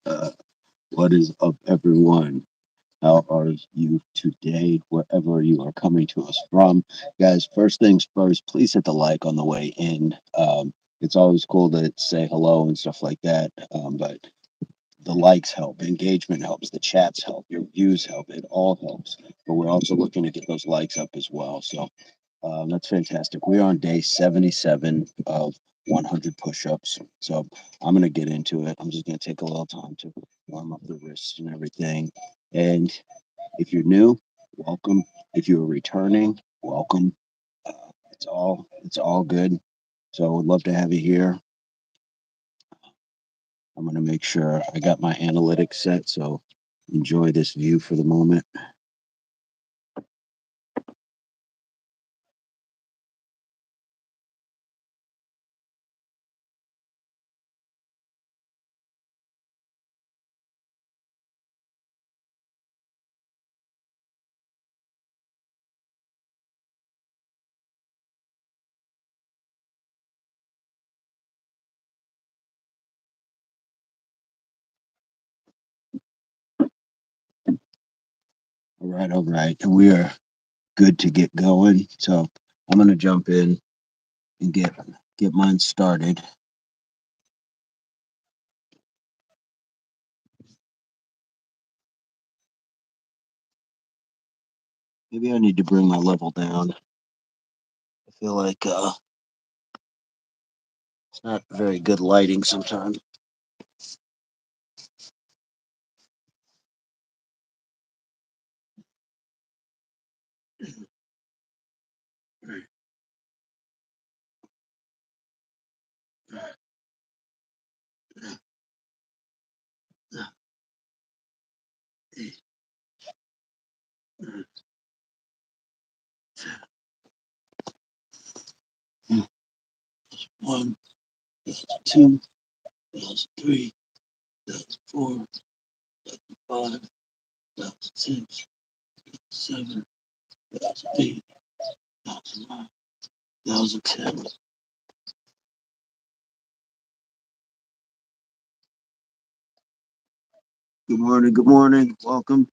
Uh, what is up, everyone? How are you today, wherever you are coming to us from? Guys, first things first, please hit the like on the way in. It's always cool to say hello and stuff like that, but the likes help, engagement helps, the chats help, your views help, it all helps. But we're also looking to get those likes up as well. So that's fantastic. We are on day 77 of 100 push-ups. So I'm going to get into it. I'm just going to take a little time to warm up the wrists and everything. And if you're new, welcome. If you're returning, welcome. It's all good. So I would love to have you here. I'm going to make sure I got my analytics set. So enjoy this view for the moment. All right, all right. And we are good to get going. So I'm going to jump in and get mine started. Maybe I need to bring my level down. I feel like it's not very good lighting sometimes. One, two, three, 4, 5, 6, 7, 8, 9, 10. Good morning, good morning. Welcome.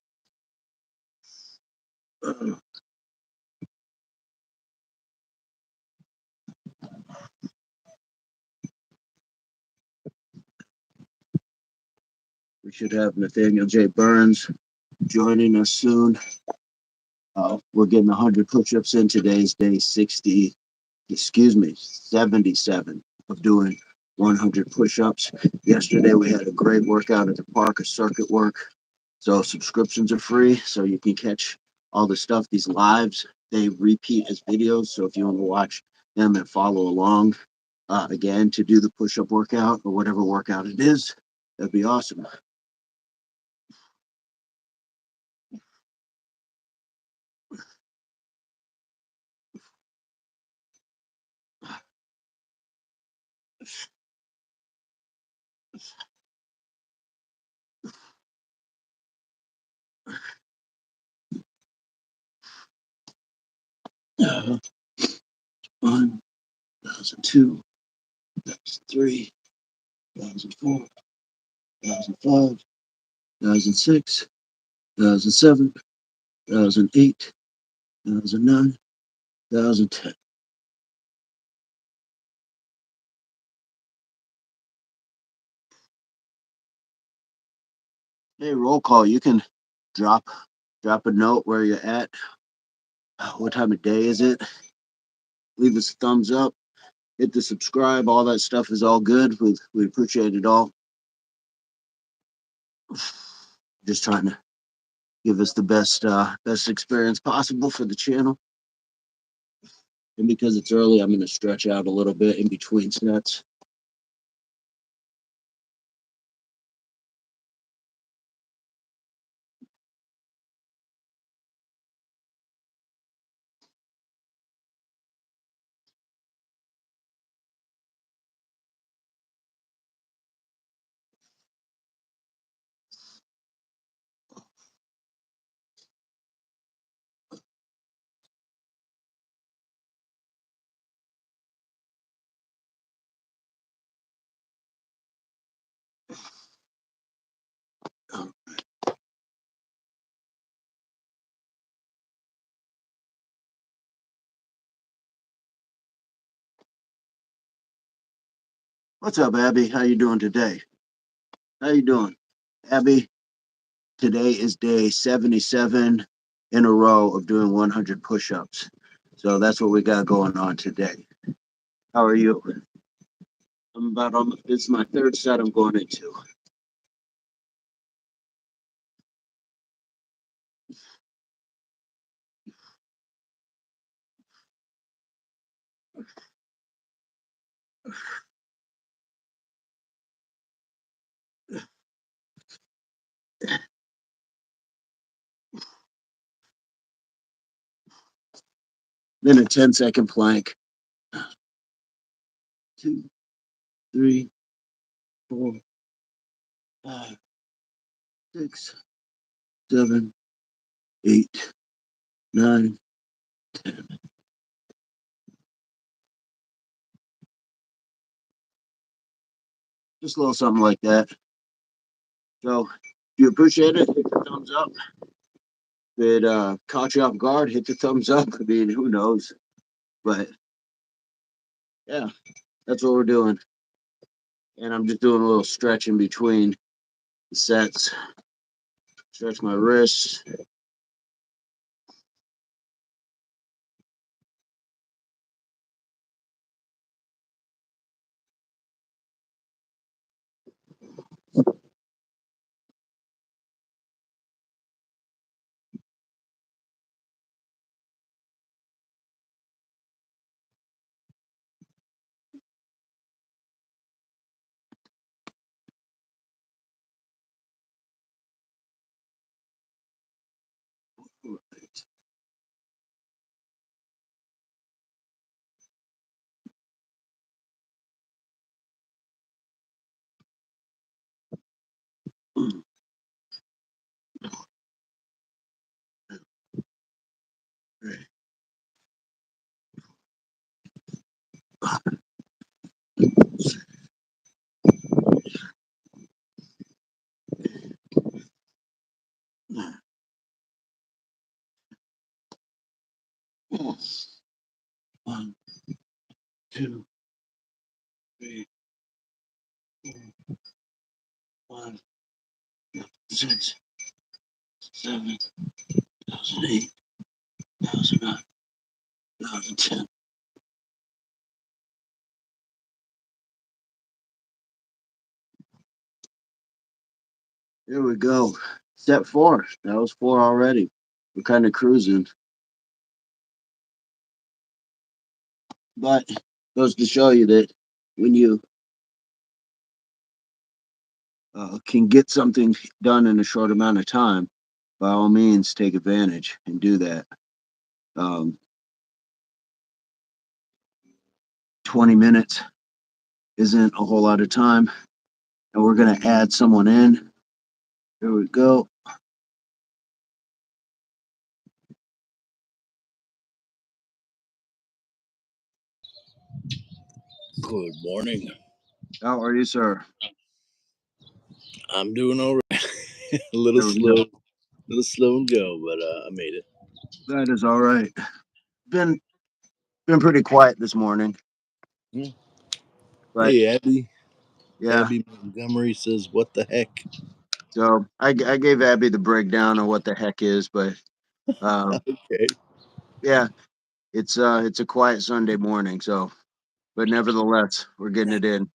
We should have Nathaniel J Burns joining us soon. We're getting 100 push-ups in. Today's day 60, 77 of doing 100 push-ups. Yesterday we had a great workout at the park, a circuit work. So subscriptions are free, so you can catch all the stuff. These lives, they repeat as videos. So if you want to watch them and follow along, again, to do the push-up workout or whatever workout it is, that'd be awesome. Uh, 1, 2002, 2003, 2004, 2005, 2006, 2007, 2008, 2009, 2010. Hey, roll call. You can drop drop a note where you're at. What time of day is it? Leave us a thumbs up. Hit the subscribe. All that stuff is all good. We appreciate it all. Just trying to give us the best experience possible for the channel. And because it's early, I'm going to stretch out a little bit in between sets. What's up, Abby? How you doing today? How you doing? Abby, today is day 77 in a row of doing 100 push-ups. So that's what we got going on today. How are you? This is my third set I'm going into. Then a 10-second plank. 2, 3, 4, 5, 6, 7, 8, 9, 10. Just a little something like that. So if you appreciate it, hit the thumbs up. If it caught you off guard, hit the thumbs up. I mean, who knows? But yeah, that's what we're doing. And I'm just doing a little stretch in between the sets. Stretch my wrists. One, two, three, 4, 5, 6, 7, 8, 9, 10. Here we go. Step 4. That was 4 already. We're kind of cruising. But goes to show you that when you can get something done in a short amount of time, by all means, take advantage and do that. Um, 20 minutes isn't a whole lot of time, and we're going to add someone in. Here we go. Good morning. How are you, sir? I'm doing all right. a There we go. little slow and go, but I made it. That is all right. Been been pretty quiet this morning, Hmm. but Hey, Abby. yeah. Abby Montgomery says, "What the heck?" So I gave Abby the breakdown of what the heck is, but uh, Okay. yeah, it's a quiet Sunday morning. So, but nevertheless, we're getting it in.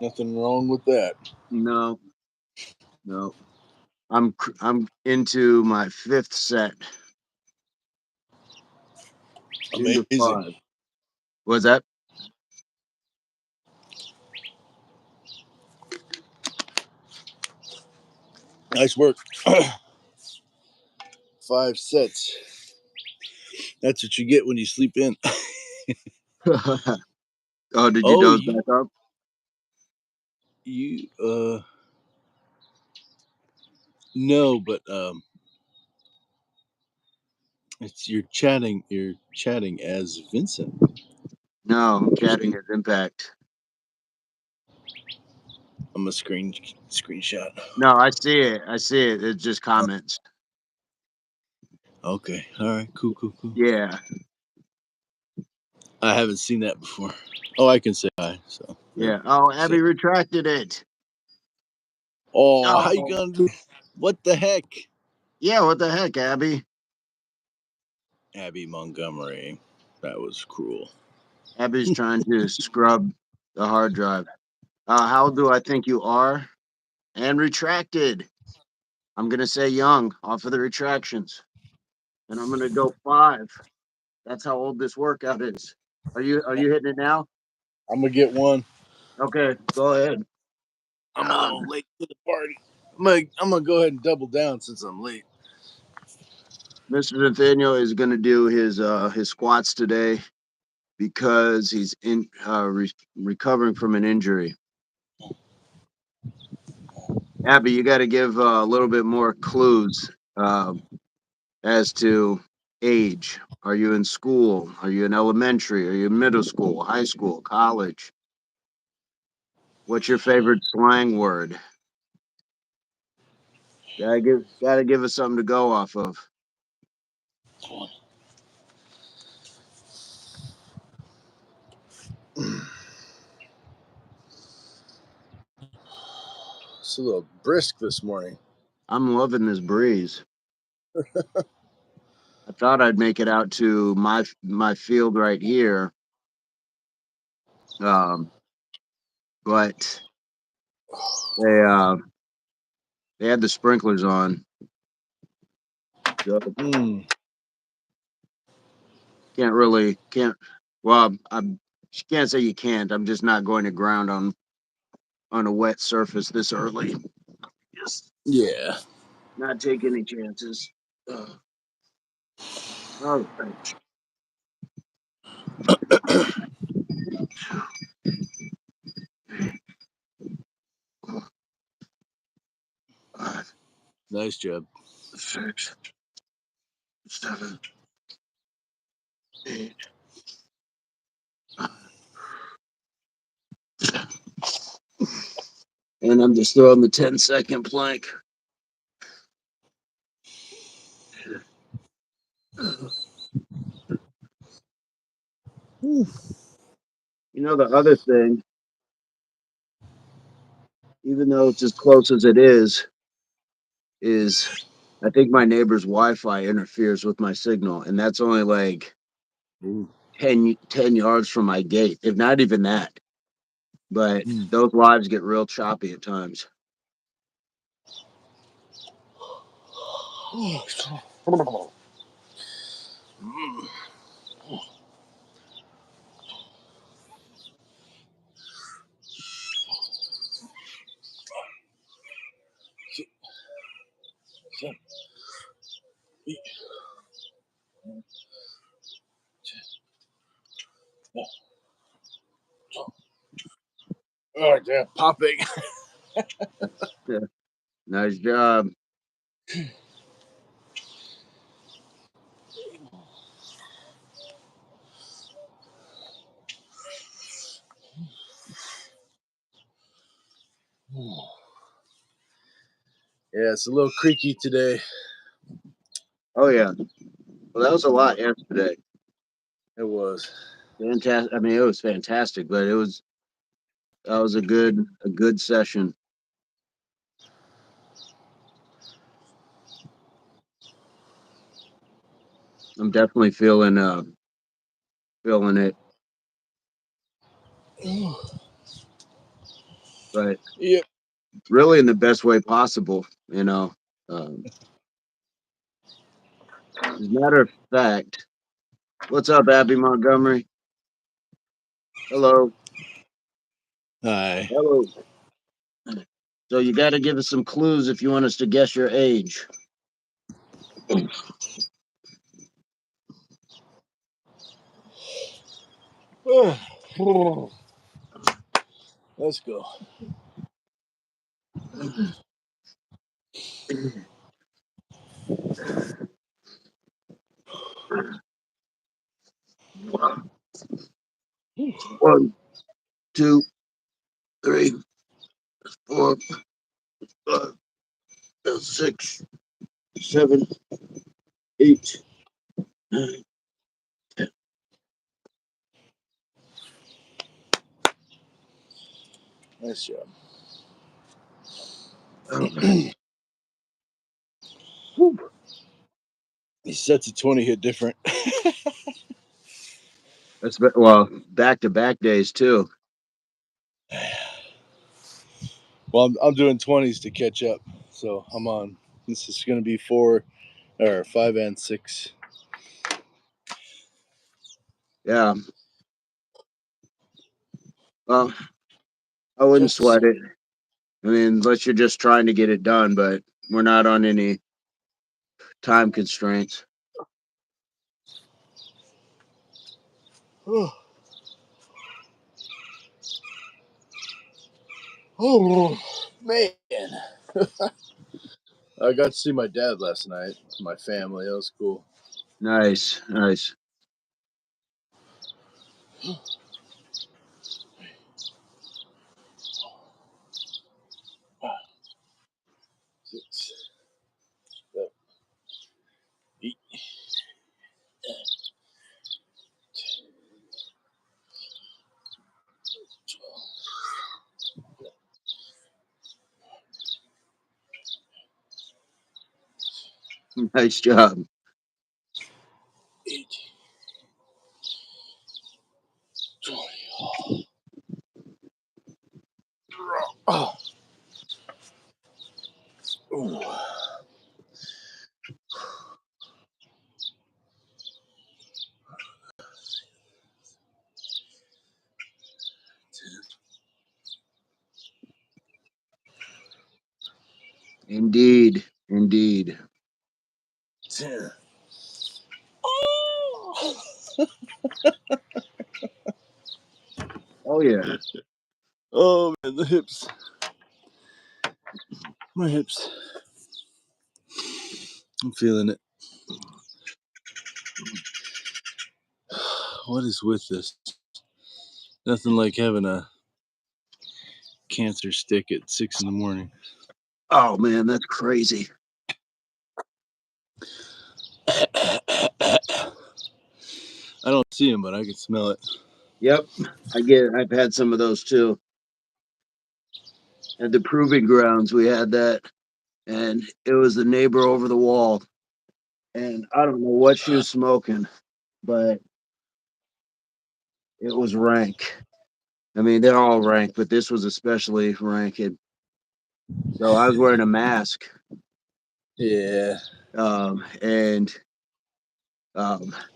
Nothing wrong with that. No, no, I'm into my fifth set. Into Amazing. 5. Was that? Nice work. 5 sets. That's what you get when you sleep in. Oh, did you Oh, doze back up? you, no, but it's you're chatting. You're chatting as Vincent. No, I'm chatting his impact. I'm a screenshot. No, I see it. I see it. It's just comments. Okay. All right. Cool. Cool. Cool. Yeah. I haven't seen that before. Oh, I can say hi. So. Yeah. Oh, So, Abby retracted it. oh, how you Oh. gonna do? What the heck, Yeah, what the heck, Abby? Abby Montgomery? That was cruel. Abby's trying to scrub the hard drive. How old do I think you are? And retracted. I'm gonna say young off of the retractions. And I'm gonna go 5. That's how old this workout is. Are you hitting it now? I'm gonna get one. Okay, go ahead. I'm a little late to the party. I'm gonna go ahead and double down since I'm late. Mr. Nathaniel is gonna do his squats today because he's in recovering from an injury. Abby, you got to give a little bit more clues as to age. Are you in school? Are you in elementary? Are you in middle school, high school, college? What's your favorite slang word? Gotta give us something to go off of. It's a little brisk this morning. I'm loving this breeze. I thought I'd make it out to my field right here, um, but they uh, they had the sprinklers on, so Mm, can't. Well, I'm can't say you can't. I'm just not going to ground on a wet surface this early. Just yeah. not take any chances. All right. 5, Nice job. 6, 7, 8, 9. And I'm just throwing the 10-second plank. You know, the other thing, even though it's as close as it is I think my neighbor's Wi-Fi interferes with my signal, and that's only like Ooh. 10 yards from my gate, if not even that. But Mm. those lives get real choppy at times. Oh, yeah, popping. Yeah, nice job. Yeah, it's a little creaky today. Oh yeah. Well, that was a lot yesterday. It was. Fantastic. I mean, it was fantastic, but that was a good session. I'm definitely feeling it, but Yep. really in the best way possible. As a matter of fact, what's up, Abby Montgomery? Hello, Hi. hello. So you got to give us some clues if you want us to guess your age. Let's go. 1, 2, 3, 4, 5, 6, 7, 8, 9. Nice job. He sets a 20 hit different. That's well, back-to-back days too. Well, I'm doing 20s to catch up, so I'm on. This is going to be 4 or 5 and 6. Yeah. Well, I wouldn't Just sweat it. I mean, unless you're just trying to get it done, but we're not on any time constraints. oh man, I got to see my dad last night. My family, that was cool. Nice, nice. Six, 7, 8, Nice job. 8, 20. Oh. Ooh. Indeed, indeed. 10. Oh. Oh yeah. Oh man, the hips. My hips. I'm feeling it. What is with this? Nothing like having a cancer stick at 6 in the morning. Oh man, that's crazy. I don't see him, but I can smell it. Yep, I've had some of those too. At the proving grounds, we had that, and it was the neighbor over the wall. And I don't know what she was smoking, but it was rank. I mean, they're all rank, but this was especially rank. So I was wearing a mask, Yeah. and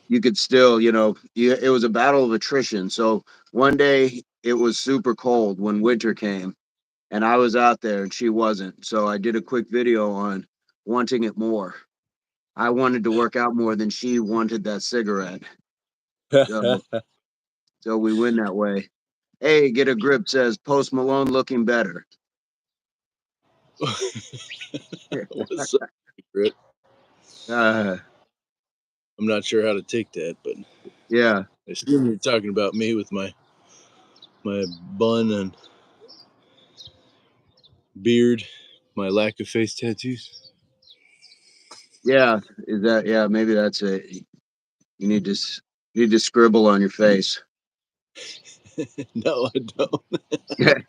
you could still, it was a battle of attrition. So one day it was super cold when winter came, and I was out there and she wasn't. So I did a quick video on wanting it more. I wanted to work out more than she wanted that cigarette. So, so we win that way. Hey, get a grip says Post Malone looking better. What's up, secret? Uh, I'm not sure how to take that, but yeah, I assume you're talking about me with my bun and beard, my lack of face tattoos. yeah. Is that yeah? Maybe that's it. You need to scribble on your face. No, I don't.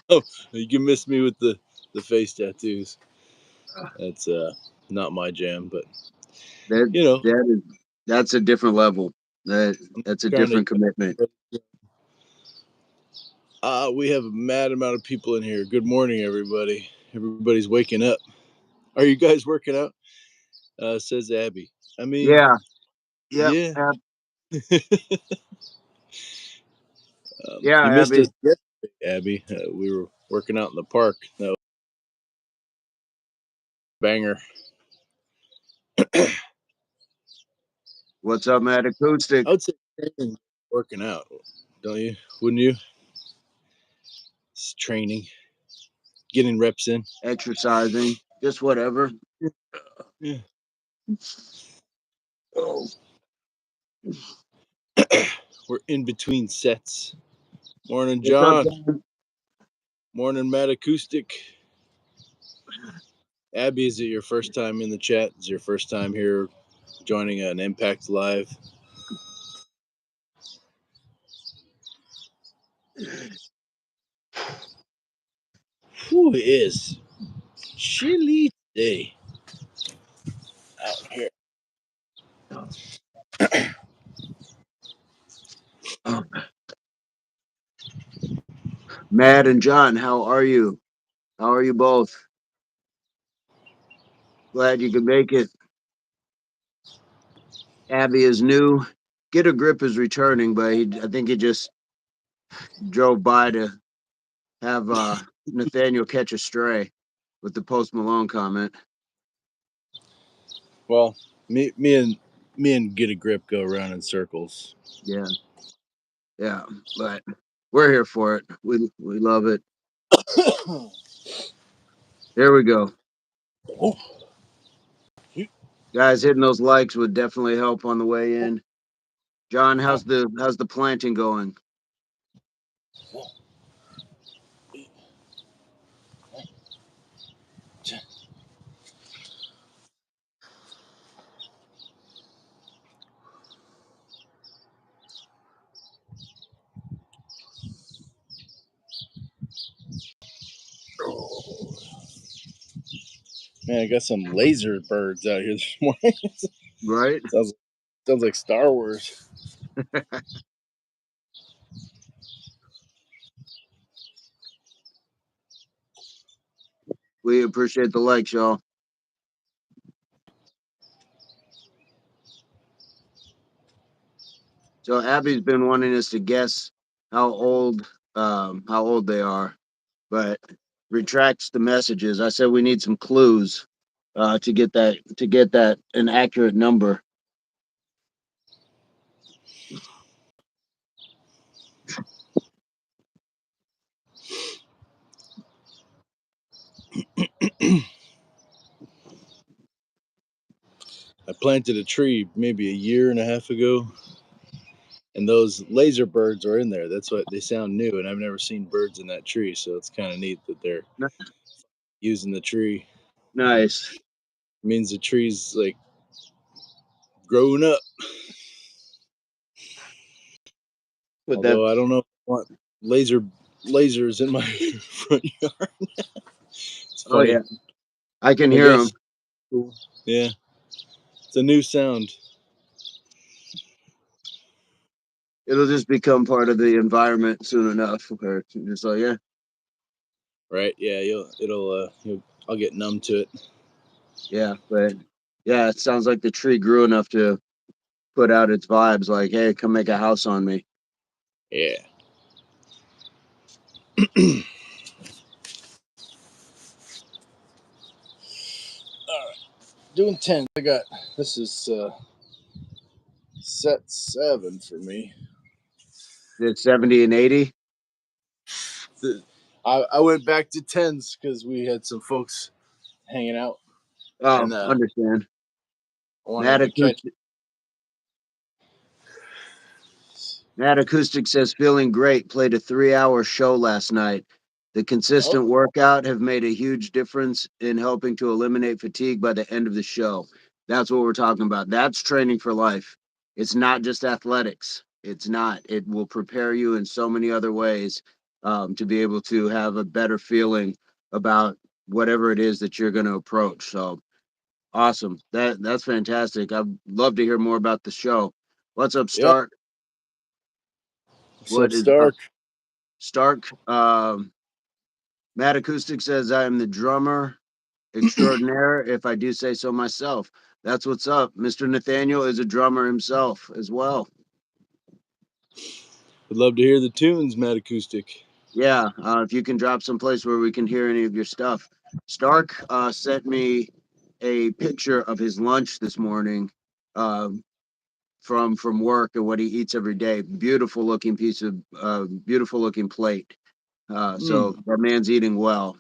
Oh, you can miss me with the face tattoos. That's not my jam, but that you know, that is that's a different level. That's a trying to different commitment. we have a mad amount of people in here. Good morning, everybody. Everybody's waking up. Are you guys working out? Says Abby. I mean, Yeah. Yep. yeah. Yeah, You missed us Abby. yesterday, Abby. We were working out in the park. That was a banger. What's up, Matt Acoustic? I would say training, working out, don't you? Wouldn't you? It's training, getting reps in. Exercising, just whatever. Yeah. Oh, We're in between sets. Morning, what's up, John. John? Morning, Matt Acoustic. Abby, is it your first time in the chat? Is it your first time here joining an Impact Live? Who is chilly day out here? Oh, Matt and John, how are you? How are you both? Glad you could make it. Abby is new. Get a Grip is returning, but I think he just drove by to have Nathaniel catch a stray with the Post Malone comment. Well, me and Get a Grip go around in circles. Yeah, yeah, but we're here for it. We love it. Here we go, Oh, guys. Hitting those likes would definitely help on the way in. John, how's the planting going? man, I got some laser birds out here this morning. Right. sounds like Star Wars. We appreciate the likes, y'all. So Abby's been wanting us to guess how old they are, but retracts the messages. I said we need some clues to get that an accurate number. I planted a tree maybe a year and a half ago, and those laser birds are in there. That's why they sound new, and I've never seen birds in that tree, so it's kind of neat that they're using the tree. Nice. It means the tree's like growing up. Put that. Although I don't know if I want lasers in my front yard. It's Oh funny. yeah, I can I hear them. guess. Yeah, it's a new sound. It'll just become part of the environment soon enough. Or just like yeah, Right? Yeah, I'll get numb to it. yeah, but yeah, it sounds like the tree grew enough to put out its vibes. Like, hey, come make a house on me. Yeah. All right, doing 10. I got this is set 7 for me. It's 70 and 80. I went back to tens because we had some folks hanging out, Oh, and understand. I wanted Matt to catch. Acoustic, Matt Acoustic says feeling great. Played a 3-hour show last night. The Oh, consistent workout have made a huge difference in helping to eliminate fatigue by the end of the show. That's what we're talking about. That's training for life. It's not just athletics. It's not. It will prepare you in so many other ways to be able to have a better feeling about whatever it is that you're going to approach. So awesome. That's fantastic. I'd love to hear more about the show. What's up, yep. Stark? What's up, What is Stark? Stark? Matt Acoustic says I am the drummer extraordinaire, if I do say so myself. That's what's up. Mr. Nathaniel is a drummer himself as well. Would love to hear the tunes, Matt Acoustic. Yeah, if you can drop some place where we can hear any of your stuff. Stark sent me a picture of his lunch this morning um, from work and what he eats every day. Beautiful looking beautiful looking plate. So that man's eating well.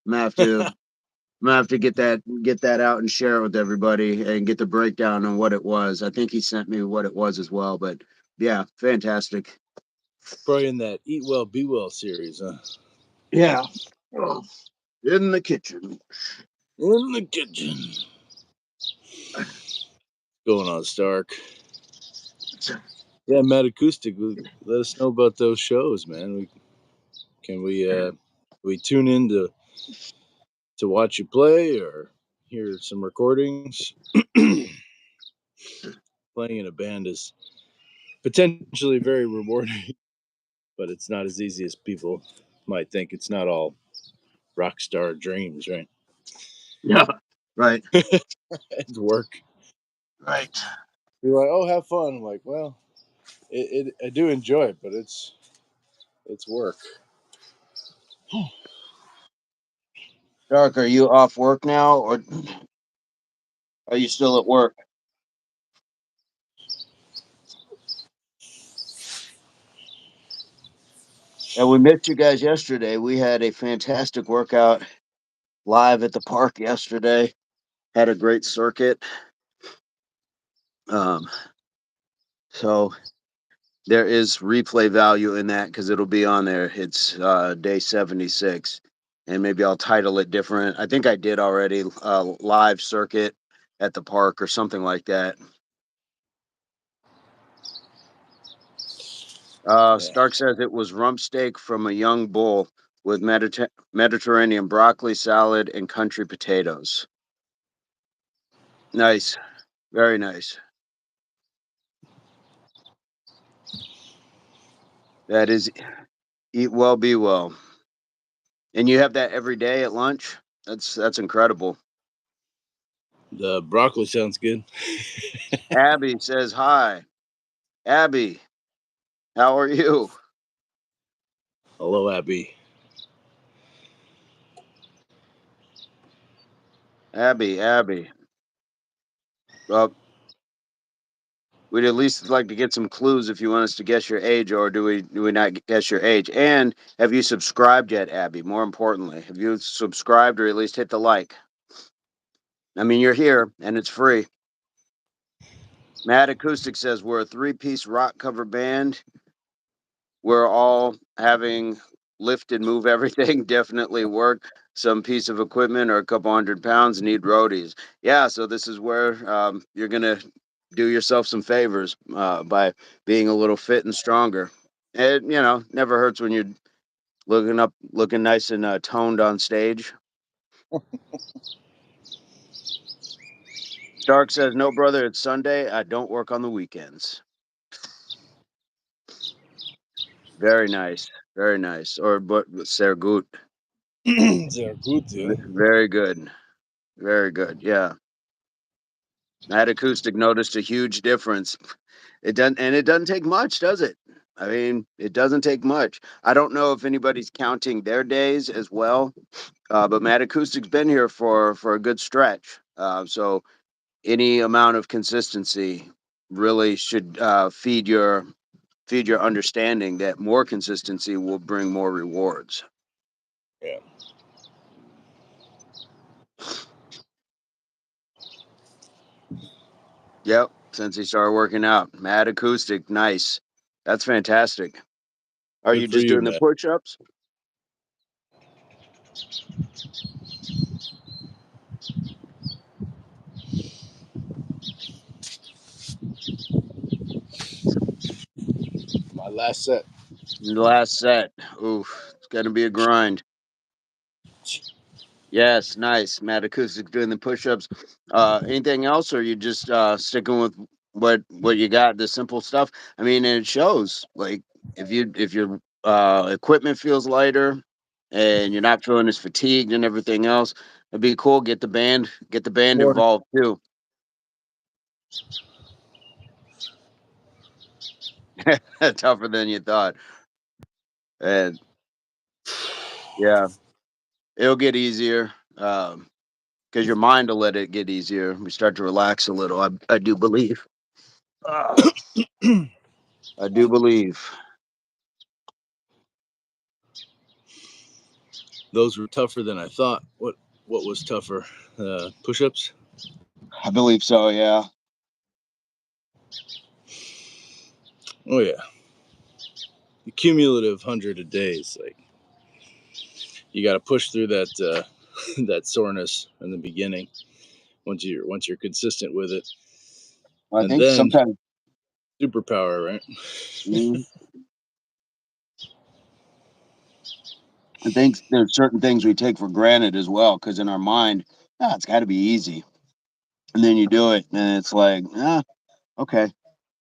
I'm gonna have to get that out and share it with everybody and get the breakdown on what it was. I think he sent me what it was as well, but yeah, fantastic. Probably in that Eat Well, Be Well series, huh? Yeah. Oh, in the kitchen. In the kitchen. Going on, Stark. Yeah, Matt Acoustic. Let us know about those shows, man. Can we tune into to watch you play or hear some recordings. Playing in a band is potentially very rewarding, but it's not as easy as people might think. It's not all rock star dreams, right? Yeah. Right. It's work. Right. You're like, oh, have fun. I'm like, well, I do enjoy it, but it's work. Dark, are you off work now, or are you still at work? And we missed you guys yesterday. We had a fantastic workout live at the park yesterday. Had a great circuit. Um, so there is replay value in that because it'll be on there. It's day 76, and maybe I'll title it different. I think I did already. Live circuit at the park or something like that. Yeah. Stark says it was rump steak from a young bull with Mediterranean broccoli salad and country potatoes. Nice, very nice. That is eat well, be well. And you have that every day at lunch? That's incredible. The broccoli sounds good. Abby says hi. Abby, how are you? Hello, Abby. Abby. Well, we'd at least like to get some clues if you want us to guess your age, or do we not guess your age? And have you subscribed yet, Abby? More importantly, have you subscribed or at least hit the like? I mean, you're here and it's free. Mad Acoustic says we're a three-piece rock cover band. We're all having lift and move everything definitely work. Some piece of equipment or a couple 100 pounds need roadies. Yeah, so this is where you're gonna do yourself some favors by being a little fit and stronger. It never hurts when you're looking nice and toned on stage. Stark says, "No, brother, it's Sunday. I don't work on the weekends." Very nice, very nice. Or but sehr gut. Sehr gut, yeah. Very good, very good. Yeah, that acoustic noticed a huge difference. It doesn't take much, does it? I mean, it doesn't take much. I don't know if anybody's counting their days as well, but Mad Acoustic's been here for a good stretch. So any amount of consistency really should feed your understanding that more consistency will bring more rewards. Yeah. Yep, since he started working out. Mad Acoustic, nice. That's fantastic. Are Good you for just you, doing the Matt. push-ups? My last set. Last set. Oof, it's gonna be a grind. Yes, nice. Mad Acoustic doing the push-ups. Anything else, or you just sticking with what you got, the simple stuff? I mean, and it shows. Like if your equipment feels lighter and you're not feeling as fatigued and everything else, it'd be cool. Get the band More. involved too. Tougher than you thought. And yeah, it'll get easier. Because your mind will let it get easier. We start to relax a little. I do believe. Ah, I do believe. Those were tougher than I thought. What was tougher? Push-ups. I believe so. Yeah. Oh yeah. The cumulative 100 a day is like you got to push through that that soreness in the beginning. Once you're consistent with it, I and think then sometimes. superpower, right? mm, I think there's certain things we take for granted as well, because in our mind, it's got to be easy, and then you do it, and it's like, okay,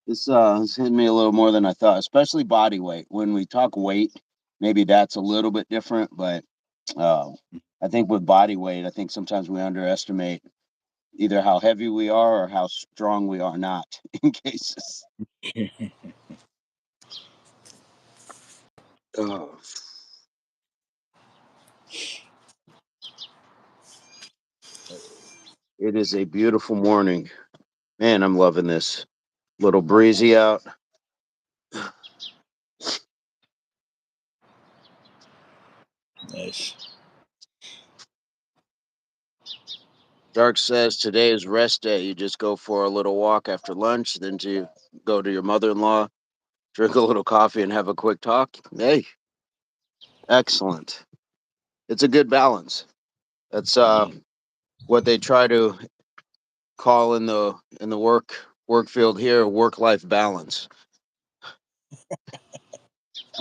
this hit me a little more than I thought, especially body weight. When we talk weight, maybe that's a little bit different, but uh, I think with body weight, I think sometimes we underestimate either how heavy we are or how strong we are not in cases. Oh, it is a beautiful morning. Man, I'm loving this. Little breezy out. Nice. Dark says today is rest day. You just go for a little walk after lunch, then to go to your mother-in-law, drink a little coffee, and have a quick talk. Hey, excellent. It's a good balance. That's what they try to call in the work field here, work-life balance.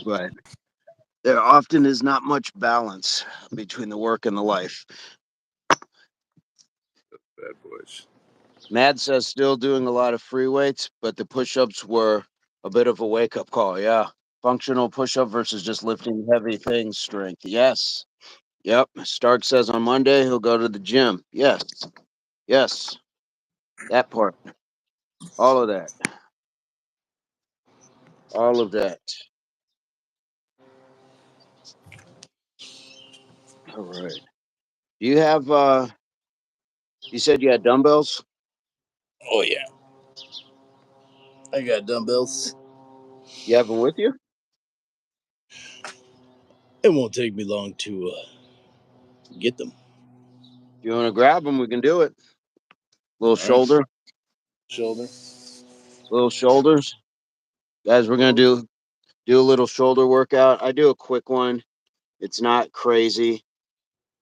But there often is not much balance between the work and the life. Bad boys. Mad says still doing a lot of free weights, but the push-ups were a bit of a wake-up call. Yeah. Functional push-up versus just lifting heavy things strength. Yes. Yep. Stark says on Monday he'll go to the gym. Yes. Yes. That part. All of that. All of that. All right. Do you have you said you had dumbbells? Oh yeah, I got dumbbells. You have them with you? It won't take me long to get them. If you want to grab them, we can do it. Little All right, shoulder, shoulder. little shoulders. Guys, we're gonna do a little shoulder workout. I do a quick one. It's not crazy.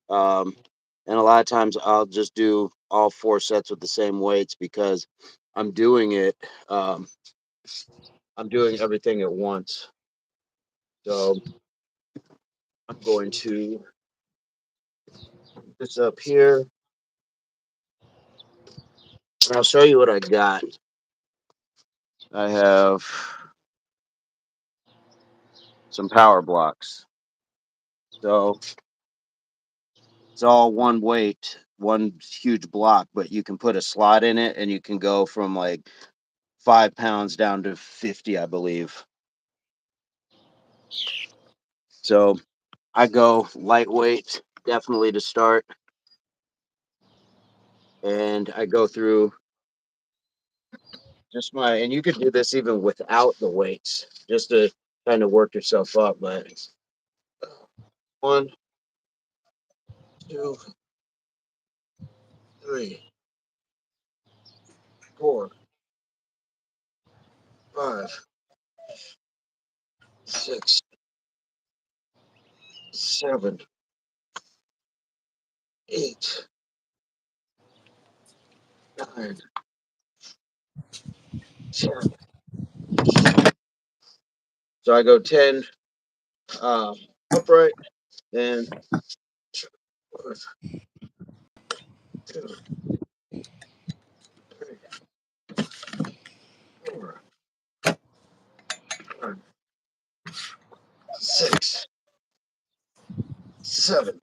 Um, and a lot of times I'll just do all 4 sets with the same weights because I'm doing it. Um, I'm doing everything at once. So I'm going to put this up here and I'll show you what I got. I have some power blocks. So it's all one weight, one huge block, but you can put a slot in it and you can go from like 5 pounds down to 50, I believe. So I go lightweight, definitely to start. And I go through just and you could do this even without the weights, just to kind of work yourself up. But 1, 2, 3, 4, 5, 6, 7, 8, 9, 10. So I go 10 upright, then 1, 2, 3, 4, 5, 6, 7,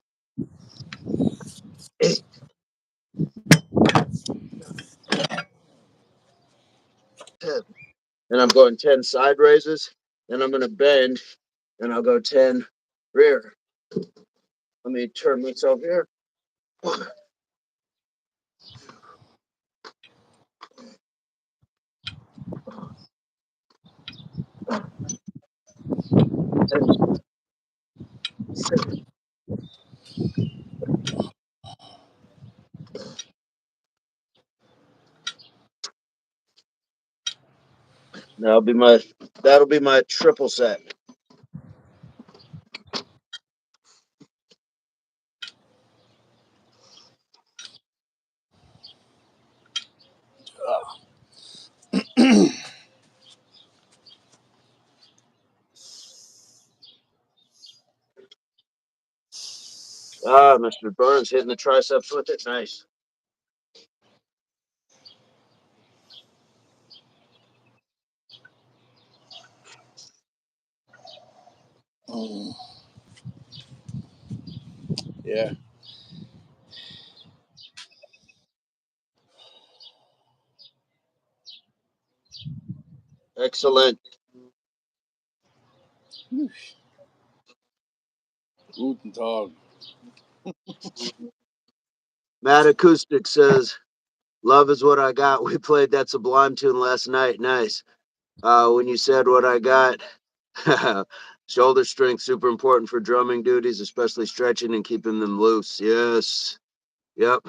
8, 10. And I'm going 10 side raises. Then I'm going to bend and I'll go 10 rear. Let me turn myself here. 1, 10, 7. That'll be my triple set. job, Mr. Burns, hitting the triceps with it. Nice. Mm. Yeah. Excellent. Guten Tag. Matt Acoustic says, "Love is what I got." We played that Sublime tune last night. Nice. When you said what I got, shoulder strength super important for drumming duties, especially stretching and keeping them loose. Yes. Yep.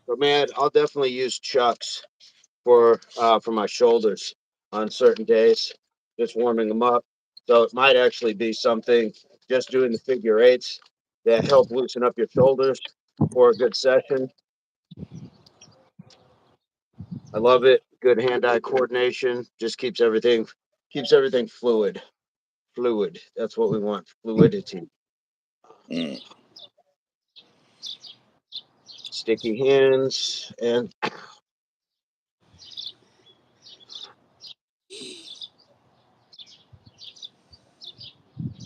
But man, I'll definitely use Chucks for my shoulders on certain days, just warming them up. So it might actually be something just doing the figure eights that help loosen up your shoulders for a good session. I love it. Good hand-eye coordination just keeps everything fluid. Fluid. That's what we want. Fluidity. Mm. Sticky hands and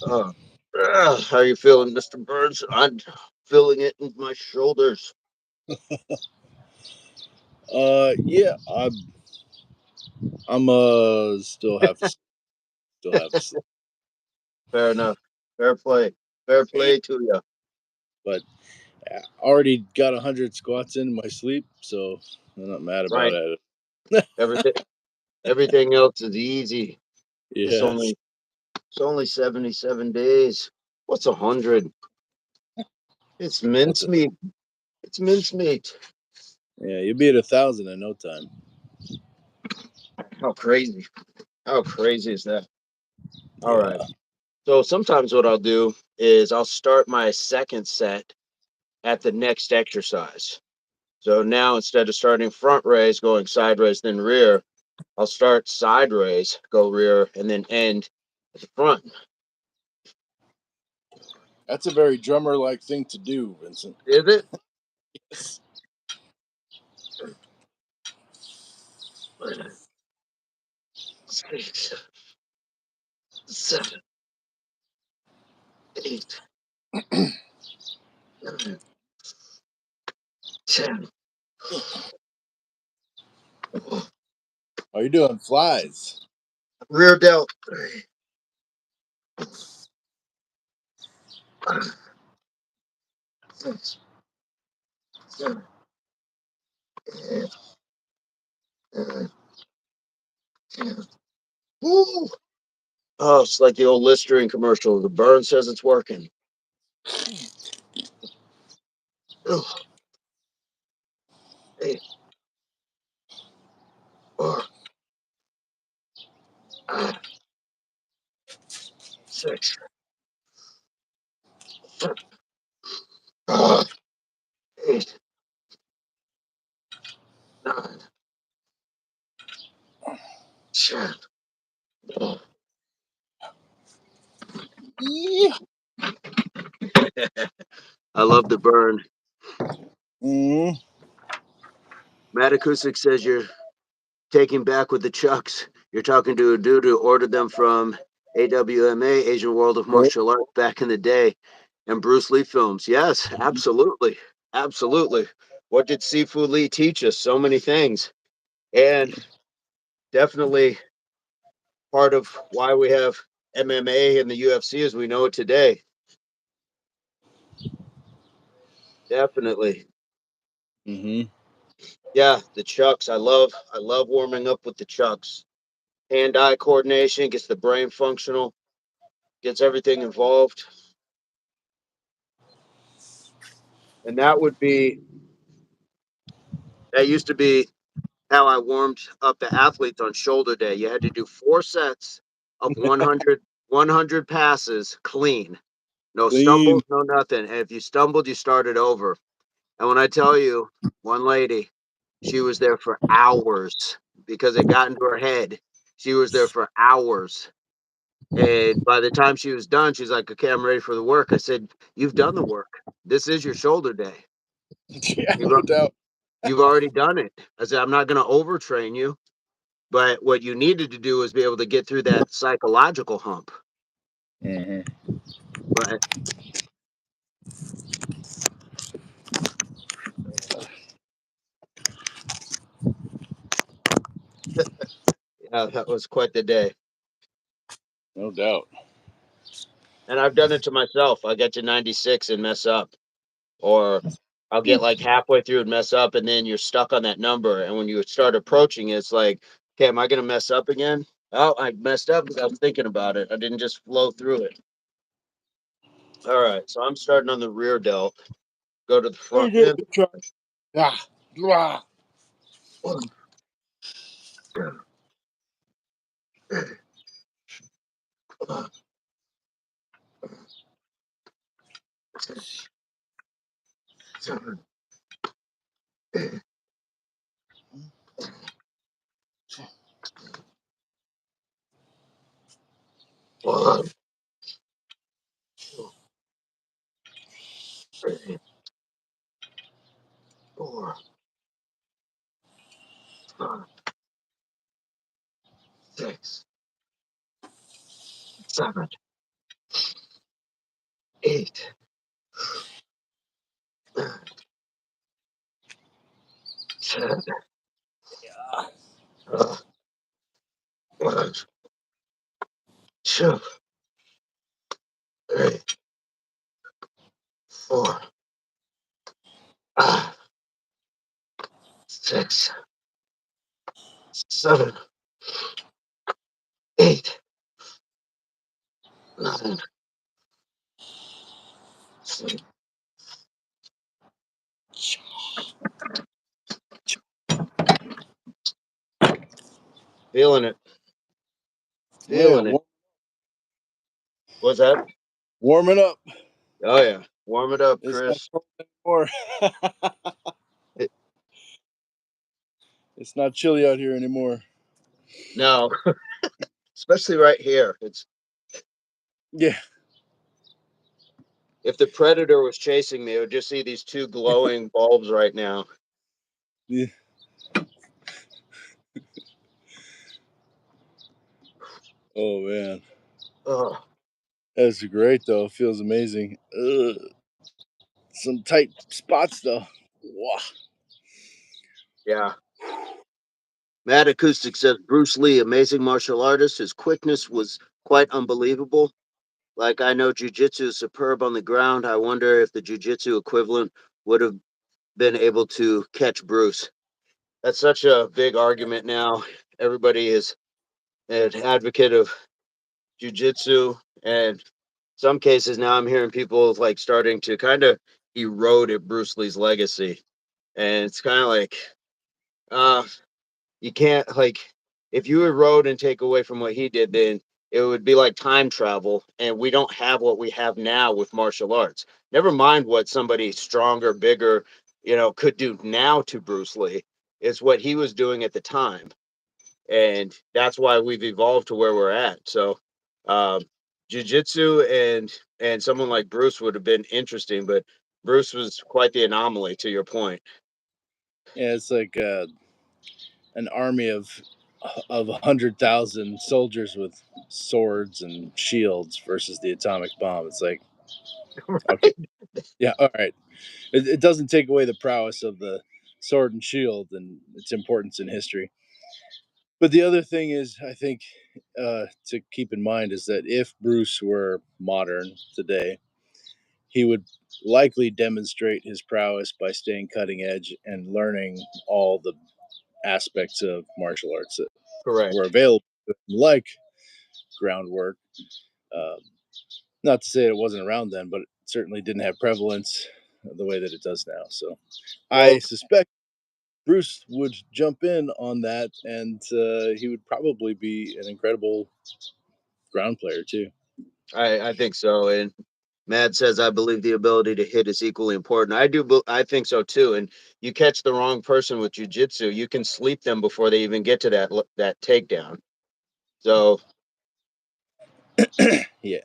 uh, how are you feeling, Mr. Burns? I'm feeling it in my shoulders. Yeah, I'm still have to sleep. Fair enough. Fair play. Fair Yeah. play to you. But I already got 100 squats in my sleep, so I'm not mad about Right. it. Everything everything else is easy. It's Yes. only it's only 77 days. What's 100? It's What's it? mincemeat. It's mincemeat. Yeah, you'll be at 1,000 in no time. How crazy. How crazy is that? All right. Yeah. So sometimes what I'll do is I'll start my second set at the next exercise. So now instead of starting front raise, going side raise, then rear, I'll start side raise, go rear, and then end at the front. That's a very drummer like thing to do, Vincent. Is it? Yes. 6, 7, 8, 9, 10. Are you doing flies? Rear delt. 3, 5, 6, 7, 8, 9, 10. Woo! Oh, it's like the old Listerine commercial. The burn says it's working. Ugh. 8, 4, 5, 6, 7, 8, 9, 10. Yeah. I love the burn. Mm. Matt Acoustic says you're taking back with the Chucks. You're talking to a dude who ordered them from AWMA, Asian World of Nope. Martial Arts, back in the day, and Bruce Lee films. Yes, absolutely. Absolutely. What did Sifu Lee teach us? So many things. And definitely part of why we have MMA and the UFC as we know it today. Definitely. Mm-hmm. Yeah, the Chucks. I love warming up with the Chucks. Hand-eye coordination gets the brain functional, gets everything involved. And that used to be how I warmed up the athletes on shoulder day. You had to do 4 sets of 100 passes clean. No Clean. stumbles, no nothing. And if you stumbled, you started over. And when I tell you, one lady, she was there for hours because it got into her head. She was there for hours. And by the time she was done, she's like, okay, I'm ready for the work. I said, you've done the work. This is your shoulder day. Yeah, You've, no doubt. you've already done it. I said, I'm not going to overtrain you. But what you needed to do is be able to get through that psychological hump. Hmm. But yeah, that was quite the day. No doubt. And I've done it to myself. I get to 96 and mess up, or I'll get like halfway through and mess up, and then you're stuck on that number. And when you start approaching, it's like, okay, am I going to mess up again? Oh, I messed up because I was thinking about it. I didn't just flow through it. All right, so I'm starting on the rear delt. Go to the Very front. good. Good try. Ah, ah. One, 7, 1, 2, 3, 4, 5, 6, 7, 8, 9, 10. Uh, 1, 2, 3, 4, 5, 6, 7, 8, 9. Feeling it. Yeah, Feeling it. What's that? warming up. Oh, yeah. Warm it up, It's not Chris. cold anymore. It, It's not chilly out here anymore. no, especially right here. It's Yeah. if the predator was chasing me, I would just see these two glowing bulbs right now. Yeah. Oh man, Oh, that's great though. It feels amazing. Ugh. Some tight spots though. Wow. yeah. Mad Acoustic says Bruce Lee, amazing martial artist. His quickness was quite unbelievable. Like I know jujitsu is superb on the ground. I wonder if the jujitsu equivalent would have been able to catch Bruce. That's such a big argument now. Everybody is an advocate of jujitsu, and some cases now I'm hearing people like starting to kind of erode at Bruce Lee's legacy, and it's kind of like, uh, you can't like if you erode and take away from what he did, then it would be like time travel, and we don't have what we have now with martial arts. Never mind what somebody stronger, bigger, could do now to Bruce Lee. It's what he was doing at the time, and that's why we've evolved to where we're at. So, um, jujitsu and someone like Bruce would have been interesting, but Bruce was quite the anomaly. To your point, Yeah, it's like an army of 100,000 soldiers with swords and shields versus the atomic bomb. It's like, okay, yeah, all right. It doesn't take away the prowess of the sword and shield and its importance in history. But the other thing is, I think, to keep in mind is that if Bruce were modern today, he would likely demonstrate his prowess by staying cutting edge and learning all the aspects of martial arts that were correct. available, like groundwork. Um, Not to say it wasn't around then, but it certainly didn't have prevalence the way that it does now. So I Well, suspect Bruce would jump in on that, and he would probably be an incredible ground player too. I think so, and Mad says, I believe the ability to hit is equally important. I do. I think so too. And you catch the wrong person with jujitsu, you can sleep them before they even get to that takedown. So Yeah.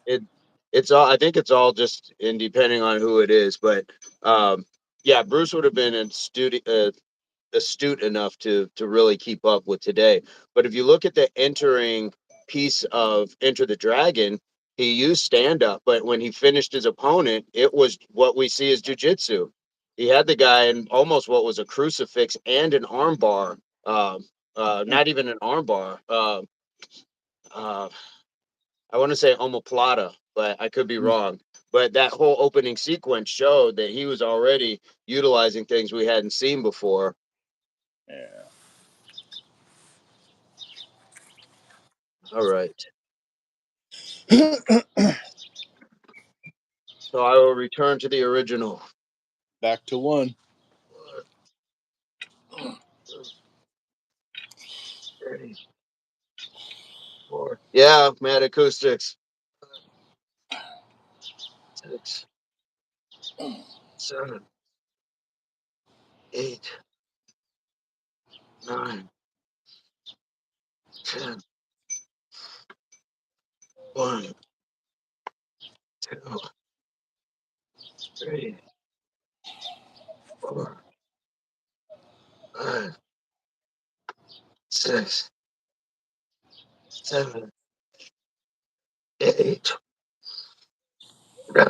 it's all. I think it's all just in depending on who it is. But yeah, Bruce would have been astute enough to really keep up with today. But if you look at the entering piece of Enter the Dragon, he used stand up, but when he finished his opponent, it was what we see as jujitsu. He had the guy in almost what was a crucifix and an armbar. Not even an armbar. Uh, I want to say omoplata, but I could be wrong. But that whole opening sequence showed that he was already utilizing things we hadn't seen before. Yeah. All right. So I will return to the original. Back to one. Yeah, Mad Acoustics. 6, 7, 8, 9, 10. 1, 2, 3, 4, 5, 6, 7, 8, 9,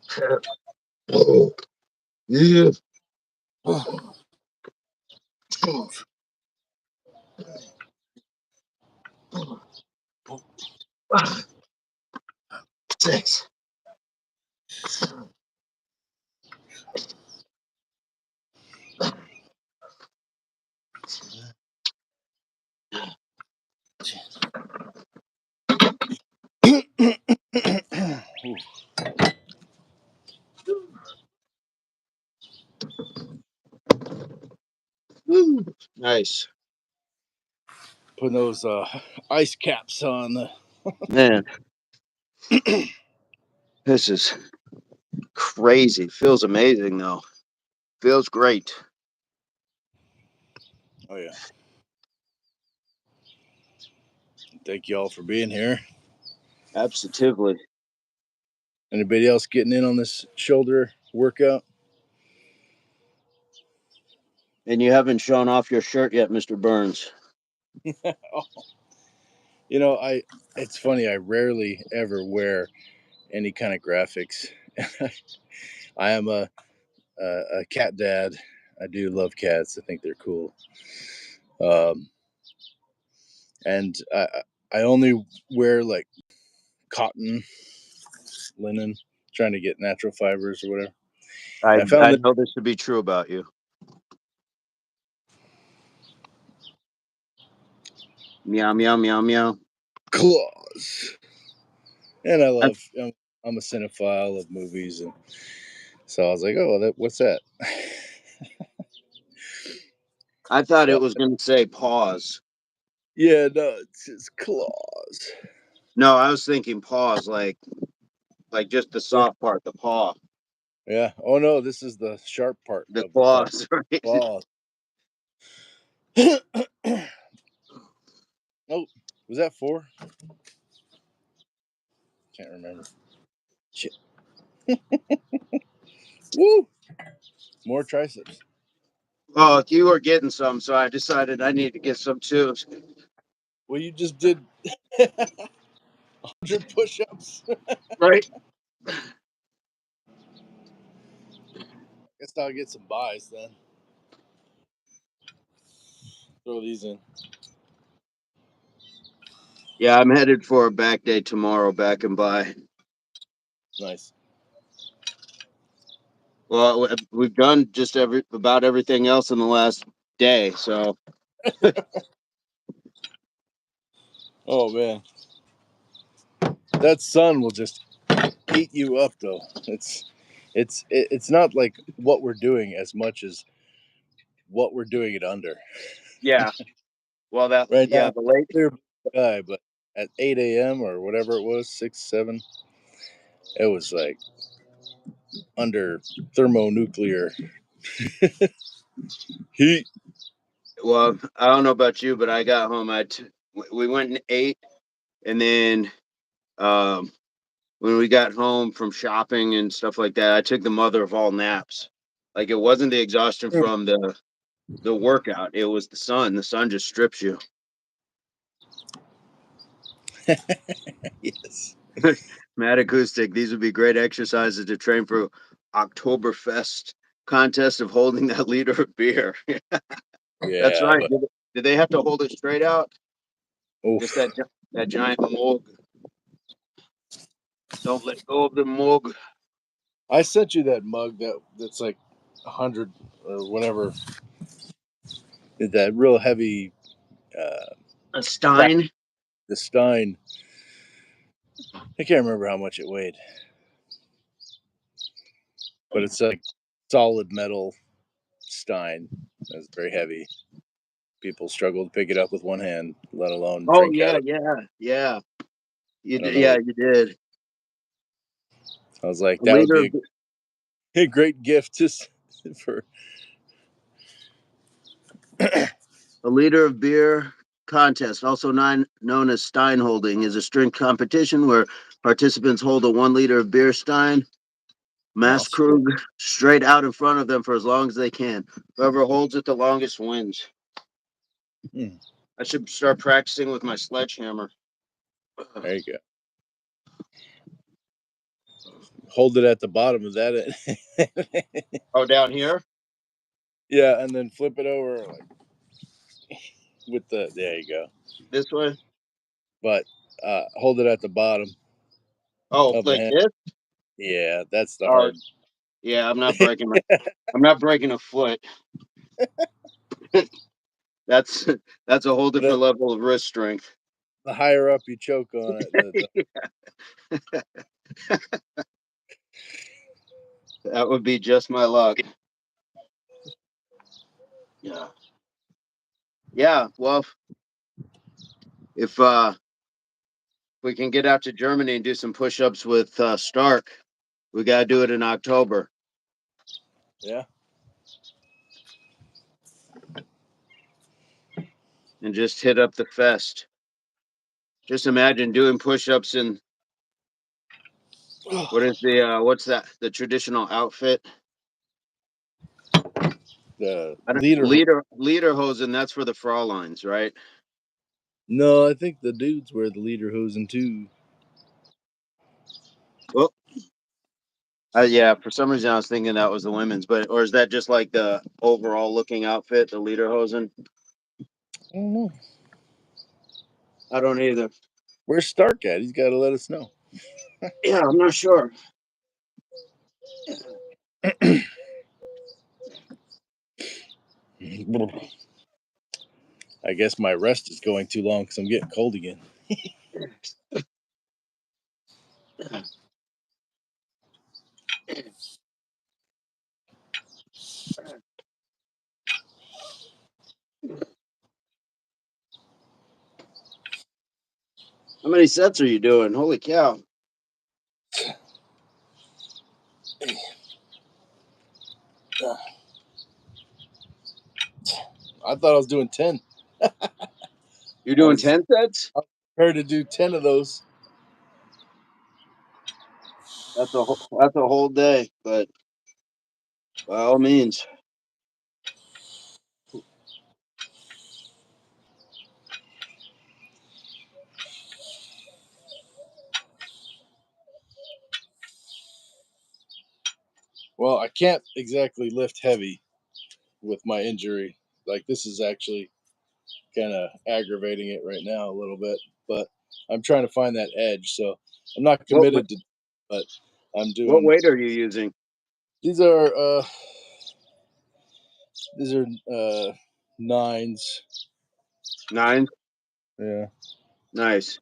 10. Oh, yeah. 5, 6, 7, 8. Nice. Putting those ice caps on. Man, this is crazy. Feels amazing, though. Feels great. Oh, yeah. Thank you all for being here. Absolutely. Anybody else getting in on this shoulder workout? And you haven't shown off your shirt yet, Mr. Burns. Oh. You know, it's funny, I rarely ever wear any kind of graphics. I am a cat dad. I do love cats. I think they're cool. And I only wear like cotton, linen, trying to get natural fibers or whatever. I, And I found I that know this to be true about you. Meow, meow, meow, meow. claws. And I'm a cinephile of movies, and so I was like, oh, what's that? I thought So it was going to say pause. yeah, no, it's just claws. No, I was thinking pause, like just the Yeah, soft part, the paw, yeah. Oh no, this is the sharp part the of the paw. claws, right? Claws. Oh, was that 4? Can't remember. Shit. Woo! More triceps. Oh, you were getting some, so I decided I need to get some too. Well, you just did 100 push-ups. Right? Guess I'll get some buys then. Throw these in. Yeah, I'm headed for a back day tomorrow, back and by. Nice. Well, we've done just about everything else in the last day, so Oh man, that sun will just eat you up though. It's not like what we're doing as much as what we're doing it under. yeah. Well, Right now, the late clear sky, but at 8 a.m. or whatever it was, 6, 7. It was like under thermonuclear heat. Well, I don't know about you, but I got home. We went and ate, and then um, when we got home from shopping and stuff like that, I took the mother of all naps. Like it wasn't the exhaustion from the workout; it was the sun. The sun just strips you. Yes. Mad acoustic. These would be great exercises to train for Oktoberfest contest of holding that liter of beer. That's Yeah, right. but Did they have to hold it straight out? Just oof. that giant mug. Don't let go of the mug. I sent you that mug that's like 100 or whatever. That real heavy A plastic, Stein. the Stein. I can't remember how much it weighed, but it's like solid metal Stein. It's very heavy. People struggle to pick it up with one hand, let alone Oh drink out yeah, of. yeah. I don't know. Yeah, you did. I was like, A that would liter be of a great gift just for. a liter of beer contest, also known as Stein holding, is a strength competition where participants hold a 1 liter of beer Stein Mouse. Masskrug straight out in front of them for as long as they can. Whoever holds it the longest wins. Hmm. I should start practicing with my sledgehammer. There you go. Hold it at the bottom of that. Oh, down here? Yeah, and then flip it over like with the. There you go. This way? But hold it at the bottom Oh, of the like hand. this? Yeah, that's the Oh, hard. yeah, I'm not breaking a foot. That's that's a whole the, different level of wrist strength. the higher up you choke on it, That would be just my luck. Yeah. Yeah, well, if we can get out to Germany and do some push-ups with Stark, we got to do it in October yeah. and just hit up the fest. Just imagine doing push-ups in what is what's that? The traditional outfit? The I don't, leader. lederhosen. That's for the Fraulines, right? No, I think the dudes wear the leader hosen too. Well, yeah. For some reason, I was thinking that was the women's, but or is that just like the overall looking outfit, the lederhosen? I don't know. I don't either. Where's Stark at? He's got to let us know. Yeah, I'm not sure. I guess my rest is going too long because I'm getting cold again. How many sets are you doing? Holy cow! I thought I was doing 10. You're I doing was 10 sets? prepared to do 10 of those. That's a whole day, but by all means. Well, I can't exactly lift heavy with my injury. Like, this is actually kind of aggravating it right now a little bit, but I'm trying to find that edge. So I'm not What committed to, but I'm what doing. weight are you using? These are these are nines. 9. Yeah, Nice.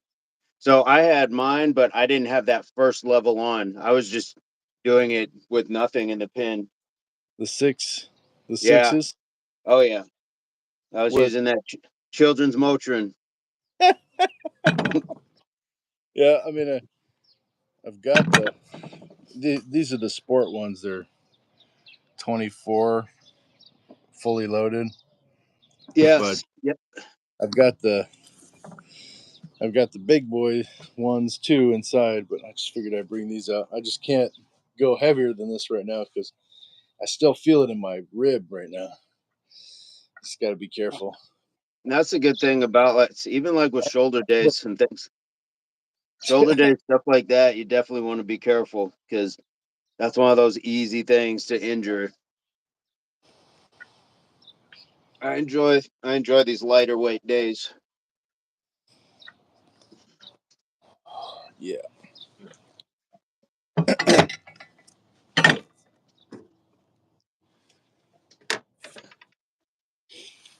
So I had mine, but I didn't have that first level on. I was just doing it with nothing in the pin. the six, the Yeah. sixes Oh yeah. I was with. using that children's Motrin. Yeah, I mean, I've got these are the sport ones. They're 24 fully loaded, but Yes. Yep. I've got the I've got the big boy ones too inside. But I just figured I'd bring these out. I just can't go heavier than this right now because I still feel it in my rib right now. Just got to be careful. And that's a good thing about like even like with shoulder days and things. Shoulder days, stuff like that, you definitely want to be careful because that's one of those easy things to injure. I enjoy these lighter weight days. Yeah.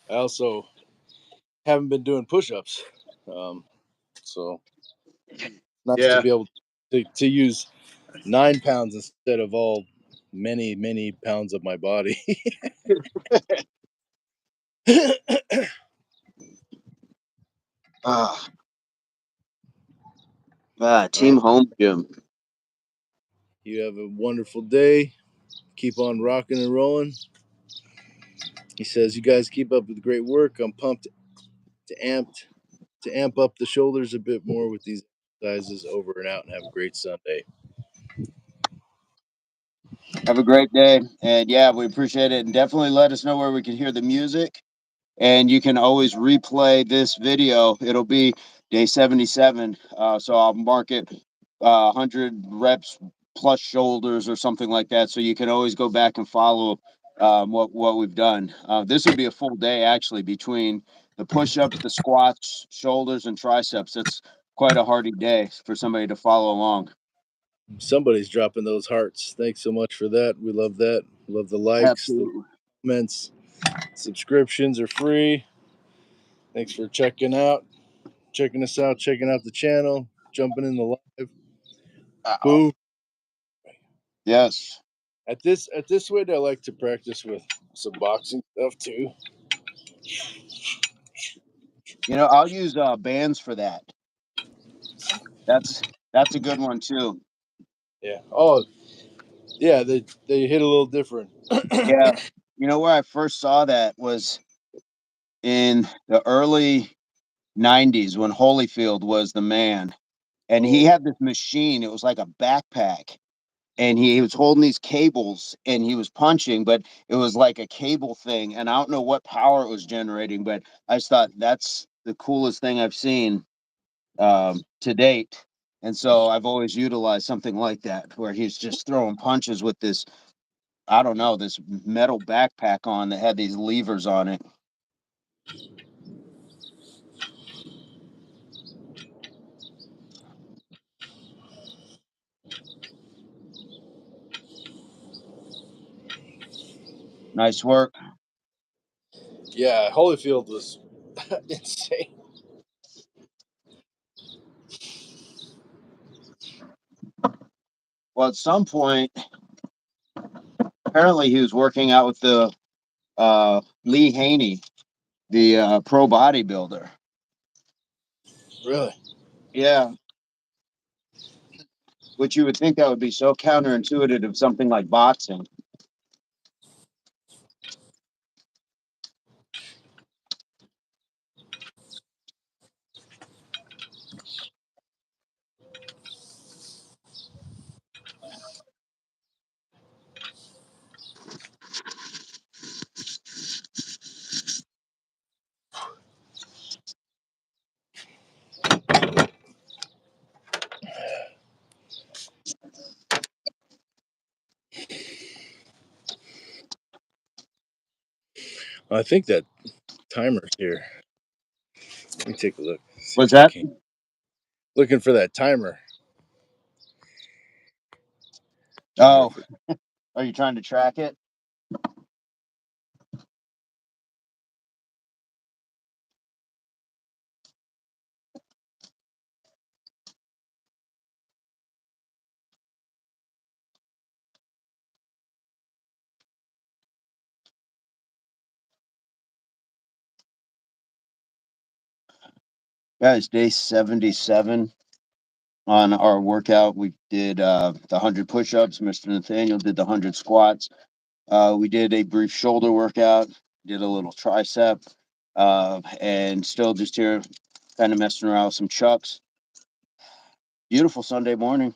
I also haven't been doing push-ups, um, so nice to Yeah. be able to use 9 pounds instead of all many pounds of my body. Ah, All right. team home gym. You have a wonderful day. Keep on rocking and rolling. He says, "You guys keep up with the great work. I'm pumped to amp up the shoulders a bit more with these exercises. Over and out, and have a great Sunday." Have a great day. And yeah, we appreciate it. And definitely let us know where we can hear the music. And you can always replay this video. It'll be day 77. So I'll mark it 100 reps plus shoulders or something like that. So you can always go back and follow what we've done. This would be a full day actually between the push ups, the squats, shoulders, and triceps. It's quite a hardy day for somebody to follow along. Somebody's dropping those hearts. Thanks so much for that. We love that. Love the likes, the Absolutely. comments. Subscriptions are free. Thanks for checking us out, checking out the channel, jumping in the live. Uh-oh. Boom. Yes. At this weight, I like to practice with some boxing stuff too. I'll use bands for that. That's that's a good one too. Yeah. Oh, yeah. They hit a little different. Yeah. Where I first saw that was in the early 90s when Holyfield was the man. And he Oh, had this machine. It was like a backpack. And he was holding these cables and he was punching, but it was like a cable thing. And I don't know what power it was generating, but I just thought that's the coolest thing I've seen to date. And so I've always utilized something like that where he's just throwing punches with this, I don't know, this metal backpack on that had these levers on it. Nice work. yeah. Holyfield was insane. Well, at some point, apparently he was working out with the Lee Haney, the pro bodybuilder. Really. Yeah, which you would think that would be so counterintuitive of something like boxing. I think that timer's here. Let me take a look. See Was if I that? can. Looking for that timer. I wonder Oh, if it. are you trying to track it? Guys, day 77. on our workout. We did the 100 push-ups. Mr. Nathaniel did the 100 squats. We did a brief shoulder workout, did a little tricep, and still just here kind of messing around with some chucks. Beautiful Sunday morning.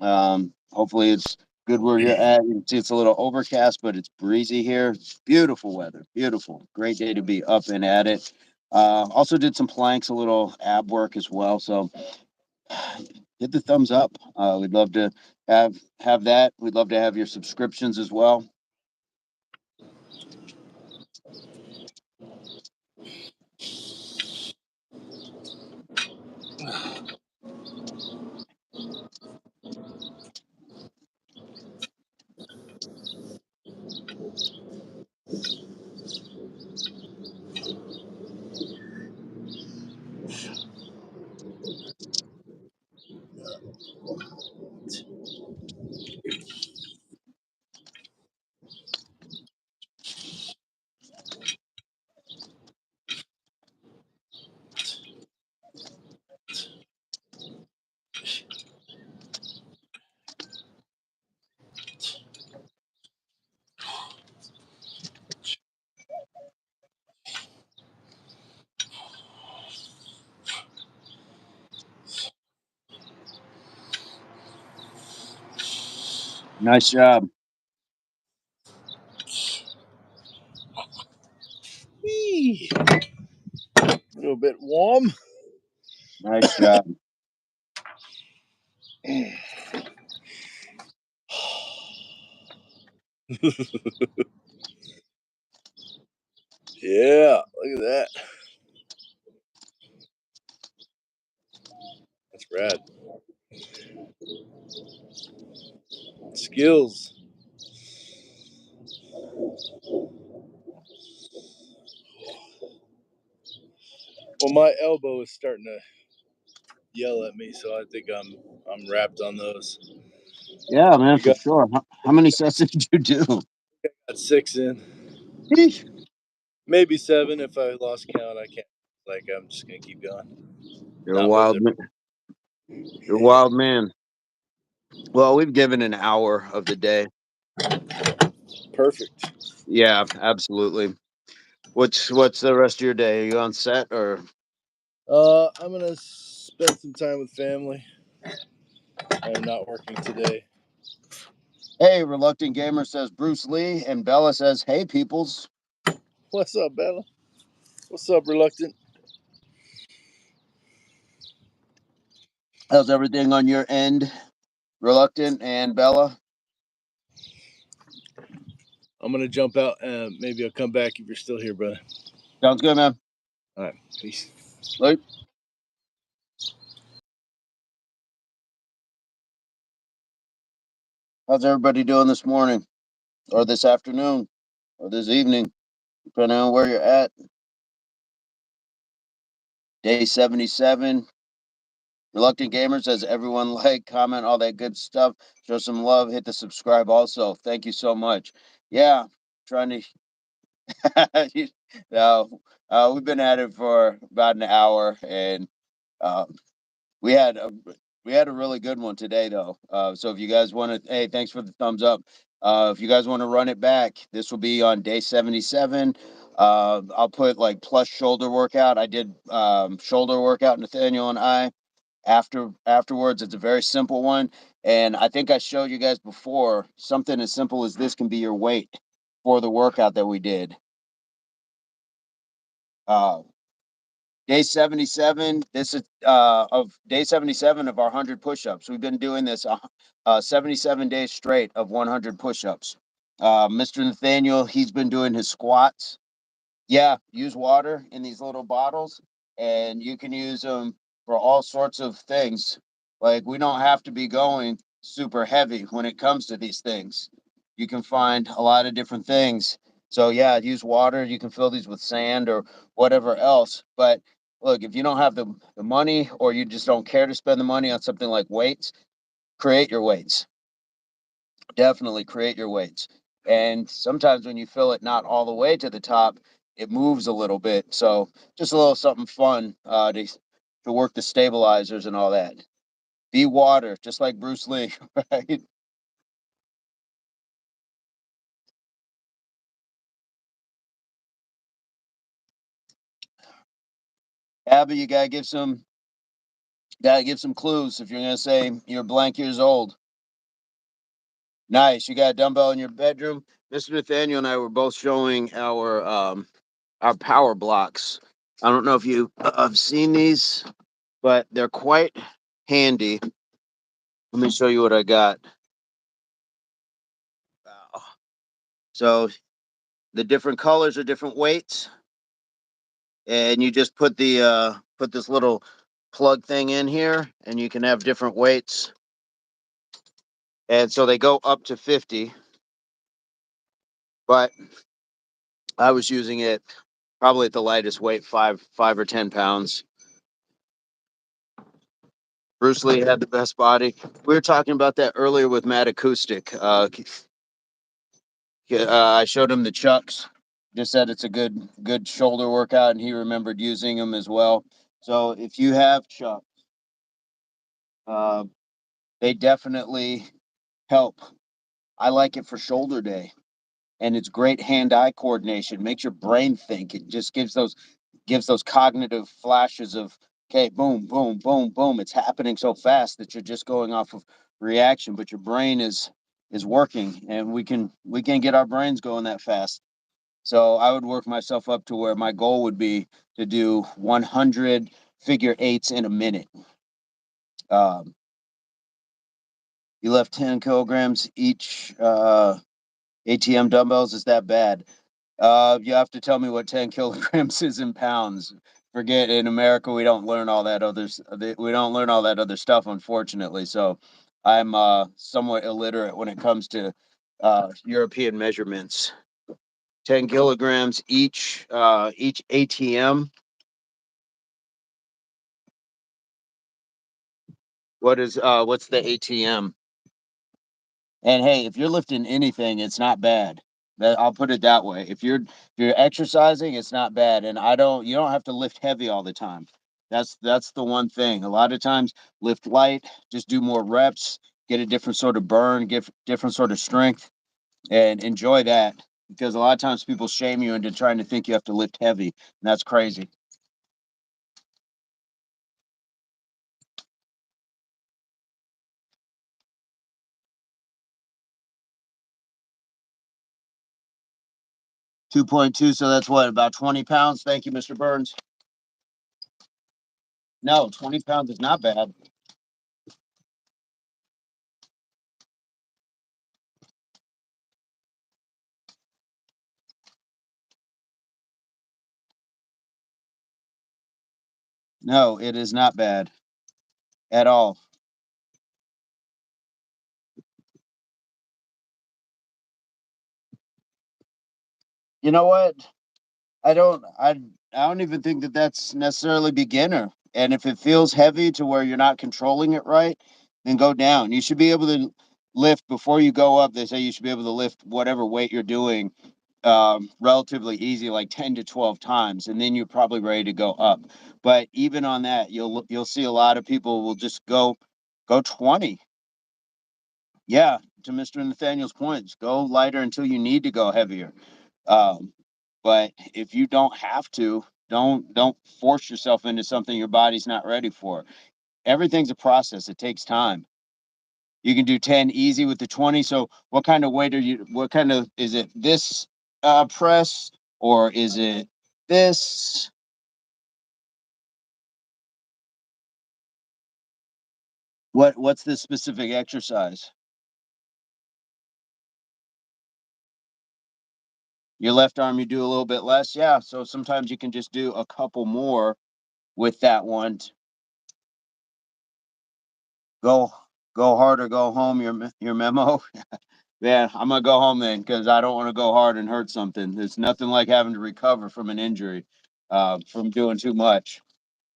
Hopefully it's good where you're at. You can see it's a little overcast, but it's breezy here. It's beautiful weather. Beautiful. Great day to be up and at it. Also did some planks, a little ab work as well. So hit the thumbs up. We'd love to have that. We'd love to have your subscriptions as well. Nice job. Whee! A little bit warm. Nice job. Yeah, look at that. That's rad. Skills. Well, my elbow is starting to yell at me, so I think I'm wrapped on those. Yeah, man, You for got, sure. How many sets did you do? got 6 in, Eesh. maybe 7 if I lost count. I can't. Like I'm just gonna keep going, You're a not moving. wild man. You're a wild man. Well, we've given an hour of the day. Perfect. Yeah, absolutely. What's the rest of your day? Are you on set or? I'm gonna spend some time with family. I'm not working today. Hey, Reluctant Gamer says Bruce Lee, and Bella says, "Hey, peoples, What's up, Bella? What's up, Reluctant? how's everything on your end, Reluctant and Bella?" I'm gonna jump out and maybe I'll come back if you're still here, brother. Sounds good, man. All right, peace. Like, how's everybody doing this morning, or this afternoon, or this evening, depending on where you're at? Day 77. Reluctant Gamer says, "Everyone like, comment, all that good stuff. Show some love. Hit the subscribe also. Thank you so much." Yeah, trying to. No, we've been at it for about an hour, and um, we had a we had a really good one today, though. So if you guys want to, hey, thanks for the thumbs up. If you guys want to run it back, this will be on day 77. I'll put like plus shoulder workout. I did shoulder workout, Nathaniel and I. Afterwards, it's a very simple one, and I think I showed you guys before. Something as simple as this can be your weight for the workout that we did. Uh, Day 77. This is of day 77 of our 100 push-ups. We've been doing this 77 days straight of 100 push-ups. Mr. Nathaniel, he's been doing his squats. Yeah, use water in these little bottles, and you can use them for all sorts of things. Like, we don't have to be going super heavy when it comes to these things. You can find a lot of different things. So yeah, use water. You can fill these with sand or whatever else. But look, if you don't have the money, or you just don't care to spend the money on something like weights, create your weights. Definitely create your weights. And sometimes when you fill it not all the way to the top, it moves a little bit. So just a little something fun to work the stabilizers and all that. Be water, just like Bruce Lee, right? Abby, you gotta give some clues if you're gonna say you're blank years old. Nice. You got a dumbbell in your bedroom. Mr. Nathaniel and I were both showing our power blocks. I don't know if you have seen these, but they're quite handy. Let me show you what I got. Wow. So the different colors are different weights, and you just put this little plug thing in here, and you can have different weights. And so they go up to 50, but I was using it probably at the lightest weight, 5 or 10 pounds. Bruce Lee had the best body. We were talking about that earlier with Matt Acoustic. I showed him the chucks. Just said it's a good shoulder workout, and he remembered using them as well. So if you have chucks, uh, they definitely help. I like it for shoulder day, and it's great hand-eye coordination. Makes your brain think. It just gives those cognitive flashes of, okay, boom, boom, boom, boom. It's happening so fast that you're just going off of reaction, but your brain is working, and we can get our brains going that fast. So I would work myself up to where my goal would be to do 100 figure eights in a minute. Um, you left 10 kilograms each. ATM dumbbells, is that bad? You have to tell me what 10 kilograms is in pounds. Forget, in America we don't learn all that other stuff, unfortunately. So I'm somewhat illiterate when it comes to European measurements. 10 kilograms each ATM. What's the ATM? And hey, if you're lifting anything, it's not bad. I'll put it that way. If you're exercising, it's not bad. And you don't have to lift heavy all the time. That's the one thing. A lot of times lift light, just do more reps, get a different sort of burn, get different sort of strength, and enjoy that. Because a lot of times people shame you into trying to think you have to lift heavy, and that's crazy. 2.2, so that's what, about 20 pounds. Thank you, Mr. Burns. No, 20 pounds is not bad. No, it is not bad at all. You know what? I don't I I don't even think that that's necessarily beginner. And if it feels heavy to where you're not controlling it right, then go down. You should be able to lift before you go up. They say you should be able to lift whatever weight you're doing relatively easy, like 10 to 12 times, and then you're probably ready to go up. But even on that, you'll see a lot of people will just go 20. Yeah, to Mr. Nathaniel's points, go lighter until you need to go heavier. Um, but if you don't have to, don't force yourself into something your body's not ready for. Everything's a process. It takes time. You can do 10 easy with the 20. So what kind of weight what kind of, is it this press, or is it this? What's the specific exercise? Your left arm, you do a little bit less. Yeah. So sometimes you can just do a couple more with that one. Go go hard or go home. Your memo. Yeah, I'm gonna go home then because I don't want to go hard and hurt something. There's nothing like having to recover from an injury, from doing too much.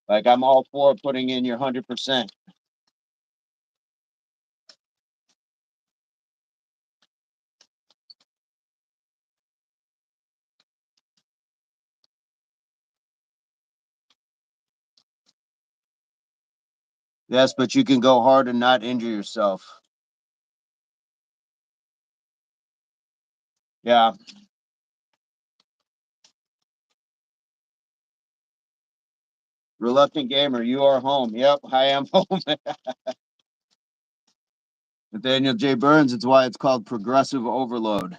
Like, I'm all for putting in your 100%. Yes, but you can go hard and not injure yourself. Yeah. Reluctant gamer, you are home. Yep, I am home. Nathaniel J Burns. It's why it's called progressive overload.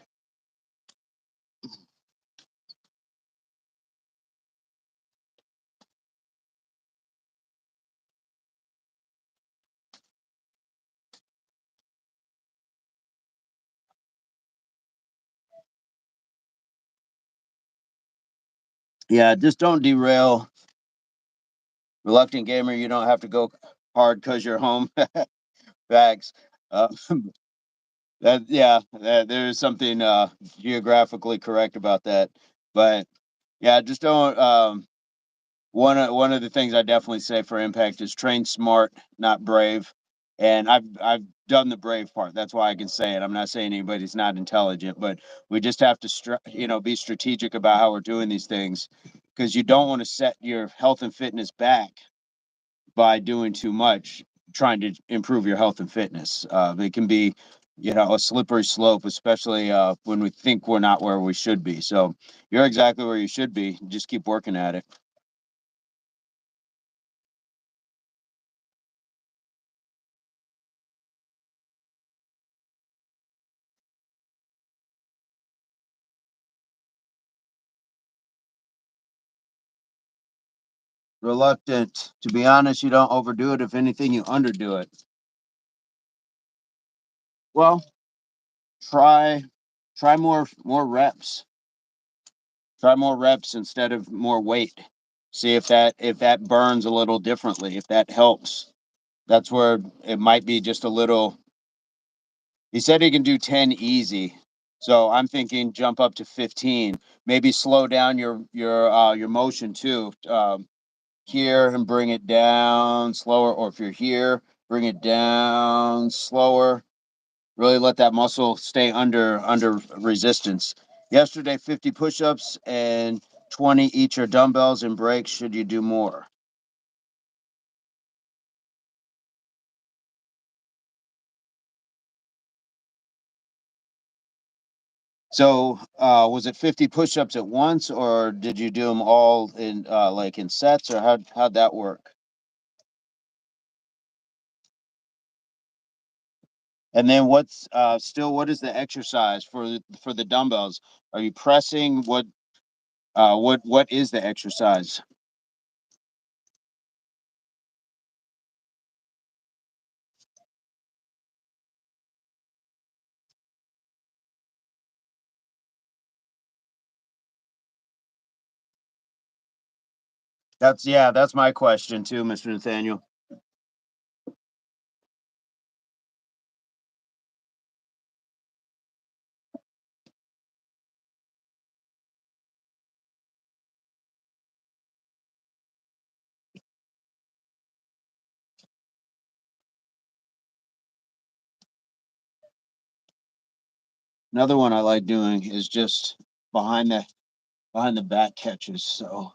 Yeah, just don't derail. Reluctant gamer, you don't have to go hard because you're home. Facts. Uh, there is something geographically correct about that. But yeah, just don't. One of the things I definitely say for impact is train smart, not brave. And I've done the brave part. That's why I can say it. I'm not saying anybody's not intelligent, but we just have to be strategic about how we're doing these things, because you don't want to set your health and fitness back by doing too much, trying to improve your health and fitness. It can be, a slippery slope, especially when we think we're not where we should be. So you're exactly where you should be. Just keep working at it. Reluctant. To be honest, you don't overdo it. If anything, you underdo it. Well, try try more reps. Try more reps instead of more weight. See if that burns a little differently, if that helps. That's where it might be just a little. He said he can do 10 easy. So I'm thinking jump up to 15. Maybe slow down your motion too. Here and bring it down slower, or if you're here, bring it down slower. Really let that muscle stay under resistance. Yesterday, 50 push-ups and 20 each are dumbbells and breaks. Should you do more? So, was it 50 push-ups at once, or did you do them all in like in sets, or how'd that work? And then what is the exercise for the dumbbells? Are you pressing? What is the exercise? That's my question too, Mr. Nathaniel. Another one I like doing is just behind the behind the back catches. So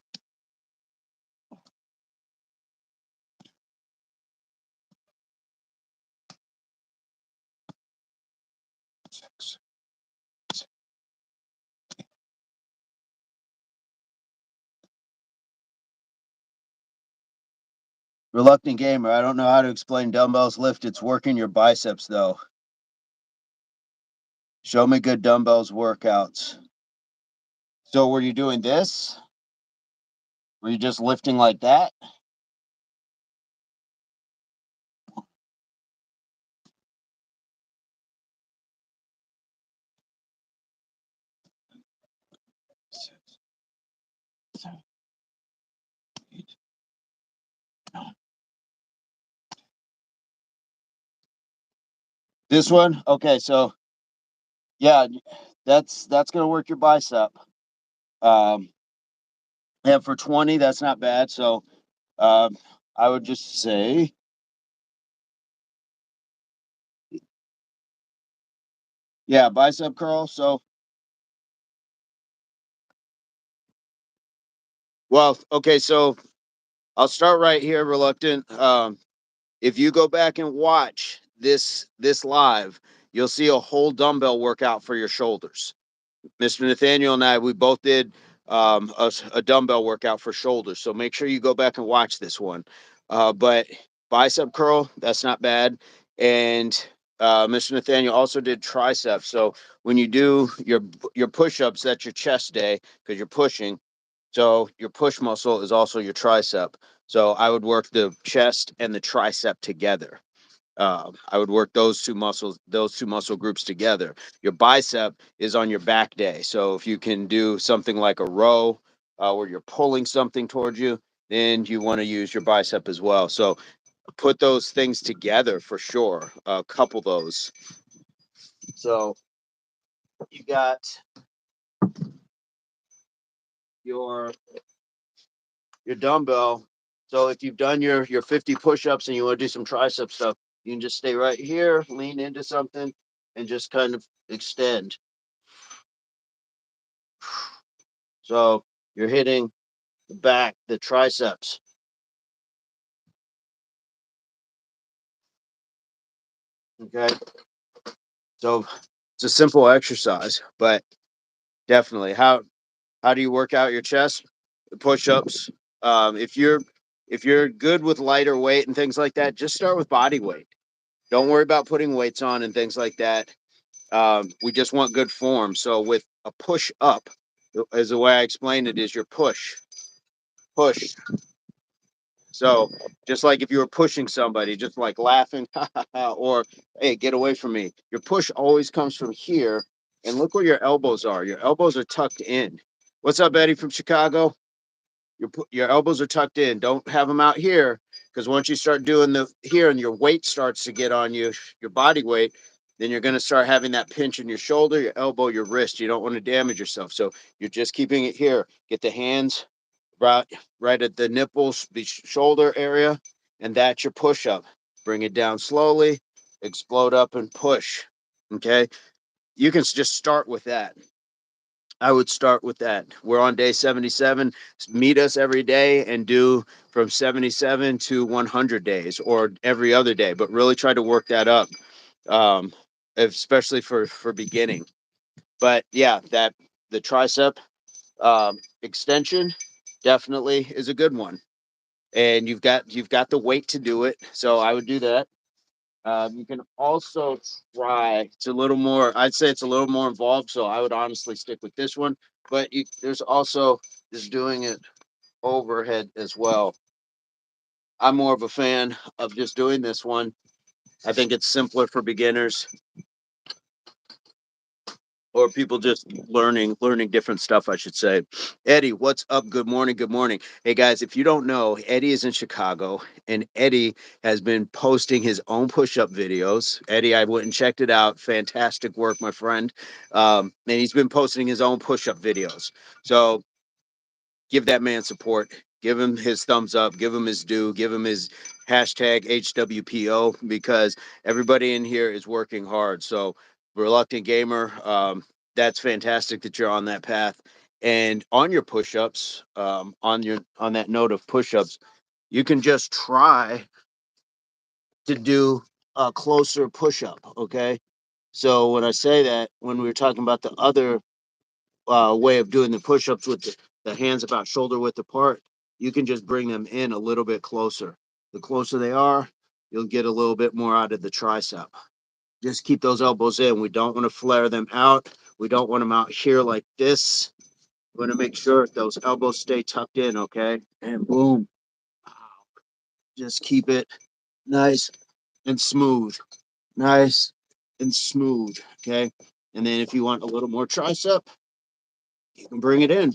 reluctant gamer. I don't know how to explain dumbbells lift. It's working your biceps though. Show me good dumbbells workouts. So were you doing this? Were you just lifting like that? This one? Okay, so yeah, that's gonna work your bicep. Um, and for 20, that's not bad. So um, I would just say, yeah, bicep curl. So, well, okay, so I'll start right here, reluctant. If you go back and watch this live, you'll see a whole dumbbell workout for your shoulders. Mr. Nathaniel and I, we both did a dumbbell workout for shoulders. So make sure you go back and watch this one. But bicep curl, that's not bad. And Mr. Nathaniel also did triceps. So when you do your push-ups, that's your chest day because you're pushing. So your push muscle is also your tricep. So I would work the chest and the tricep together. I would work those two muscle groups together. Your bicep is on your back day. So if you can do something like a row where you're pulling something towards you, then you want to use your bicep as well. So put those things together for sure. Couple those. So you got your your dumbbell. So if you've done your 50 push-ups and you want to do some tricep stuff, you can just stay right here, lean into something, and just kind of extend. So you're hitting the back, the triceps. Okay. So it's a simple exercise, but definitely how do you work out your chest? Push-ups. If you're good with lighter weight and things like that, just start with body weight. Don't worry about putting weights on and things like that. We just want good form. So with a push up, as the way I explained it is your push. So just like if you were pushing somebody, just like laughing, or hey, get away from me. Your push always comes from here, and look where your elbows are. Your elbows are tucked in. What's up, Eddie from Chicago? Your elbows are tucked in. Don't have them out here because once you start doing the here and your weight starts to get on you, your body weight, then you're going to start having that pinch in your shoulder, your elbow, your wrist. You don't want to damage yourself. So you're just keeping it here. Get the hands right, right at the nipples, the shoulder area, and that's your push up. Bring it down slowly, explode up and push. Okay. You can just start with that. I would start with that. We're on day 77. Meet us every day and do from 77 to 100 days or every other day, but really try to work that up, um, especially for beginning. But yeah, that the tricep extension definitely is a good one, and you've got the weight to do it. So I would do that. You can also try. It's a little more. I'd say it's a little more involved. So I would honestly stick with this one. But there's also just doing it overhead as well. I'm more of a fan of just doing this one. I think it's simpler for beginners or people just learning different stuff, I should say. Eddie, what's up? Good morning. Good morning. Hey guys, if you don't know, Eddie is in Chicago, and Eddie has been posting his own push-up videos. Eddie, I went and checked it out. Fantastic work, my friend. And he's been posting his own push-up videos. So give that man support. Give him his thumbs up. Give him his due. Give him his hashtag HWPO because everybody in here is working hard. So, reluctant gamer, that's fantastic that you're on that path. And on your push-ups, on that note of push-ups, you can just try to do a closer push-up. Okay. So when I say that, when we were talking about the other way of doing the push-ups with the hands about shoulder width apart, you can just bring them in a little bit closer. The closer they are, you'll get a little bit more out of the tricep. Just keep those elbows in. We don't want to flare them out. We don't want them out here like this. We want to make sure those elbows stay tucked in, okay? And boom. Just keep it nice and smooth. Nice and smooth, okay? And then if you want a little more tricep, you can bring it in.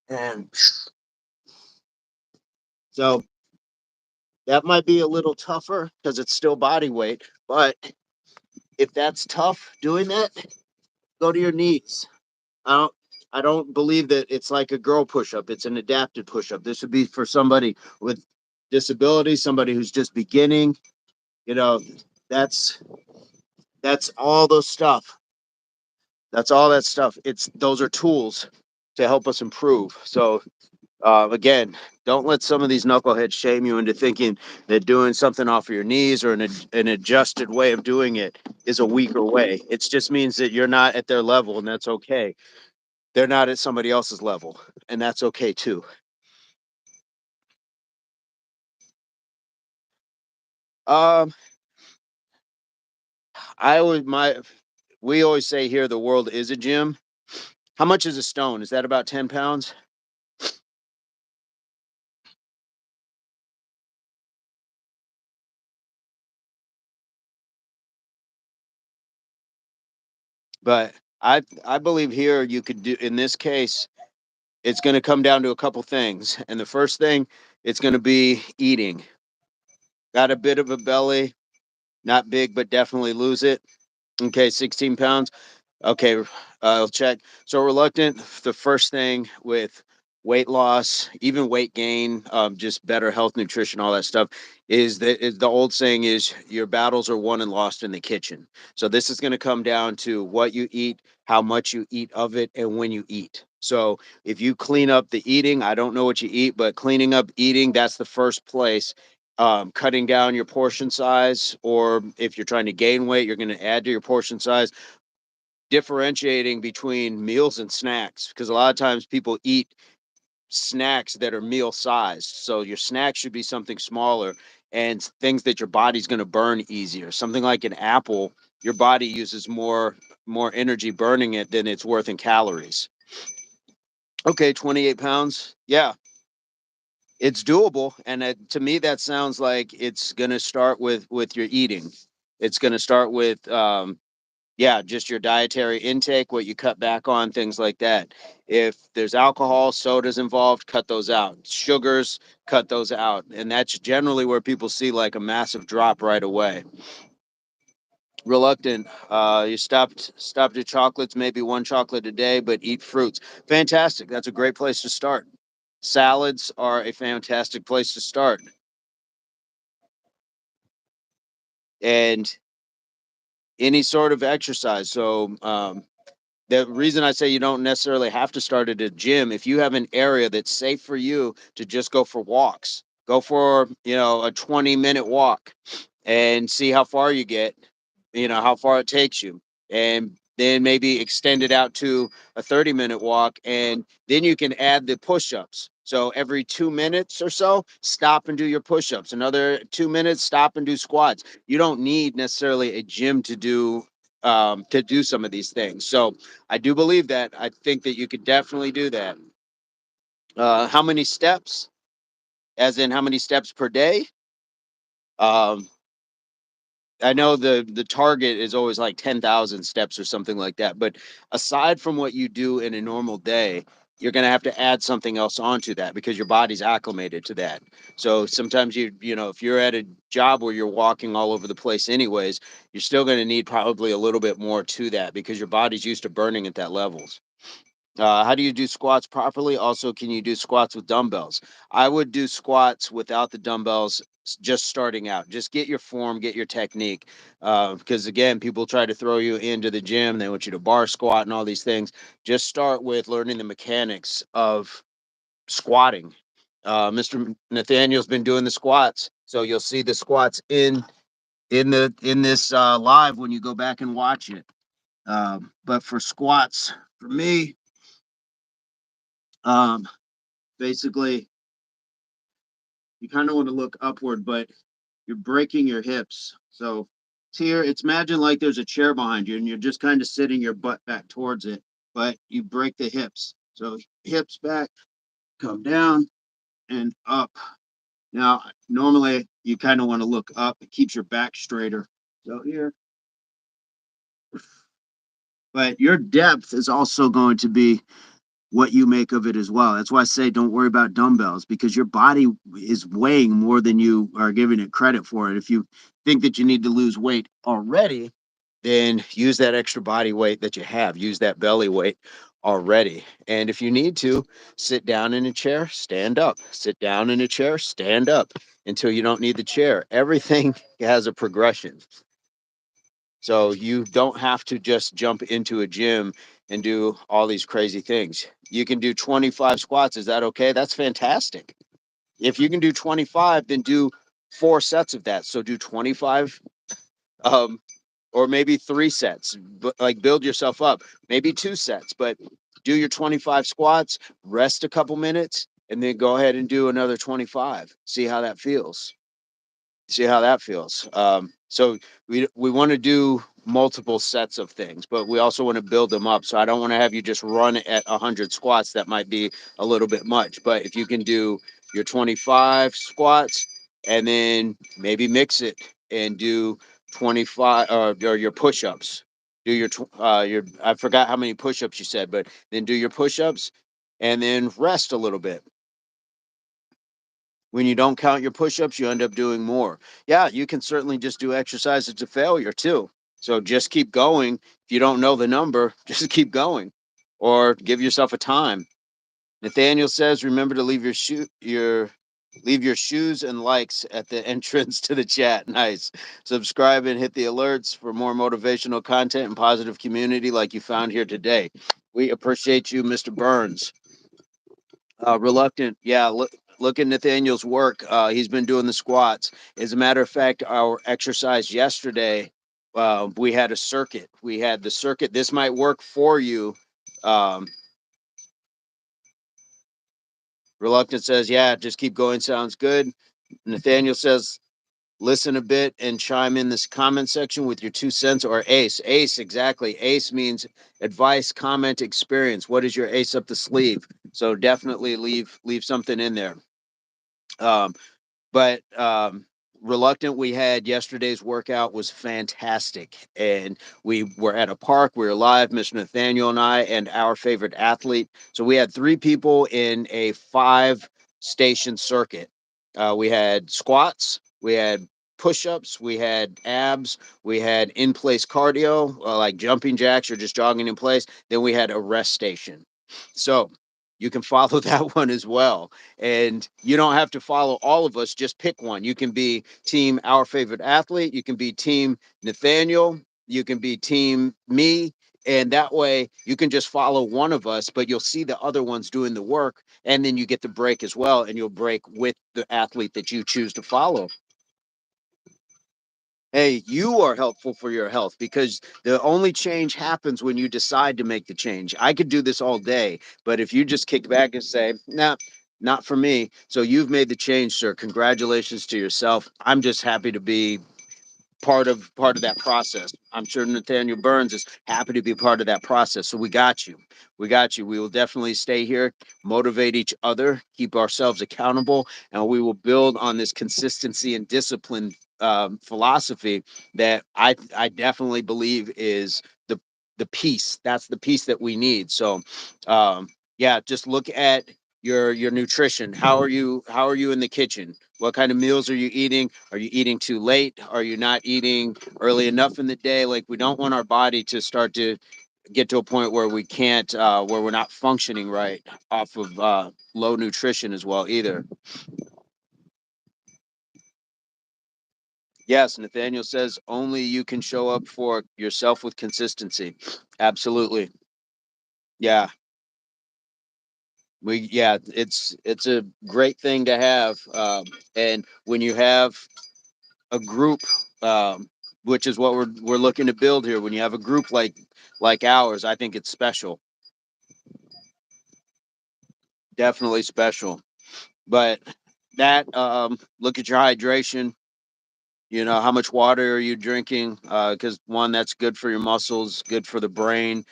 And so that might be a little tougher because it's still body weight. But if that's tough doing that, go to your knees. I don't I don't believe that it's like a girl push-up. It's an adapted push-up. This would be for somebody with disability, somebody who's just beginning. You know, that's that's all those stuff. That's all that stuff. It's those are tools to help us improve. So Again, don't let some of these knuckleheads shame you into thinking that doing something off of your knees or an adjusted way of doing it is a weaker way. It just means that you're not at their level, and that's okay. They're not at somebody else's level, and that's okay too. Um, I always my we always say here the world is a gym. How much is a stone? Is that about 10 pounds? But I believe here you could do in this case. It's going to come down to a couple things, and the first thing it's going to be eating. Got a bit of a belly, not big, but definitely lose it. Okay, 16 pounds. Okay, I'll check. So reluctant. The first thing with weight loss, even weight gain, just better health, nutrition, all that stuff, is the old saying is your battles are won and lost in the kitchen. So this is going to come down to what you eat, how much you eat of it, and when you eat. So if you clean up the eating, I don't know what you eat, but cleaning up eating, that's the first place. Cutting down your portion size, or if you're trying to gain weight, you're going to add to your portion size, differentiating between meals and snacks, because a lot of times people eat snacks that are meal sized. So your snack should be something smaller and things that your body's going to burn easier. Something like an apple, your body uses more energy burning it than it's worth in calories. Okay, 28 pounds. Yeah, it's doable, and to me that sounds like it's going to start with your eating. It's going to start with yeah, just your dietary intake, what you cut back on, things like that. If there's alcohol, sodas involved, cut those out. Sugars, cut those out. And that's generally where people see like a massive drop right away. Reluctant, you stopped at chocolates, maybe one chocolate a day, but eat fruits. Fantastic. That's a great place to start. Salads are a fantastic place to start. And any sort of exercise. So the reason I say you don't necessarily have to start at a gym, if you have an area that's safe for you to just go for walks, go for, a 20-minute walk and see how far you get, how far it takes you. And then maybe extend it out to a 30-minute walk. And then you can add the push ups. So every 2 minutes or so, stop and do your push ups. Another 2 minutes, stop and do squats. You don't need necessarily a gym to do some of these things. So I do believe that. I think that you could definitely do that. How many steps? As in how many steps per day? Um, I know the target is always like 10,000 steps or something like that. But aside from what you do in a normal day, you're going to have to add something else onto that because your body's acclimated to that. So sometimes if you're at a job where you're walking all over the place anyways, you're still going to need probably a little bit more to that because your body's used to burning at that levels. How do you do squats properly? Also, can you do squats with dumbbells? I would do squats without the dumbbells just starting out. Just get your form, get your technique. Because again, people try to throw you into the gym. They want you to bar squat and all these things. Just start with learning the mechanics of squatting. Mr. Nathaniel's been doing the squats. So you'll see the squats in this live when you go back and watch it. But for squats, for me, um, basically, you kind of want to look upward, but you're breaking your hips. So it's here, it's imagine like there's a chair behind you and you're just kind of sitting your butt back towards it, but you break the hips. So hips back, come down and up. Now, normally you kind of want to look up. It keeps your back straighter. So here, but your depth is also going to be what you make of it as well. That's why I say don't worry about dumbbells because your body is weighing more than you are giving it credit for it. If you think that you need to lose weight already, then use that extra body weight that you have, use that belly weight already. And if you need to, sit down in a chair, stand up, sit down in a chair, stand up until you don't need the chair. Everything has a progression. So you don't have to just jump into a gym and do all these crazy things. You can do 25 squats. Is that okay? That's fantastic. If you can do 25, then do 4 sets of that. So do 25, um, or maybe 3 sets, but like build yourself up, maybe 2 sets, but do your 25 squats, rest a couple minutes, and then go ahead and do another 25. See how that feels. See how that feels. So we want to do multiple sets of things, but we also want to build them up. So I don't want to have you just run at 100 squats. That might be a little bit much. But if you can do your 25 squats and then maybe mix it and do 25 or your push-ups. Do your I forgot how many push-ups you said, but then do your push-ups and then rest a little bit. When you don't count your push-ups, you end up doing more. Yeah, you can certainly just do exercises to failure too. So just keep going. If you don't know the number, just keep going, or give yourself a time. Nathaniel says, "Remember to leave your shoes and likes at the entrance to the chat." Nice. Subscribe and hit the alerts for more motivational content and positive community like you found here today. We appreciate you, Mr. Burns. Reluctant, yeah. Look at Nathaniel's work. He's been doing the squats. As a matter of fact, our exercise yesterday, we had a circuit. We had the circuit. This might work for you. Um, Reluctant says, "Yeah, just keep going. Sounds good." Nathaniel says, "Listen a bit and chime in this comment section with your 2 cents or ace." Ace, exactly. Ace means advice, comment, experience. What is your ace up the sleeve? So definitely leave something in there. Um, but Reluctant, we had yesterday's workout was fantastic, and we were at a park. We were live, Mr. Nathaniel and I, and our favorite athlete. So we had 3 people in a 5 station circuit. We had squats, we had push-ups, we had abs, we had in-place cardio, like jumping jacks or just jogging in place. Then we had a rest station. So you can follow that one as well. And you don't have to follow all of us, just pick one. You can be team our favorite athlete, you can be team Nathaniel, you can be team me. And that way you can just follow one of us, but you'll see the other ones doing the work. And then you get the break as well. And you'll break with the athlete that you choose to follow. Hey, you are helpful for your health because the only change happens when you decide to make the change. I could do this all day, but if you just kick back and say, nah, not for me. So you've made the change, sir. Congratulations to yourself. I'm just happy to be part of that process. I'm sure Nathaniel Burns is happy to be part of that process. So we got you. We got you. We will definitely stay here, motivate each other, keep ourselves accountable, and we will build on this consistency and discipline philosophy that I definitely believe is the piece. That's the piece that we need. So yeah, just look at your nutrition. How are you in the kitchen? What kind of meals are you eating? Are you eating too late? Are you not eating early enough in the day? Like, we don't want our body to start to get to a point where we can't, where we're not functioning right off of low nutrition as well either. Yes, Nathaniel says only you can show up for yourself with consistency. Absolutely. Yeah. Yeah, it's a great thing to have. And when you have a group, which is what we're looking to build here. When you have a group like ours, I think it's special. Definitely special. But that look at your hydration. You know, how much water are you drinking? Because one, that's good for your muscles, good for the brain,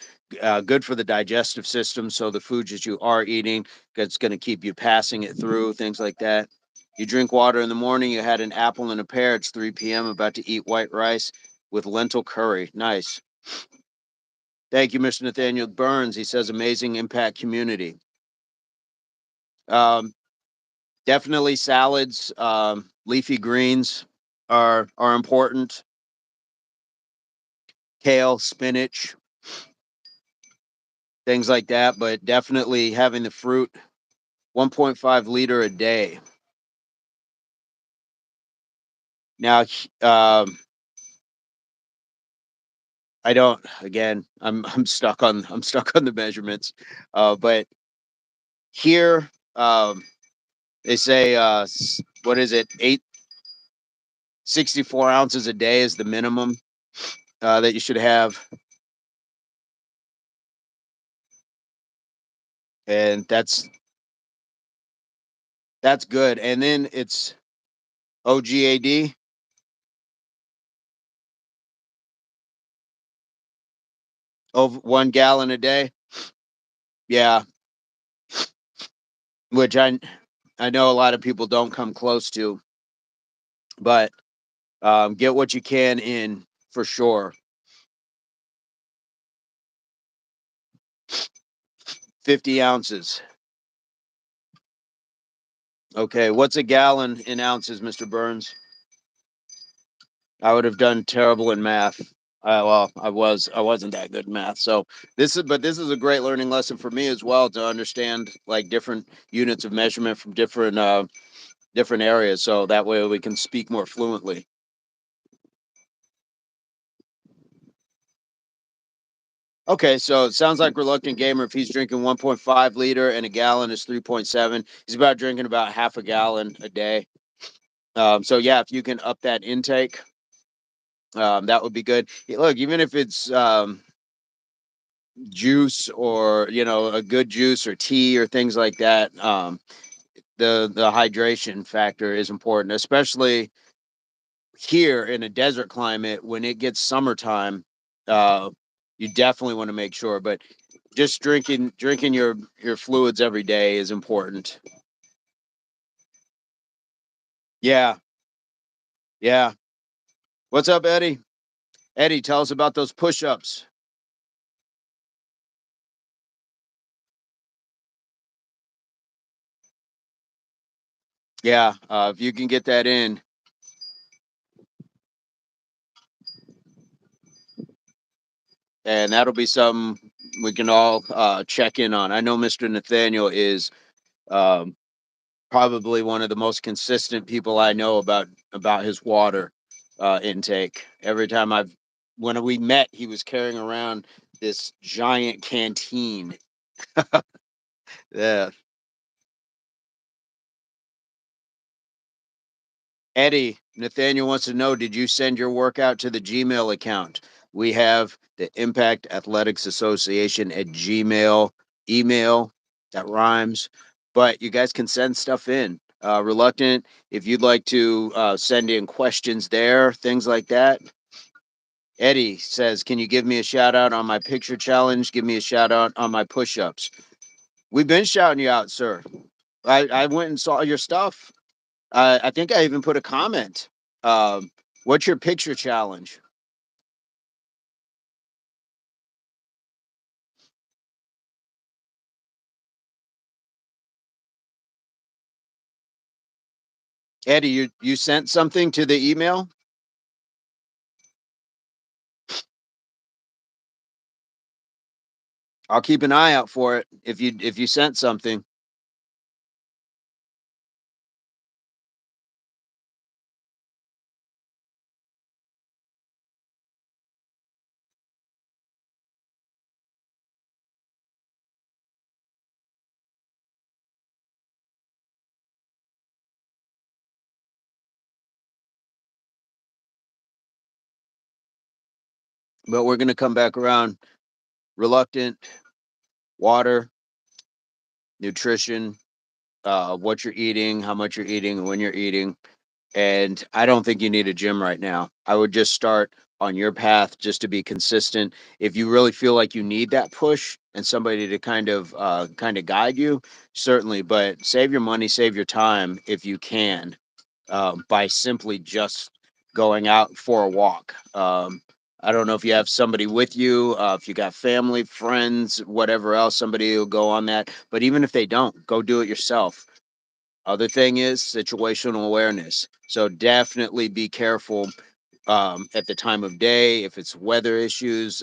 good for the digestive system. So the foods that you are eating, it's going to keep you passing it through, things like that. You drink water in the morning. You had an apple and a pear. It's 3 p.m. About to eat white rice with lentil curry. Nice. Thank you, Mr. Nathaniel Burns. He says amazing impact community. Um, Definitely salads, leafy greens are important. Kale, spinach, things like that. But definitely having the fruit, 1.5 liter a day. Now, um, I don't. Again, I'm stuck on the measurements. But here, they say, what is it? 864 ounces a day is the minimum that you should have, and that's good. And then it's OGAD over 1 gallon a day. Yeah, which I know a lot of people don't come close to, but get what you can in for sure. 50 ounces. Okay, what's a gallon in ounces, Mr. Burns? I would have done terrible in math. Well, I wasn't that good in math. So this is a great learning lesson for me as well, to understand like different units of measurement from different areas. So that way we can speak more fluently. Okay, so it sounds like reluctant gamer. If he's drinking 1.5 liter and a gallon is 3.7, he's about drinking about half a gallon a day. So yeah, if you can up that intake, that would be good. Look, even if it's juice, or a good juice or tea or things like that, the hydration factor is important, especially here in a desert climate when it gets summertime. uh you definitely want to make sure, but just drinking your fluids every day is important. Yeah, yeah. What's up, Eddie? Eddie, tell us about those push-ups. Yeah, if you can get that in, and that'll be something we can all check in on. I know Mr. Nathaniel is um, probably one of the most consistent people I know about his water intake. Every time when we met, he was carrying around this giant canteen. Yeah. Eddie, Nathaniel wants to know, did you send your workout to the Gmail account? We have the Impact Athletics Association at Gmail email. That rhymes. But you guys can send stuff in. Reluctant, if you'd like to send in questions there, things like that. Eddie says, can you give me a shout out on my picture challenge? Give me a shout out on my push ups. We've been shouting you out, sir. I went and saw your stuff. I think I even put a comment. Um, what's your picture challenge? Eddie, you sent something to the email? I'll keep an eye out for it if you sent something. But we're gonna come back around. Reluctant, water, nutrition, what you're eating, how much you're eating, and when you're eating. And I don't think you need a gym right now. I would just start on your path just to be consistent. If you really feel like you need that push and somebody to kind of guide you, certainly. But save your money, save your time if you can, by simply just going out for a walk. I don't know if you have somebody with you, if you got family, friends, whatever else, somebody will go on that. But even if they don't, go do it yourself. Other thing is situational awareness. So definitely be careful at the time of day, if it's weather issues,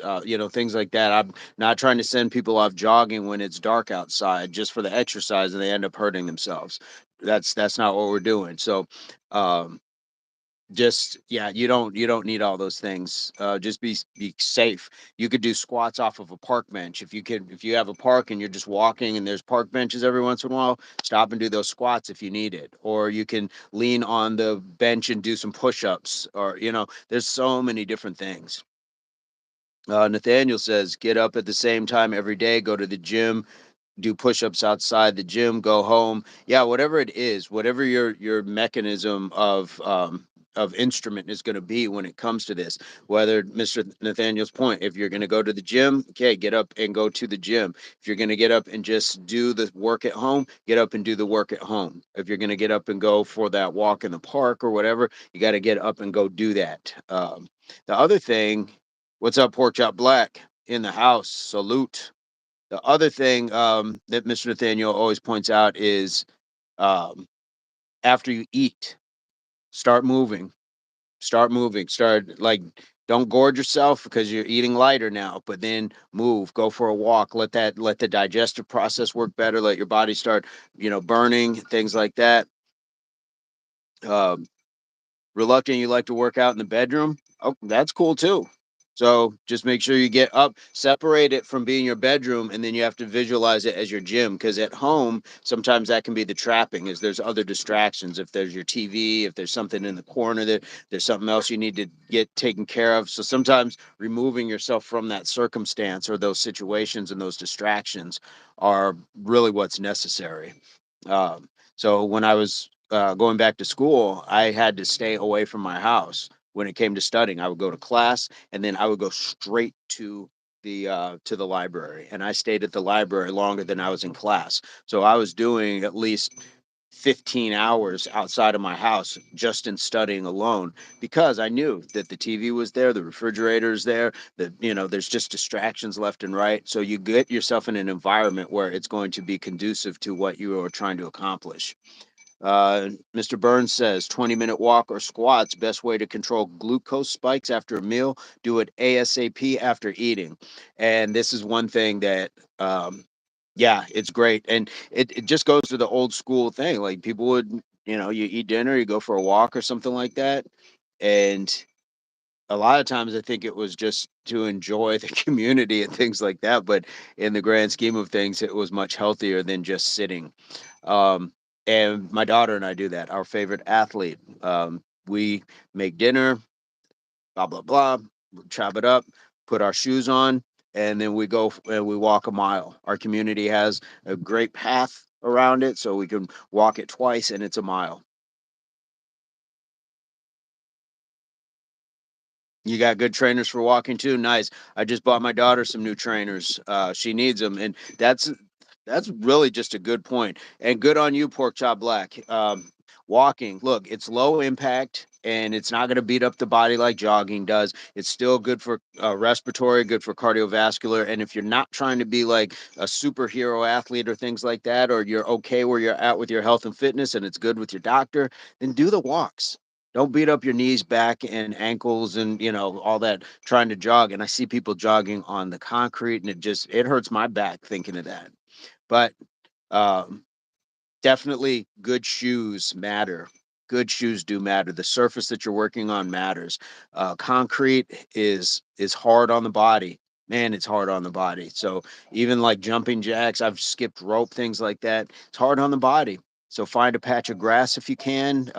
things like that. I'm not trying to send people off jogging when it's dark outside just for the exercise, and they end up hurting themselves. That's not what we're doing. So, um, Just yeah, you don't need all those things. Just be safe. You could do squats off of a park bench. If you have a park and you're just walking and there's park benches every once in a while, stop and do those squats if you need it. Or you can lean on the bench and do some push-ups. Or there's so many different things. Nathaniel says, get up at the same time every day, go to the gym, do push-ups outside the gym, go home. Yeah, whatever it is, whatever your mechanism of instrument is going to be when it comes to this. Whether Mr. Nathaniel's point, if you're going to go to the gym, okay, get up and go to the gym. If you're going to get up and just do the work at home, get up and do the work at home. If you're going to get up and go for that walk in the park or whatever, you got to get up and go do that. The other thing, what's up, Pork Chop Black in the house? Salute. The other thing that Mr. Nathaniel always points out is um, after you eat, start moving. Start moving. Start like don't gorge yourself because you're eating lighter now, but then move, go for a walk, let the digestive process work better, let your body start, burning, things like that. Um, Reluctant you like to work out in the bedroom. Oh, that's cool too. So just make sure you get up, separate it from being your bedroom, and then you have to visualize it as your gym. Because at home, sometimes that can be the trapping, is there's other distractions. If there's your TV, if there's something in the corner that there's something else you need to get taken care of. So sometimes removing yourself from that circumstance or those situations and those distractions are really what's necessary. So when I was going back to school, I had to stay away from my house when it came to studying. I would go to class and then I would go straight to the library, and I stayed at the library longer than I was in class. So I was doing at least 15 hours outside of my house just in studying alone because I knew that the TV was there, the refrigerator's there, that there's just distractions left and right. So you get yourself in an environment where it's going to be conducive to what you are trying to accomplish. Mr. Burns says 20-minute walk or squats, best way to control glucose spikes after a meal. Do it ASAP after eating. And this is one thing that, yeah, it's great. And it just goes to the old school thing. Like people would, you eat dinner, you go for a walk or something like that. And a lot of times I think it was just to enjoy the community and things like that. But in the grand scheme of things, it was much healthier than just sitting. Um, and my daughter and I do that. Our favorite athlete. We make dinner, blah blah blah, chop it up, put our shoes on, and then we go and we walk a mile. Our community has a great path around it, so we can walk it twice, and it's a mile. You got good trainers for walking too. Nice. I just bought my daughter some new trainers. She needs them, and that's really just a good point. And good on you, Pork Chop Black. Walking, look, it's low impact and it's not going to beat up the body like jogging does. It's still good for respiratory, good for cardiovascular. And if you're not trying to be like a superhero athlete or things like that, or you're okay where you're at with your health and fitness and it's good with your doctor, then do the walks. Don't beat up your knees, back, and ankles, and all that trying to jog. And I see people jogging on the concrete, and it hurts my back thinking of that. But um, definitely good shoes matter. Good shoes do matter. The surface that you're working on matters. Concrete is hard on the body. Man, it's hard on the body. So even like jumping jacks, I've skipped rope, things like that. It's hard on the body. So find a patch of grass if you can.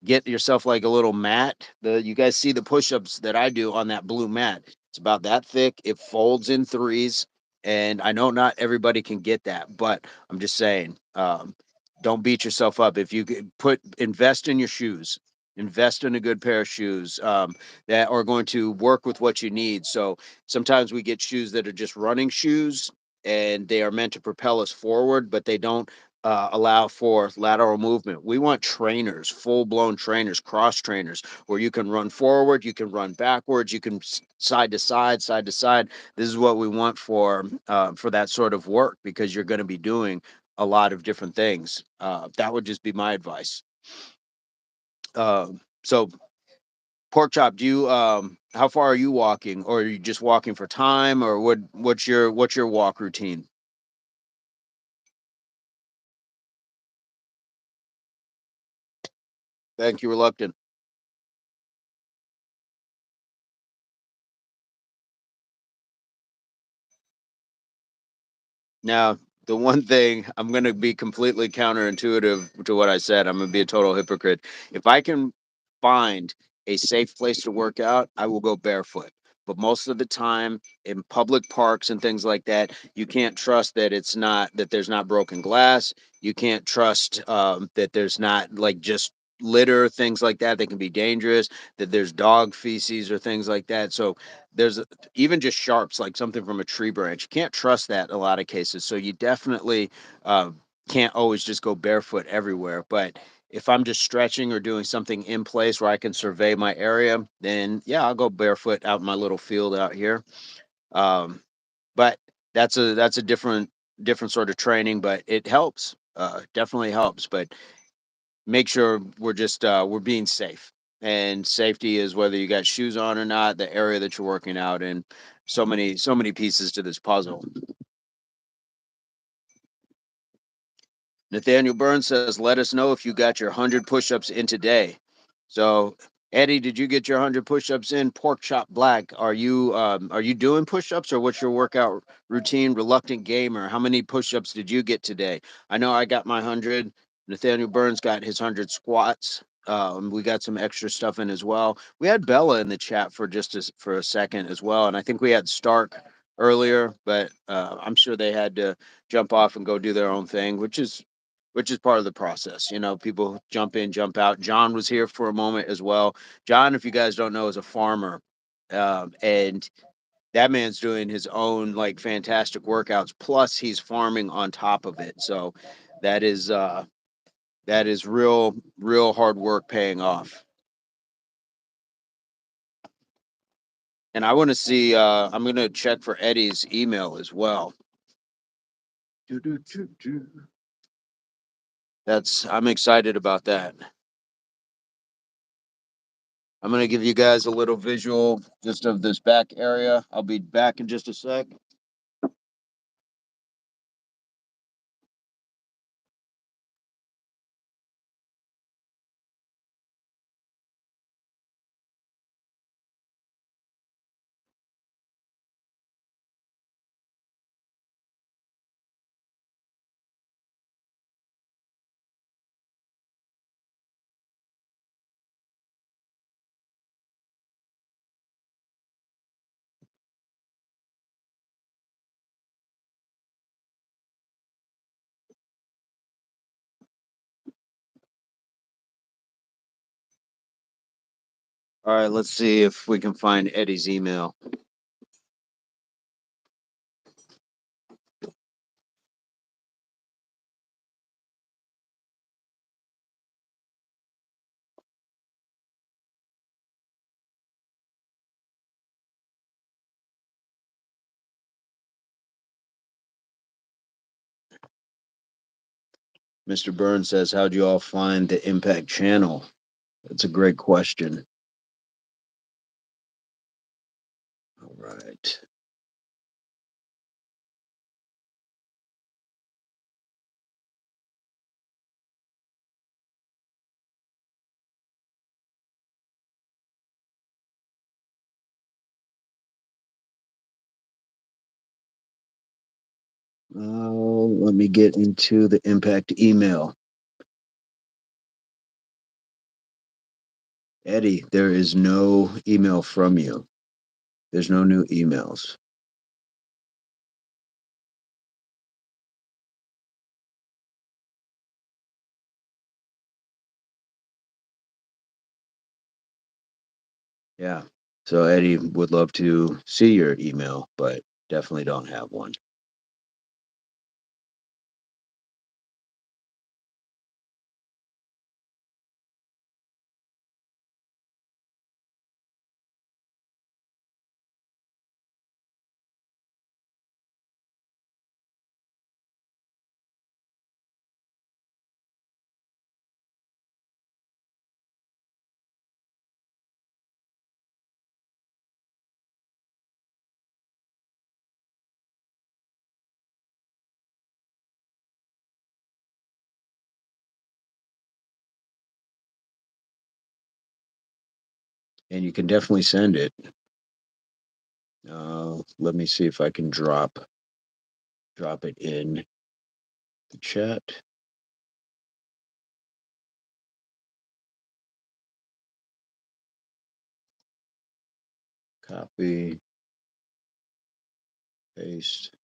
Get yourself like a little mat. You guys see the push-ups that I do on that blue mat. It's about that thick. It folds in threes, and I know not everybody can get that, but I'm just saying, don't beat yourself up. If you could invest in your shoes, invest in a good pair of shoes that are going to work with what you need. So sometimes we get shoes that are just running shoes and they are meant to propel us forward, but they don't allow for lateral movement. We want trainers, full blown trainers, cross trainers, where you can run forward, you can run backwards, you can side to side, side to side. This is what we want for that sort of work because you're going to be doing a lot of different things. That would just be my advice. So, pork chop, do you how far are you walking, or are you just walking for time, or what's your walk routine? Thank you, reluctant. Now, the one thing I'm going to be completely counterintuitive to what I said, I'm going to be a total hypocrite. If I can find a safe place to work out, I will go barefoot. But most of the time in public parks and things like that, you can't trust that there's not broken glass. You can't trust that there's not like just litter, things like that. That can be dangerous, that there's dog feces or things like that. So there's even just sharps, like something from a tree branch. You can't trust that in a lot of cases. So you definitely uh, can't always just go barefoot everywhere. But if I'm just stretching or doing something in place where I can survey my area, then yeah, I'll go barefoot out in my little field out here. Um, but that's a different sort of training, but it helps. Definitely helps. But make sure we're being safe. And safety is whether you got shoes on or not, the area that you're working out in. So many pieces to this puzzle. Nathaniel Burns says, "Let us know if you got your 100 push-ups in today." So, Eddie, did you get your 100 push-ups in? Pork Chop Black, are you doing push-ups or what's your workout routine? Reluctant Gamer, how many push-ups did you get today? I know I got my 100. Nathaniel Burns got his 100 squats. We got some extra stuff in as well. We had Bella in the chat for a second as well, and I think we had Stark earlier, but I'm sure they had to jump off and go do their own thing, which is part of the process. People jump in, jump out. John was here for a moment as well. John, if you guys don't know, is a farmer, and that man's doing his own like fantastic workouts. Plus, he's farming on top of it. So that is real hard work paying off. And I want to see. I'm going to check for Eddie's email as well. I'm excited about that. I'm going to give you guys a little visual just of this back area. I'll be back in just a sec. All right, let's see if we can find Eddie's email. Mr. Burns says, "How'd you all find the Impact channel?" That's a great question. All right. Let me get into the Impact email. Eddie, there is no email from you. There's no new emails. Yeah. So Eddie would love to see your email, but definitely don't have one. And you can definitely send it. Let me see if I can drop drop it in the chat. Copy, paste.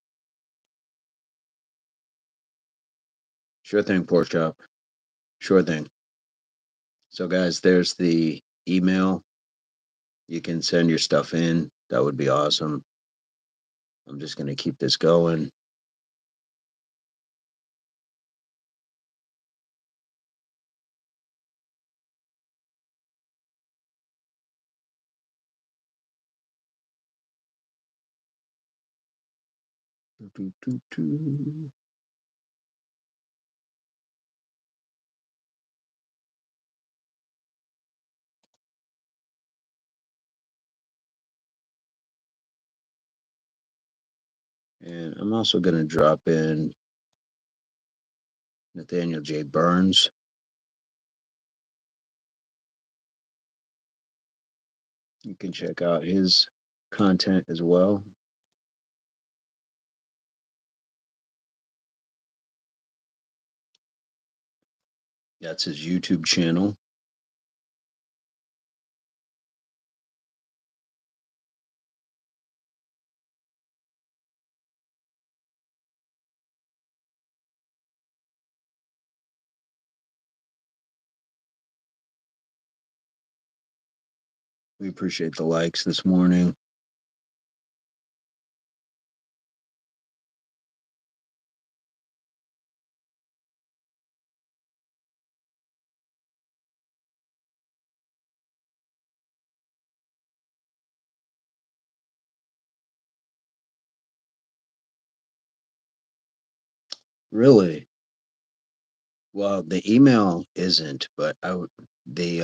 Sure thing, pork chop. Sure thing. So, guys, there's the email. You can send your stuff in. That would be awesome. I'm just going to keep this going. Do, do, do. And I'm also going to drop in Nathaniel J Burns. You can check out his content as well. That's his YouTube channel. We appreciate the likes this morning. Really? Well, the email isn't, but I would the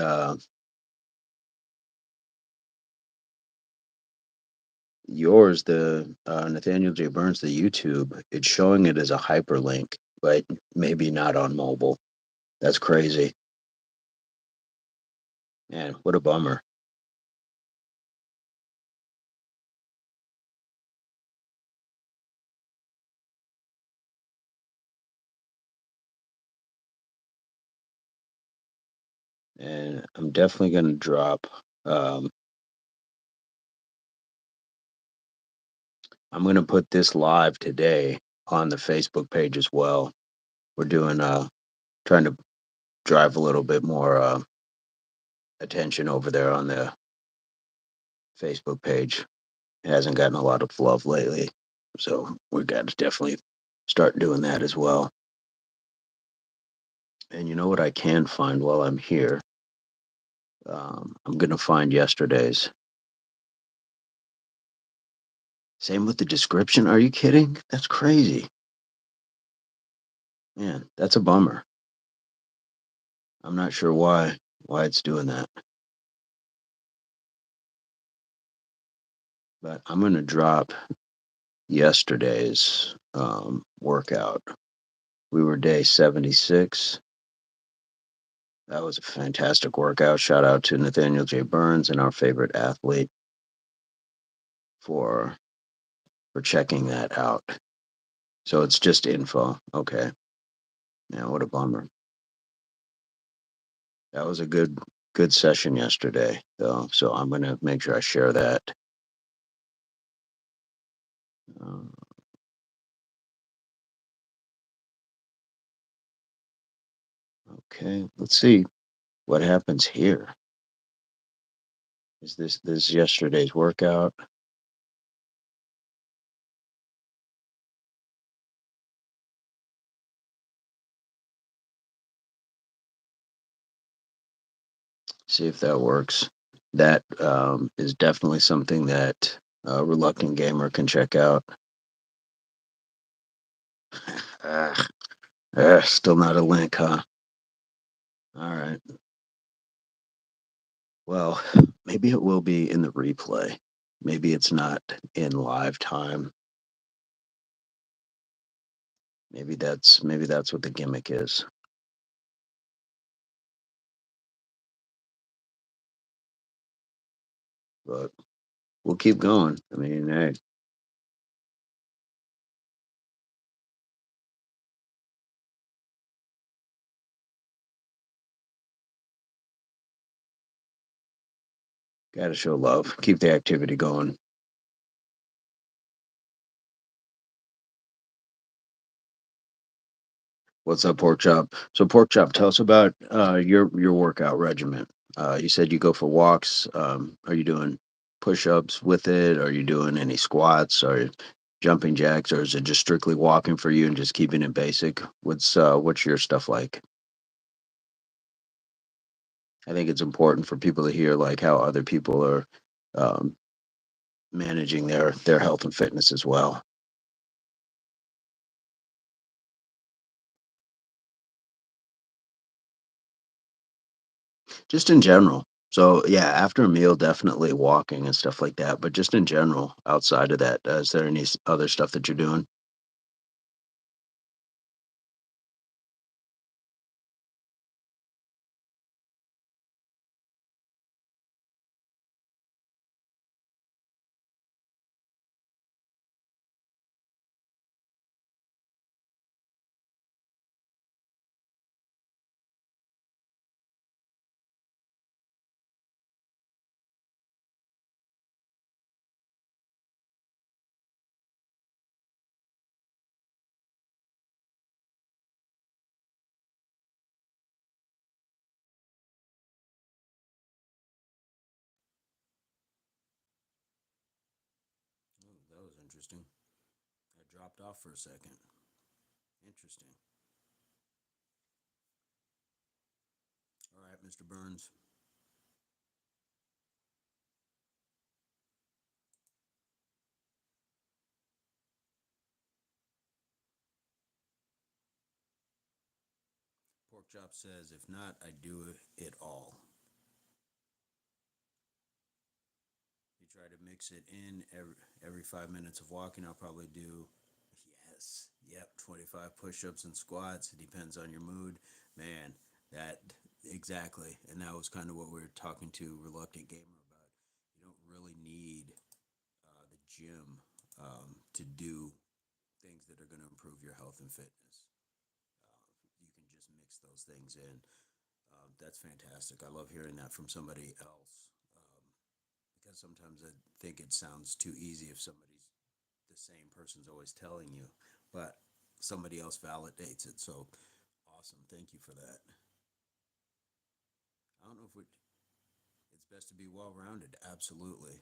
yours, the Nathaniel J. Burns, the YouTube, it's showing it as a hyperlink, but maybe not on mobile. That's crazy. Man, what a bummer. And I'm definitely going to drop. Um, I'm going to put this live today on the Facebook page as well. We're doing trying to drive a little bit more attention over there on the Facebook page. It hasn't gotten a lot of love lately, so we got to definitely start doing that as well. And you know what I can find while I'm here? I'm gonna find yesterday's. Same with the description. Are you kidding? That's crazy, man. That's a bummer. I'm not sure why it's doing that, but I'm gonna drop yesterday's workout. We were day 76. That was a fantastic workout. Shout out to Nathaniel J. Burns and our favorite athlete for checking that out. So it's just info. Okay. Yeah, what a bummer. That was a good session yesterday, though. So I'm gonna make sure I share that. Uh, okay, let's see what happens here. Is this yesterday's workout? See if that works. That is definitely something that a reluctant gamer can check out. Still not a link, huh? All right. Well, maybe it will be in the replay. Maybe it's not in live time. Maybe that's what the gimmick is. But we'll keep going. I mean, hey, Gotta show love. Keep the activity going. What's up, pork chop? So, pork chop, tell us about your workout regimen. You said you go for walks. Are you doing push-ups with it? Are you doing any squats or jumping jacks, or is it just strictly walking for you and just keeping it basic? What's your stuff like? I think it's important for people to hear like how other people are um, managing their health and fitness as well, just in general. So yeah, after a meal, definitely walking and stuff like that. But just in general, outside of that, is there any other stuff that you're doing? Oh, that was interesting. I dropped off for a second. Interesting. All right, Mr. Burns. Pork chop says, if not, I do it all. You try to mix it in every 5 minutes of walking. I'll probably do, yes, yep, 25 push-ups and squats. It depends on your mood, man. That exactly, and that was kind of what we were talking to Reluctant Gamer about. You don't really need the gym to do things that are going to improve your health and fitness. You can just mix those things in. That's fantastic. I love hearing that from somebody else. Because sometimes I think it sounds too easy if somebody's the same person's always telling you, but somebody else validates it. So awesome. Thank you for that. I don't know if it's best to be well rounded. Absolutely.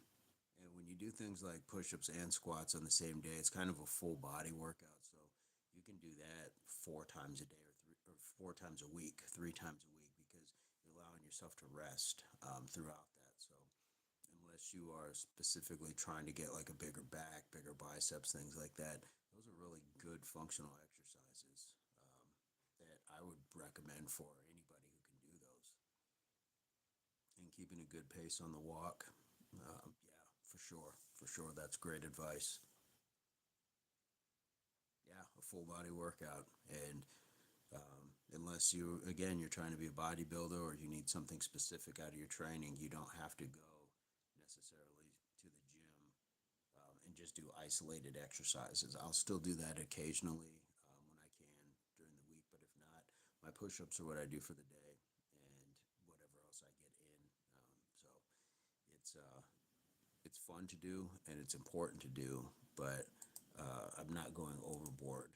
And when you do things like push ups and squats on the same day, it's kind of a full body workout. So you can do that 4 times a day or 4 times a week, 3 times a week, because you're allowing yourself to rest throughout that. So unless you are specifically trying to get like a bigger back, bigger biceps, things like that, those are really good functional exercises that I would recommend for anybody who can do those. And keeping a good pace on the walk, yeah, for sure, for sure, that's great advice. Yeah, a full body workout, and unless you again you're trying to be a bodybuilder or you need something specific out of your training, you don't have to go necessarily to the gym and just do isolated exercises. I'll still do that occasionally when I can during the week, but if not, my push-ups are what I do for the day, and whatever else I get in. So it's fun to do and it's important to do, but I'm not going overboard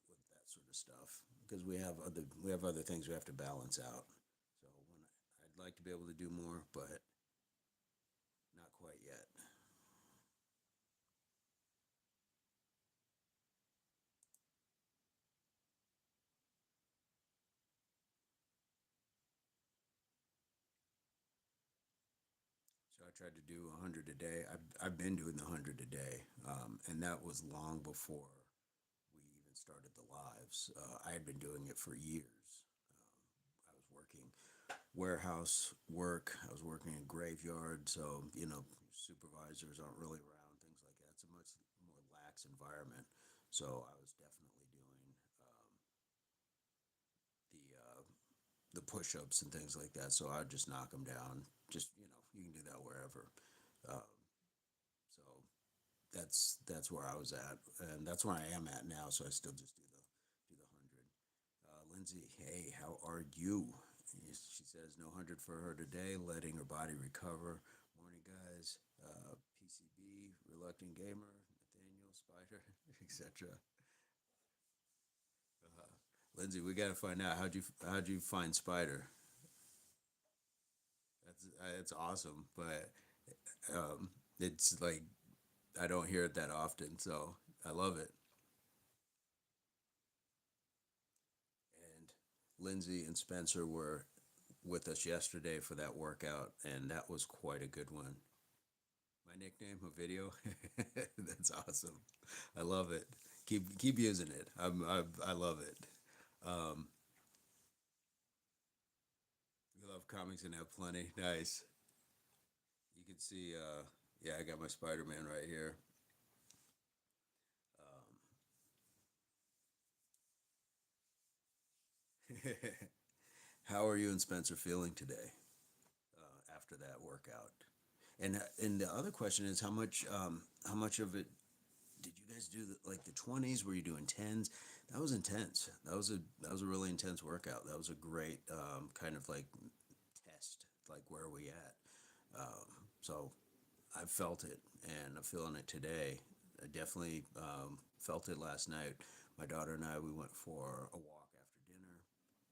with that sort of stuff because we have other things we have to balance out. So I'd like to be able to do more, but not quite yet. So I tried to do 100 a day. I've been doing the 100 a day, and that was long before we even started the lives. I had been doing it for years. I was working warehouse work. I was working in graveyard, so supervisors aren't really around, things like that. It's a much more lax environment. So I was definitely doing the the push-ups and things like that. So I'd just knock them down. Just you can do that wherever. Um, so that's where I was at, and that's where I am at now. So I still just do the 100. Lindsay, hey, how are you? She says no 100 for her today, letting her body recover. Morning, guys. PCB, reluctant gamer, Nathaniel Spider, etc. Lindsay, we got to find out how'd you find Spider. That's awesome, but it's like I don't hear it that often, so I love it. And Lindsay and Spencer were with us yesterday for that workout, and that was quite a good one. My nickname, a video. That's awesome. I love it. Keep using it. I love it. Um, we love comics and have plenty. Nice. You can see. Yeah, I got my Spider Man right here. How are you and Spencer feeling today after that workout? And the other question is how much of it did you guys do like the 20s? Were you doing 10s? That was intense. That was a really intense workout. That was a great kind of like test. Like where are we at? So I felt it, and I'm feeling it today. I definitely felt it last night. My daughter and I we went for a walk after dinner,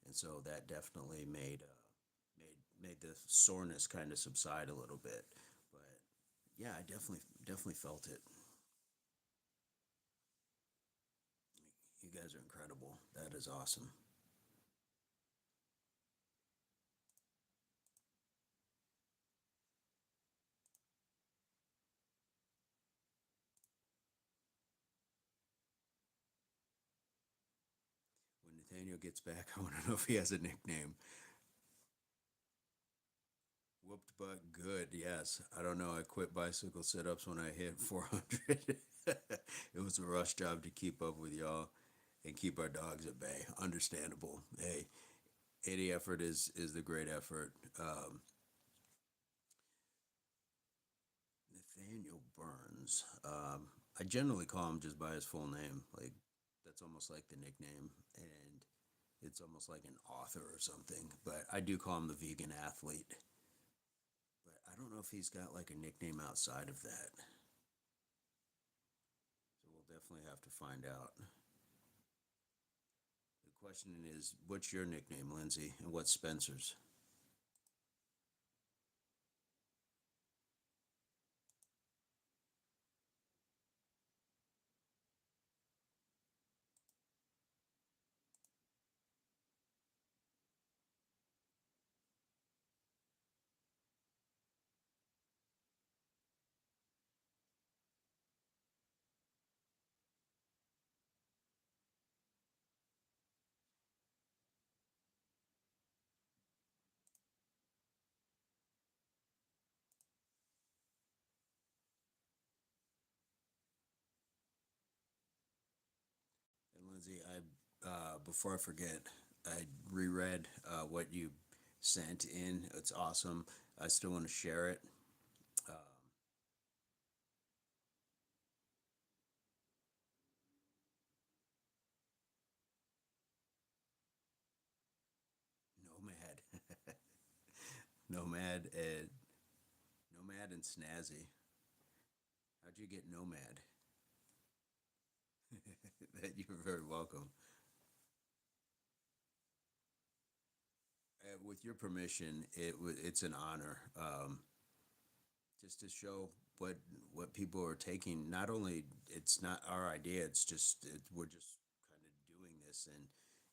and so that definitely made the soreness kind of subside a little bit. But yeah, I definitely felt it. You guys are incredible. That is awesome. When Nathaniel gets back, I want to know if he has a nickname. Whooped butt good, yes. I don't know. I quit bicycle sit ups when I hit 400. It was a rush job to keep up with y'all and keep our dogs at bay. Understandable. Hey, any effort is the great effort. Nathaniel Burns. I generally call him just by his full name. Like, that's almost like the nickname. And it's almost like an author or something. But I do call him the vegan athlete. But I don't know if he's got like a nickname outside of that. So we'll definitely have to find out. The question is, what's your nickname, Lindsay, and what's Spencer's? And Lindsay, I before I forget, I reread what you sent in. It's awesome. I still want to share it. Um, Nomad, Nomad, and Nomad and Snazzy. How'd you get Nomad? That you're very welcome. With your permission, it's an honor. Just to show what people are taking. Not only it's not our idea, we're just kind of doing this, and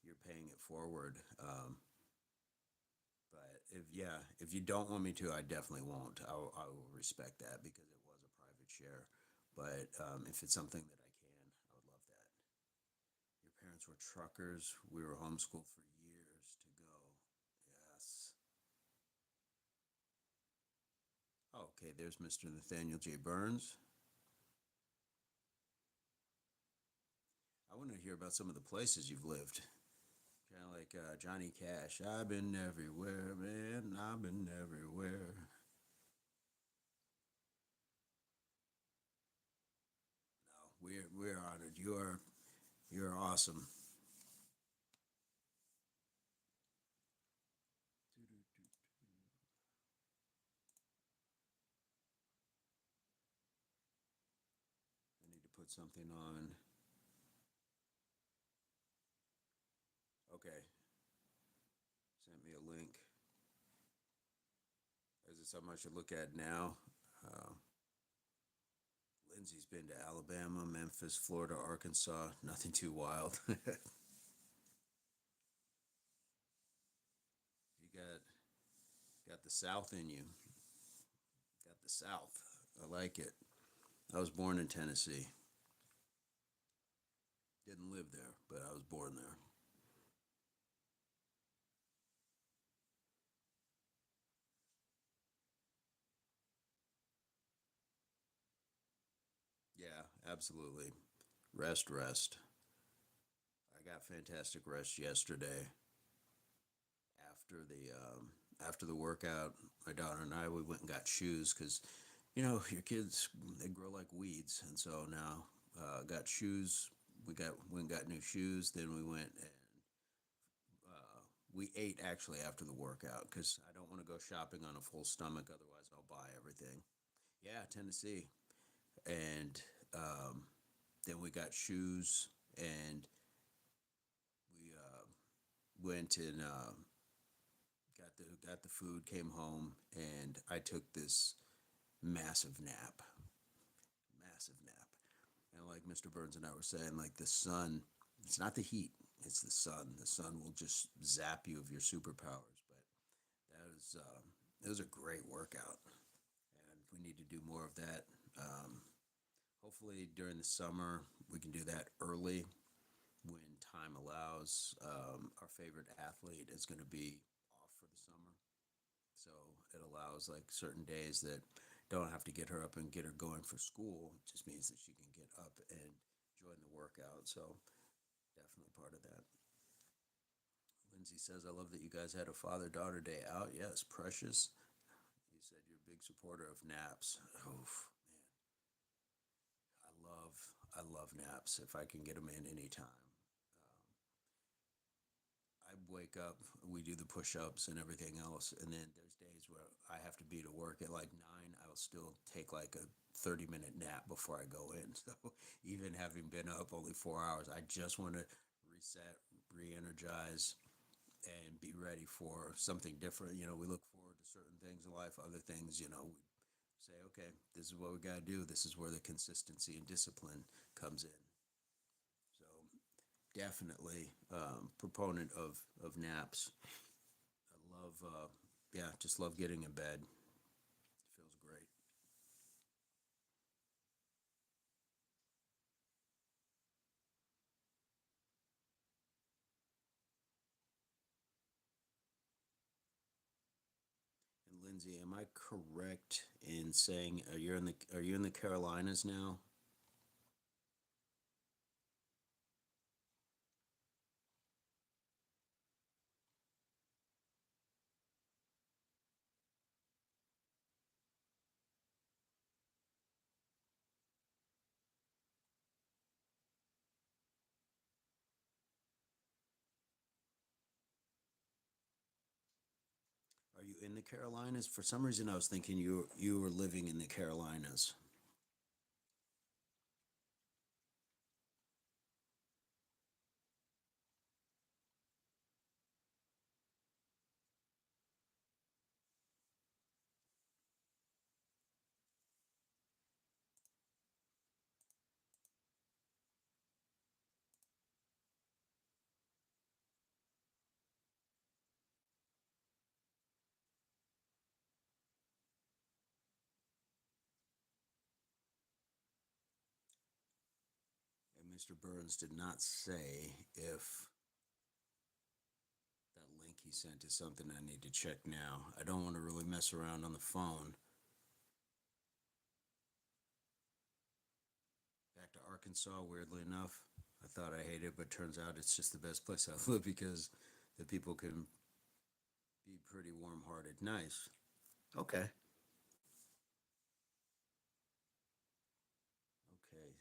you're paying it forward. But if you don't want me to, I definitely won't. I will respect that because it was a private share. But if it's something that I can, I would love that. Your parents were truckers. We were homeschooled for years to go. Yes. Okay, there's Mr. Nathaniel J. Burns. I want to hear about some of the places you've lived. Kind of like Johnny Cash. I've been everywhere, man. I've been everywhere. No, we're honored. You're awesome. put something on. Okay, sent me a link. Is it something I should look at now? Uh, Lindsay's been to Alabama, Memphis, Florida, Arkansas. Nothing too wild. You got the South in you. Got the South. I like it. I was born in Tennessee. Didn't live there, but I was born there. Yeah, absolutely. Rest, rest. I got fantastic rest yesterday after the workout. My daughter and I we went and got shoes because your kids they grow like weeds, and so now got shoes. We got new shoes. Then we went and we ate actually after the workout because I don't want to go shopping on a full stomach. Otherwise, I'll buy everything. Yeah, Tennessee, and um, then we got shoes and we went and got the food, came home, and I took this massive nap, massive nap. And like Mr. Burns and I were saying, like the sun, it's not the heat, it's the sun. The sun will just zap you of your superpowers. But that was it was a great workout, and we need to do more of that. Um, Hopefully during the summer we can do that early when time allows. Our favorite athlete is going to be off for the summer. So it allows like certain days that don't have to get her up and get her going for school. It just means that she can get up and join the workout. So definitely part of that. Lindsay says, I love that you guys had a father daughter day out. Yes, precious. You said you're a big supporter of naps. Oh, man. I love naps if I can get them in anytime. I wake up, we do the push ups and everything else, and then there's days where I have to be to work at like 9. I'll still take like a 30-minute nap before I go in. So even having been up only 4 hours, I just want to reset, re energize, and be ready for something different. We look forward to certain things in life, other things, we say, okay, this is what we got to do. This is where the consistency and discipline comes in. So definitely proponent of naps. I love, yeah, just love getting in bed. It feels great. And Lindsay, am I correct in saying are you in the Carolinas now? Are you in the Carolinas? For some reason, I was thinking you were living in the Carolinas. And Mr. Burns did not say if that link he sent is something I need to check now. I don't want to really mess around on the phone. Back to Arkansas, weirdly enough. I thought I hated it, but turns out it's just the best place I live because the people can be pretty warm hearted. Nice. Okay. Okay.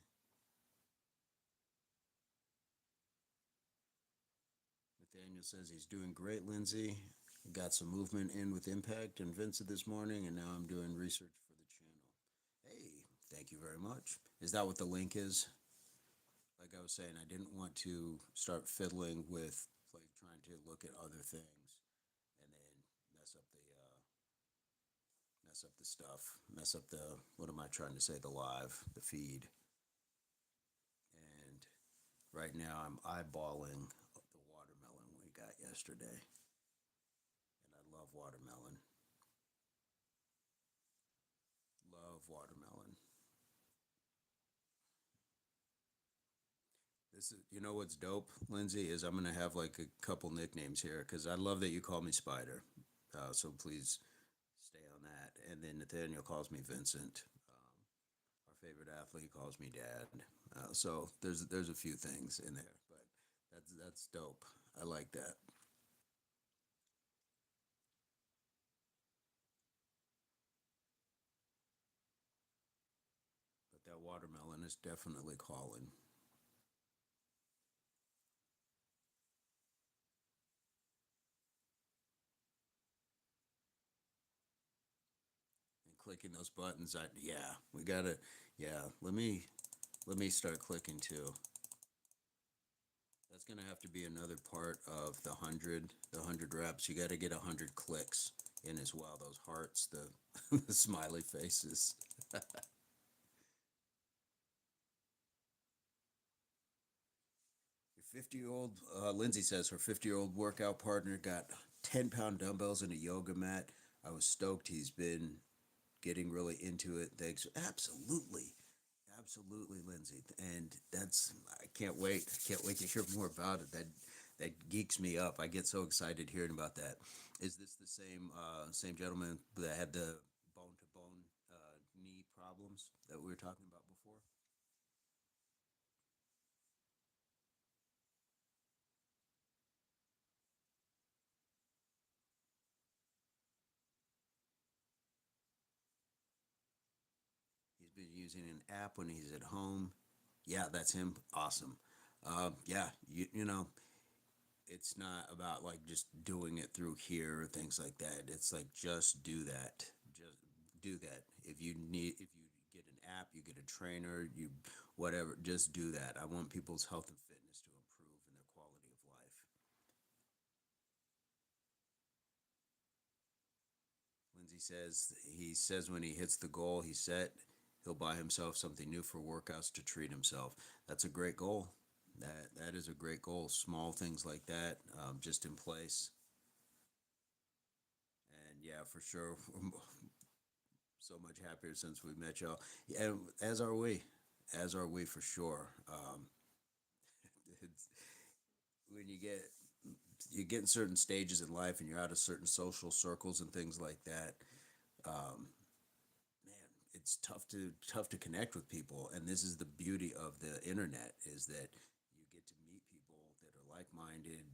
Nathaniel says he's doing great, Lindsay. Got some movement in with Impact and Vincent this morning, and now I'm doing research for the channel. Hey, Thank you very much. Is that what the link is? Like I was saying, I didn't want to start fiddling with like trying to look at other things and then mess up the mess up the stuff, mess up the what am I trying to say? The live, the feed. And right now I'm eyeballing the watermelon we got yesterday, and I love watermelon. Love watermelon. This is, you know what's dope, Lindsay, is I'm gonna have like a couple nicknames here because I love that you call me Spider. So please stay on that. And then Nathaniel calls me Vincent. Our favorite athlete calls me Dad. So there's a few things in there, but that's dope. I like that. But that watermelon is definitely calling. And clicking those buttons, I yeah, we gotta yeah. Let me start clicking too. That's gonna have to be another part of the hundred reps. You got to get 100 clicks in as well. Those hearts, the the smiley faces. Your 50-year-old Lindsay says her 50-year-old workout partner got 10-pound dumbbells and a yoga mat. I was stoked. He's been getting really into it. Thanks. Absolutely. Absolutely, Lindsay, and that's I can't wait. I can't wait to hear more about it. That geeks me up. I get so excited hearing about that. Is this the same gentleman that had the bone to bone knee problems that we were talking about before? He's been using an app when he's at home. Yeah, that's him. Awesome. Yeah, you know, it's not about like just doing it through here or things like that. It's like just do that. Just do that. If you get an app, you get a trainer, you whatever, just do that. I want people's health and fitness to improve and their quality of life. Lindsay says he says when he hits the goal he set, he'll buy himself something new for workouts to treat himself. That's a great goal. That is a great goal. Small things like that, just in place. And yeah, for sure, so much happier since we met y'all. Yeah, as are we, as are we for sure. It's, when you get in certain stages in life and you're out of certain social circles and things like that, um, man, it's tough to connect with people. And this is the beauty of the internet is that you get to meet people that are like-minded,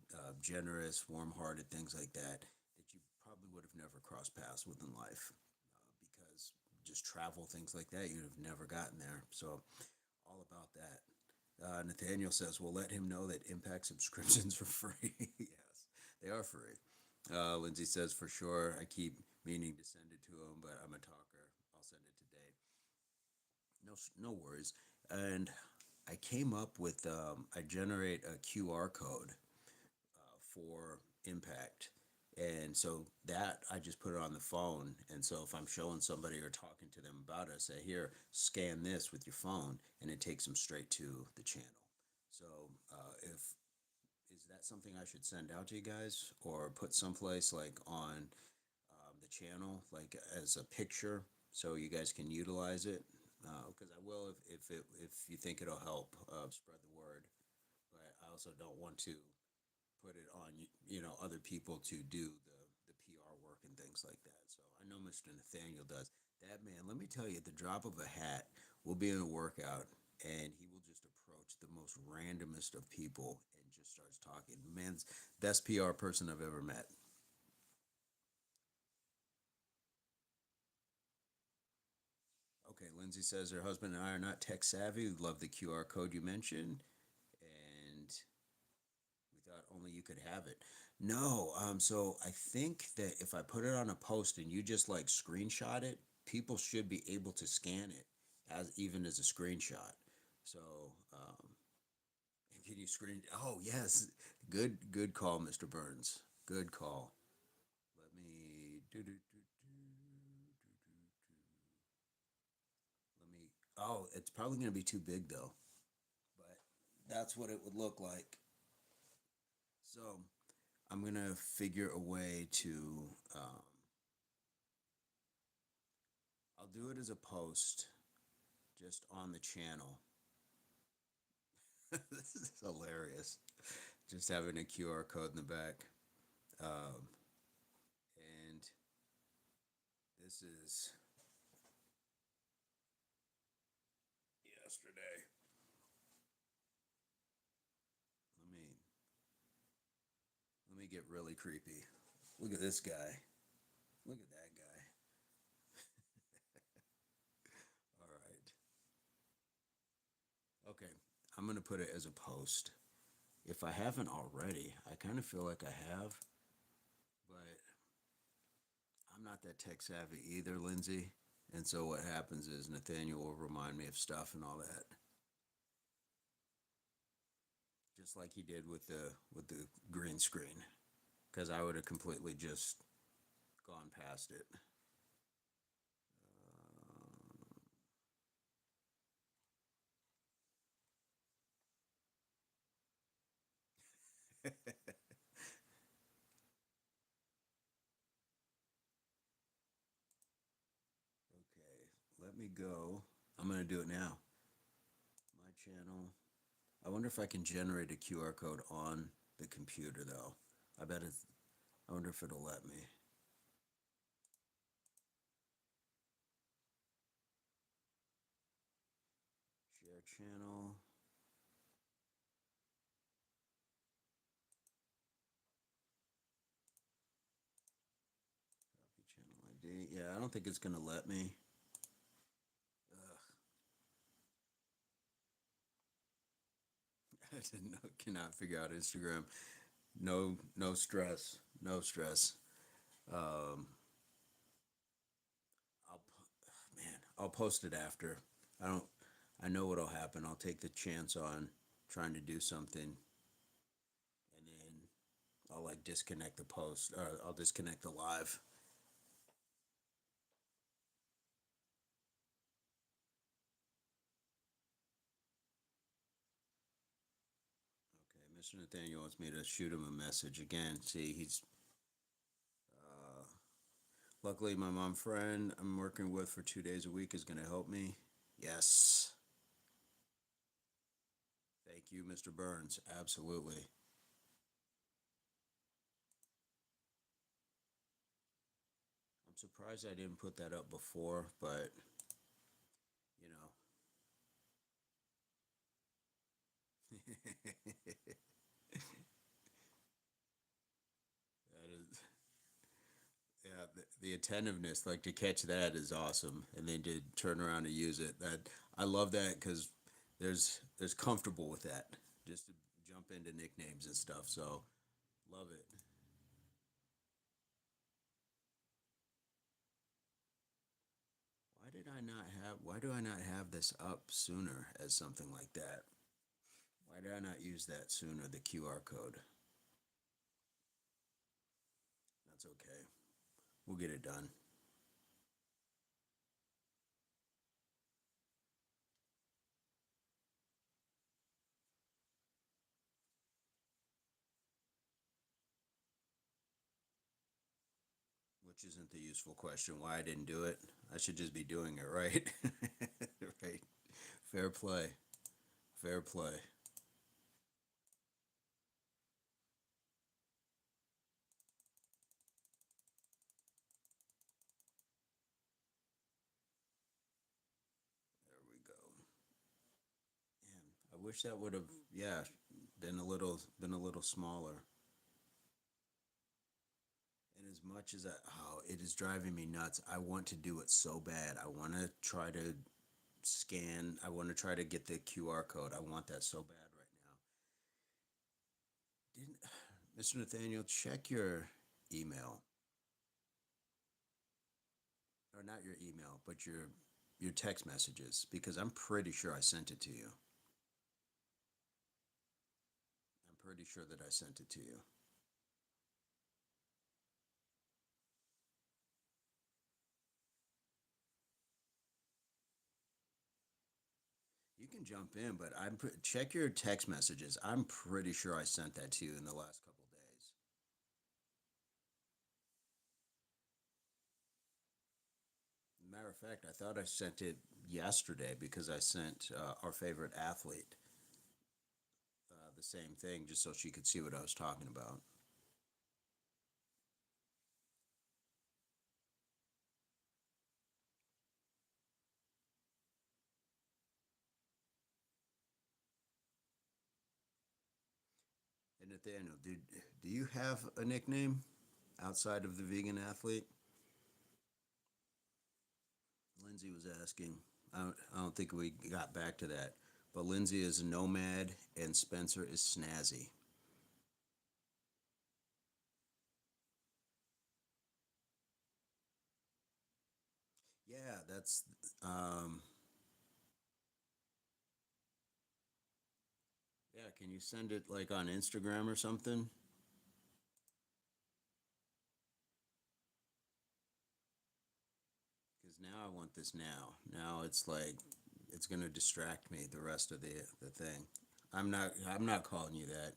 generous, warm-hearted, things like that that you probably would have never crossed paths with in life because just travel, things like that, you'd have never gotten there. So all about that. Nathaniel says, "We'll let him know that Impact subscriptions are free." Yes, they are free. Lindsay says, "For sure. I keep meaning to send it to him, but I'm a talker. I'll send it today. No worries." And I came up with I generate a QR code for Impact. And so that I just put it on the phone. And so if I'm showing somebody or talking to them about it, I say, here, scan this with your phone, and it takes them straight to the channel. So if is that something I should send out to you guys or put someplace like on the channel, like as a picture, so you guys can utilize it? Because I will if you think it'll help spread the word. But I also don't want to put it on other people to do the PR work and things like that. So I know Mr. Nathaniel does that. Man, let me tell you, at the drop of a hat, we'll be in a workout and he will just approach the most randomest of people and just starts talking. Man's best PR person I've ever met. Okay, Lindsay says her husband and I are not tech savvy. We love the QR code you mentioned, and we thought only you could have it. No, so I think that if I put it on a post and you just like screenshot it, people should be able to scan it as even as a screenshot. So can you screen? Oh yes, good call, Mr. Burns. Good call. Let me let me. Oh, it's probably going to be too big though, but that's what it would look like. So I'm gonna figure a way to. I'll do it as a post just on the channel. This is hilarious. Just having a QR code in the back. Um, and this is yesterday. Let me let me get really creepy. Look at this guy. Look at that guy. All right. Okay. I'm gonna put it as a post. If I haven't already, I kind of feel like I have, but I'm not that tech savvy either, Lindsay. And so what happens is Nathaniel will remind me of stuff and all that, just like he did with the green screen, because I would have completely just gone past it. Okay, let me go. I'm gonna do it now. My channel. I wonder if I can generate a QR code on the computer though. I bet it's. I wonder if it'll let me. Share channel. Copy channel ID. Yeah, I don't think it's gonna let me. Ugh. I didn't know. Cannot figure out Instagram. No stress. No stress. Um, I'll man, I'll post it after. I don't. I know what'll happen. I'll take the chance on trying to do something, and then I'll like disconnect the post, or I'll disconnect the live. Okay, Mr. Nathaniel wants me to shoot him a message again. See, he's uh, luckily my mom friend I'm working with for 2 days a week is going to help me. Yes, thank you, Mr. Burns. Absolutely. I'm surprised I didn't put that up before, but you know. That is, yeah, the attentiveness, like to catch that is awesome, and then to turn around and use it. That I love that because there's comfortable with that, just to jump into nicknames and stuff. So love it. Why did I not have? Why do I not have this up sooner as something like that? Why did I not use that sooner? The QR code. That's okay. We'll get it done. Which isn't the useful question. Why I didn't do it? I should just be doing it, right? Right. Fair play. Fair play. There we go. Man, I wish that would have, yeah, been a little smaller. And as much as oh, it is driving me nuts. I want to do it so bad. I want to try to scan. I want to try to get the QR code. I want that so bad right now. Didn't Mr. Nathaniel check your email, or not your email, but your your text messages because I'm pretty sure I sent it to you. I'm pretty sure that I sent it to you. You can jump in, but check your text messages. I'm pretty sure I sent that to you in the last couple days. Matter of fact, I thought I sent it yesterday because I sent our favorite athlete the same thing just so she could see what I was talking about. And Nathaniel, do you have a nickname outside of the vegan athlete? Lindsay was asking. I don't think we got back to that. But Lindsay is Nomad and Spencer is Snazzy. Yeah, that's. Um, yeah, can you send it like on Instagram or something? Because now I want this now. Now it's like it's gonna distract me the rest of the thing. I'm not calling you that.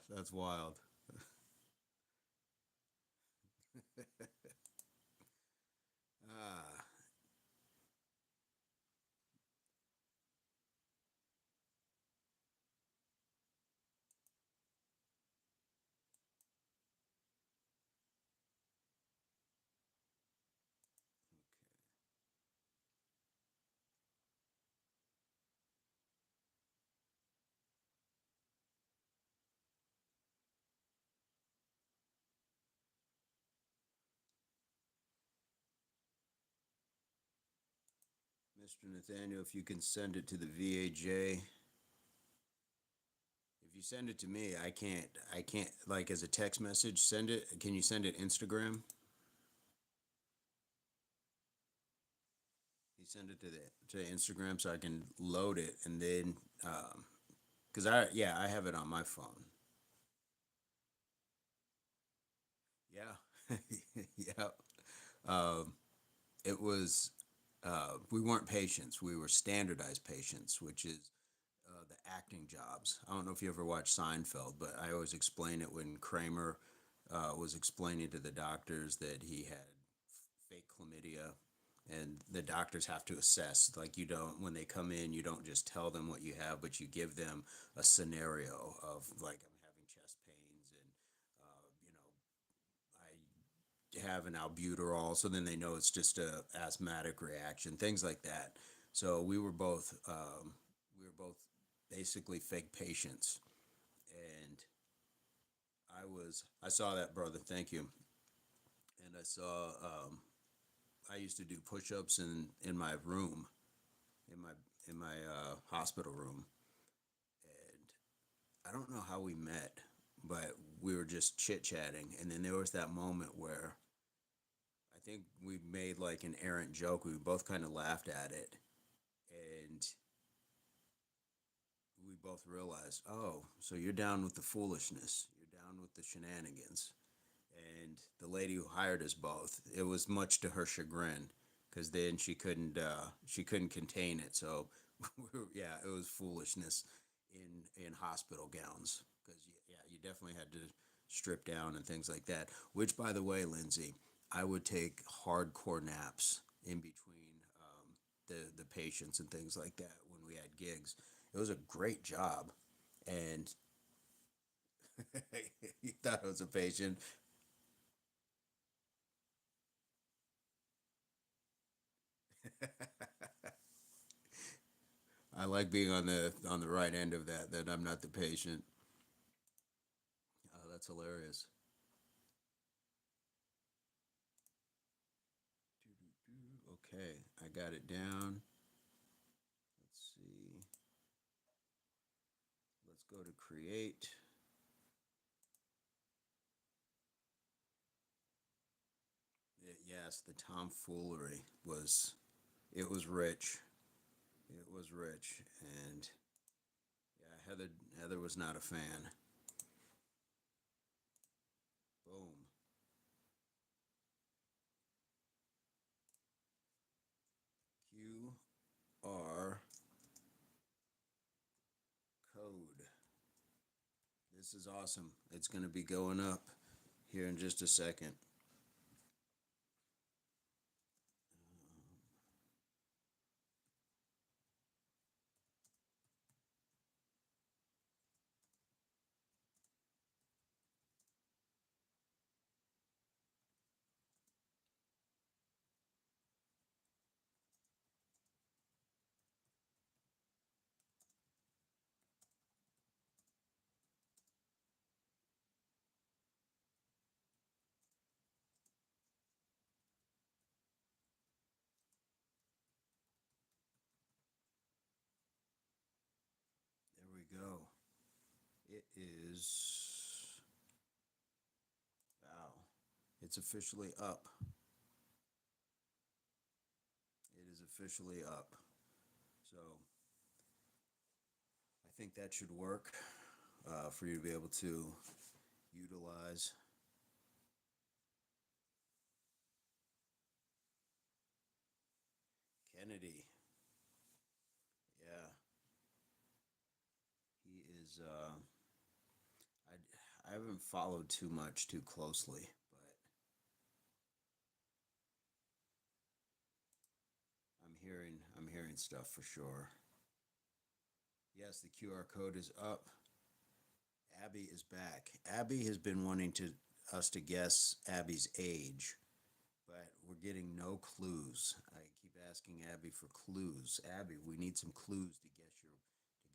That's wild. Ah, Mr. Nathaniel, if you can send it to the VAJ. If you send it to me, I can't like as a text message. Send it. Can you send it Instagram? You send it to Instagram so I can load it and then because I have it on my phone. Yeah, yeah. Um, it was we weren't patients. We were standardized patients, which is the acting jobs. I don't know if you ever watched Seinfeld, but I always explain it when Kramer was explaining to the doctors that he had fake chlamydia, and the doctors have to assess. Like you don't, when they come in, you don't just tell them what you have, but you give them a scenario of like I'm having chest pains, and you know I have an albuterol, so then they know it's just a asthmatic reaction, things like that. So we were both basically fake patients, and I saw that, brother. Thank you. And I saw I used to do push-ups in my room, in my hospital room, and I don't know how we met, but we were just chit-chatting, and then there was that moment where I think we made like an errant joke. We both kind of laughed at it, and we both realized, oh, so you're down with the foolishness, you're down with the shenanigans. And the lady who hired us both, it was much to her chagrin, because then she couldn't contain it. So yeah, it was foolishness in hospital gowns, because yeah, you definitely had to strip down and things like that. Which, by the way, Lindsay, I would take hardcore naps in between the patients and things like that when we had gigs. It was a great job, and you thought it was a patient. I like being on the right end of that. That I'm not the patient. Oh, that's hilarious. Okay, I got it down. Let's see. Let's go to create. yes, the tomfoolery was, it was rich. It was rich. And yeah, Heather was not a fan. Boom. QR code. This is awesome. It's going to be going up here in just a second. There we go. It is, wow, it's officially up. It is officially up. So I think that should work for you to be able to utilize. Kennedy, yeah, he is. I haven't followed too much too closely, but I'm hearing stuff for sure. Yes, the QR code is up. Abby is back. Abby has been wanting to us to guess Abby's age, but we're getting no clues. I keep asking Abby for clues. Abby, we need some clues to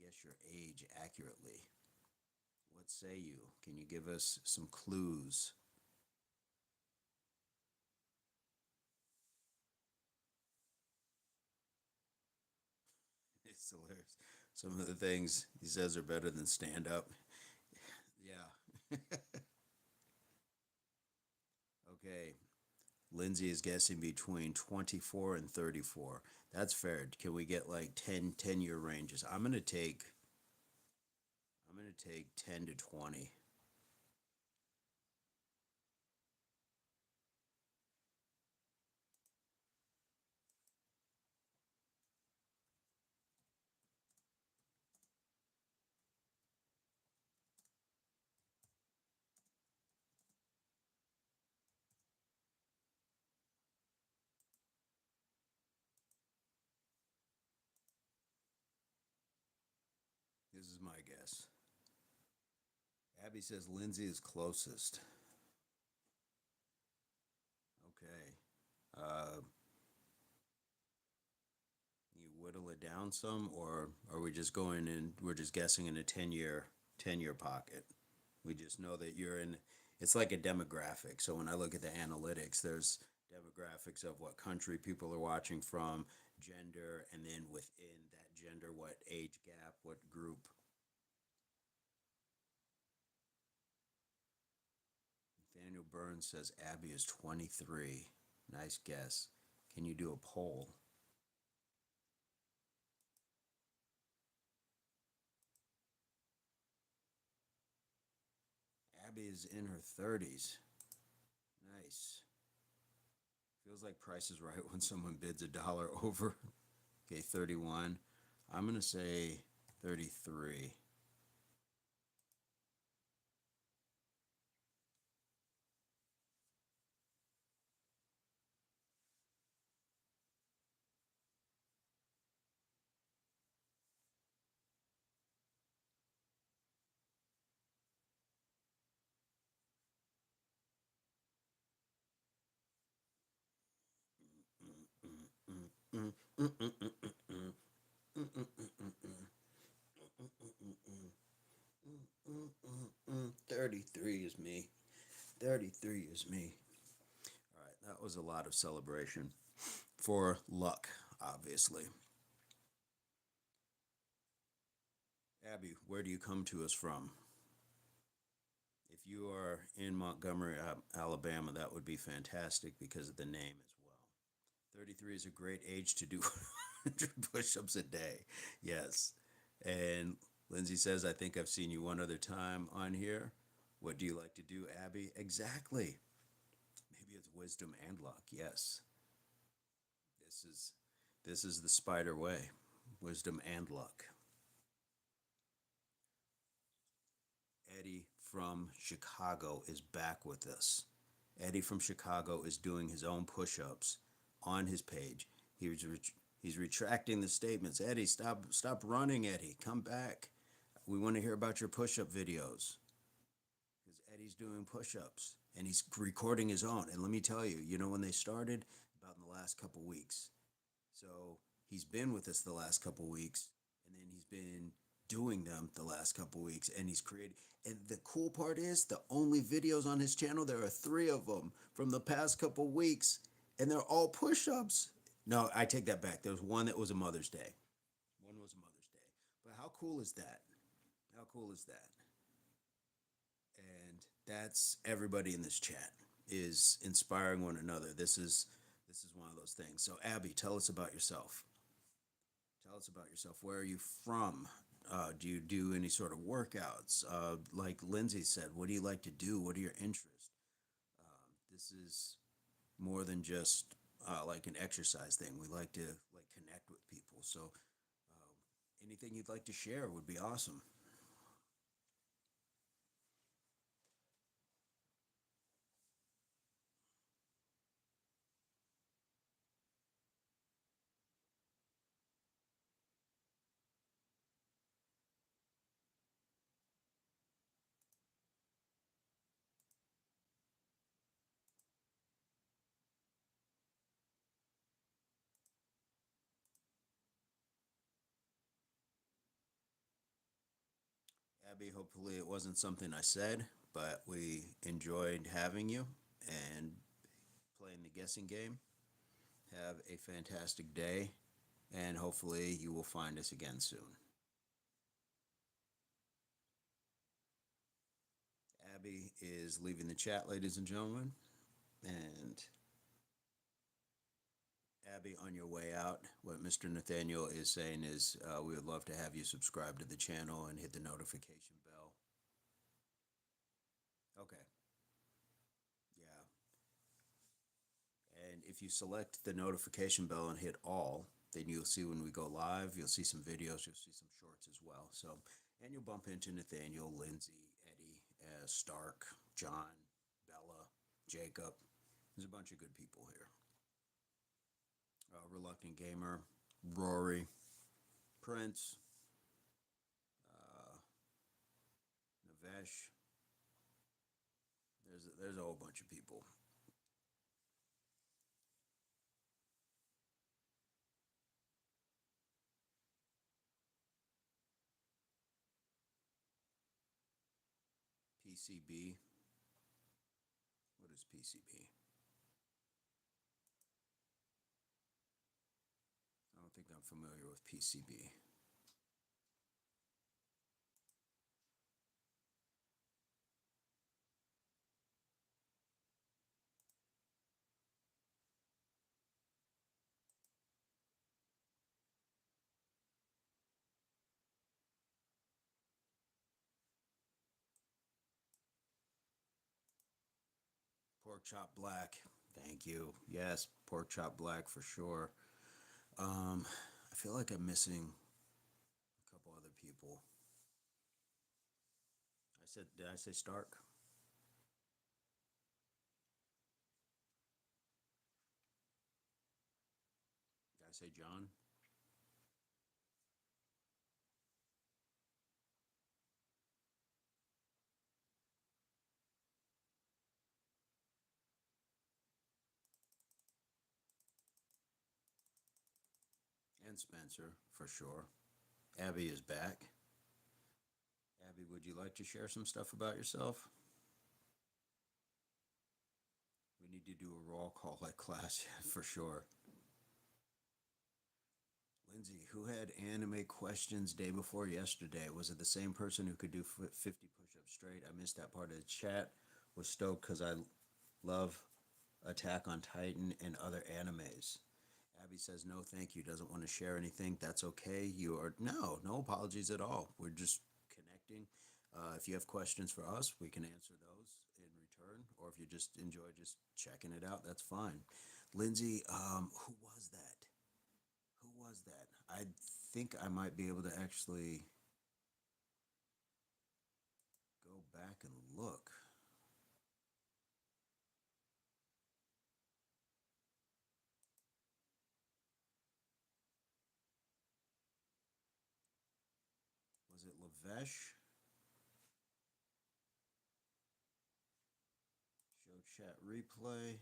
guess your age accurately. What say you? Can you give us some clues? It's hilarious. Some of the things he says are better than stand up. Yeah. Okay. Lindsay is guessing between 24 and 34. That's fair. Can we get like 10-year ranges? I'm going to take 10 to 20. This is my guess. Abby says Lindsay is closest. Okay. You whittle it down some, or are we just going in? We're just guessing in a 10-year pocket. We just know that you're in. It's like a demographic. So when I look at the analytics, there's demographics of what country people are watching from, gender, and then within that gender, what age gap, what group. Nathaniel Burns says Abby is 23. Nice guess. Can you do a poll? Abby is in her 30s. Nice. Feels like Price is Right when someone bids a dollar over. Okay, 31. I'm going to say 33. Mm, mm, mm, mm, mm, mm, mm, mm, mm, mm. 33 is me. 33 is me. All right, that was a lot of celebration for luck, obviously. Abby, where do you come to us from? you are in Montgomery, Alabama, that would be fantastic because of the name as well. 33 is a great age to do 100 push ups a day. Yes. And Lindsay says, I think I've seen you one other time on here. What do you like to do, Abby? Exactly. Maybe it's wisdom and luck. Yes. This is this is the spider way. Wisdom and luck. Eddie from Chicago is back with us. Eddie from Chicago is doing his own push-ups on his page. He's retracting the statements. Eddie, stop running, Eddie. Come back. We want to hear about your push-up videos. Because Eddie's doing push-ups and he's recording his own. And let me tell you, you know when they started? About in the last couple weeks. So he's been with us the last couple weeks, and then he's been doing them the last couple weeks, and he's created. And the cool part is, the only videos on his channel, there are 3 of them from the past couple weeks, and they're all push-ups. No, I take that back. There was one that was a Mother's Day. One was a Mother's Day. But how cool is that? How cool is that? And that's everybody in this chat is inspiring one another. This is one of those things. So Abby, tell us about yourself. Tell us about yourself. Where are you from? Do you do any sort of workouts? Like Lindsay said, what do you like to do? What are your interests? This is more than just like an exercise thing. We like to like connect with people. So anything you'd like to share would be awesome. Abby, hopefully it wasn't something I said, but we enjoyed having you and playing the guessing game. Have a fantastic day, and hopefully you will find us again soon. Abby is leaving the chat, ladies and gentlemen. And Abby, on your way out, what Mr. Nathaniel is saying is we would love to have you subscribe to the channel and hit the notification bell. Okay. Yeah. And if you select the notification bell and hit all, then you'll see when we go live, you'll see some videos, you'll see some shorts as well. So, and you'll bump into Nathaniel, Lindsay, Eddie, Stark, John, Bella, Jacob. There's a bunch of good people here. Reluctant Gamer, Rory, Prince, uh, Navesh. There's a whole bunch of people. PCB. What is PCB? I don't think I'm familiar with PCB. Pork chop black. Thank you. Yes, pork chop black for sure. I feel like I'm missing a couple other people. Did I say Stark? Did I say John? And Spencer for sure. Abby is back. Abby, would you like to share some stuff about yourself? We need to do a roll call like class, for sure. Lindsay, who had anime questions day before yesterday? Was it the same person who could do 50 push-ups straight. I missed that part of the chat. Was stoked because I love Attack on Titan and other animes. Abby says no, thank you. Doesn't want to share anything. That's okay. You are no apologies at all. We're just connecting. If you have questions for us, we can answer those in return. Or if you just enjoy just checking it out, that's fine. Lindsay, who was that? Who was that? I think I might be able to actually go back and look. Was it Lavesh? Show chat replay.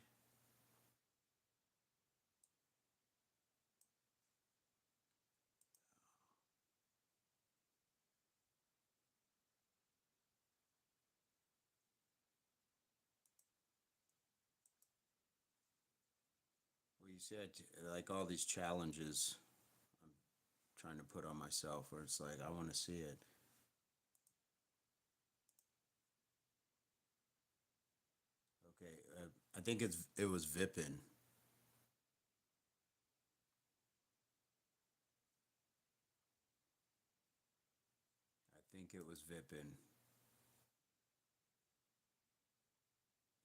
Well, you said like all these challenges I'm trying to put on myself where it's like I want to see it. Okay, I think it was Vipin. I think it was Vipin.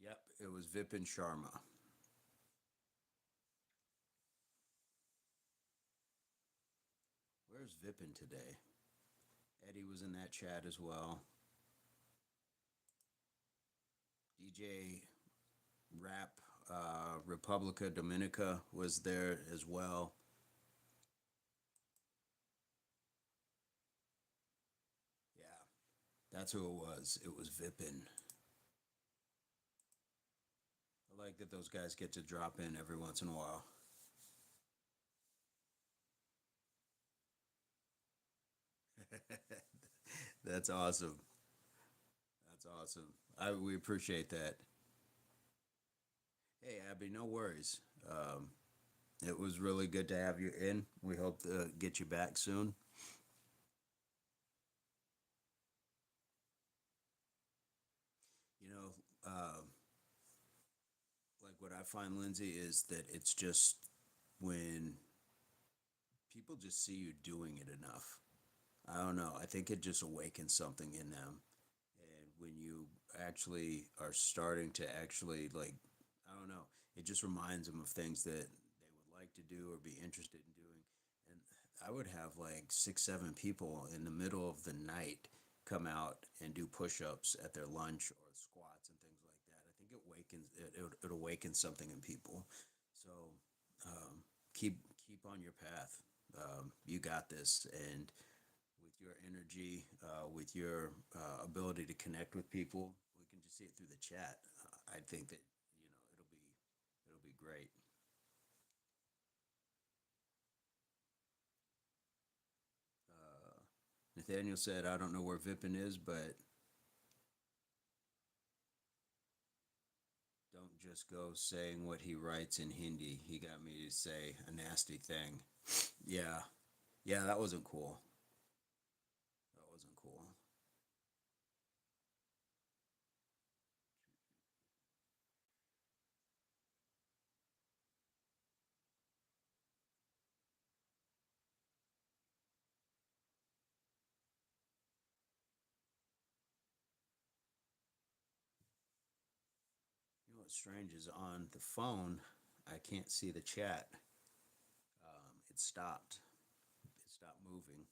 Yep, it was Vipin Sharma. Where's Vipin today? Eddie was in that chat as well. DJ Rap Republica Dominica was there as well. Yeah, that's who it was. It was Vipin. I like that those guys get to drop in every once in a while. That's awesome. That's awesome. We appreciate that. Hey, Abby, no worries. It was really good to have you in. We hope to get you back soon. You know, like what I find, Lindsay, is that it's just when people just see you doing it enough. I don't know. I think it just awakens something in them. And when you actually are starting to actually, like, I don't know, it just reminds them of things that they would like to do or be interested in doing. And I would have like 6, 7 people in the middle of the night come out and do push-ups at their lunch or squats and things like that. I think it awakens something in people. So um, keep on your path. You got this, and with your energy, with your ability to connect with people, we can just see it through the chat. I think that it'll be great. Uh, Nathaniel said, "I don't know where Vipin is, but don't just go saying what he writes in Hindi. He got me to say a nasty thing." Yeah, yeah, that wasn't cool. That wasn't cool. You know what's strange is on the phone, I can't see the chat. It stopped. It stopped moving.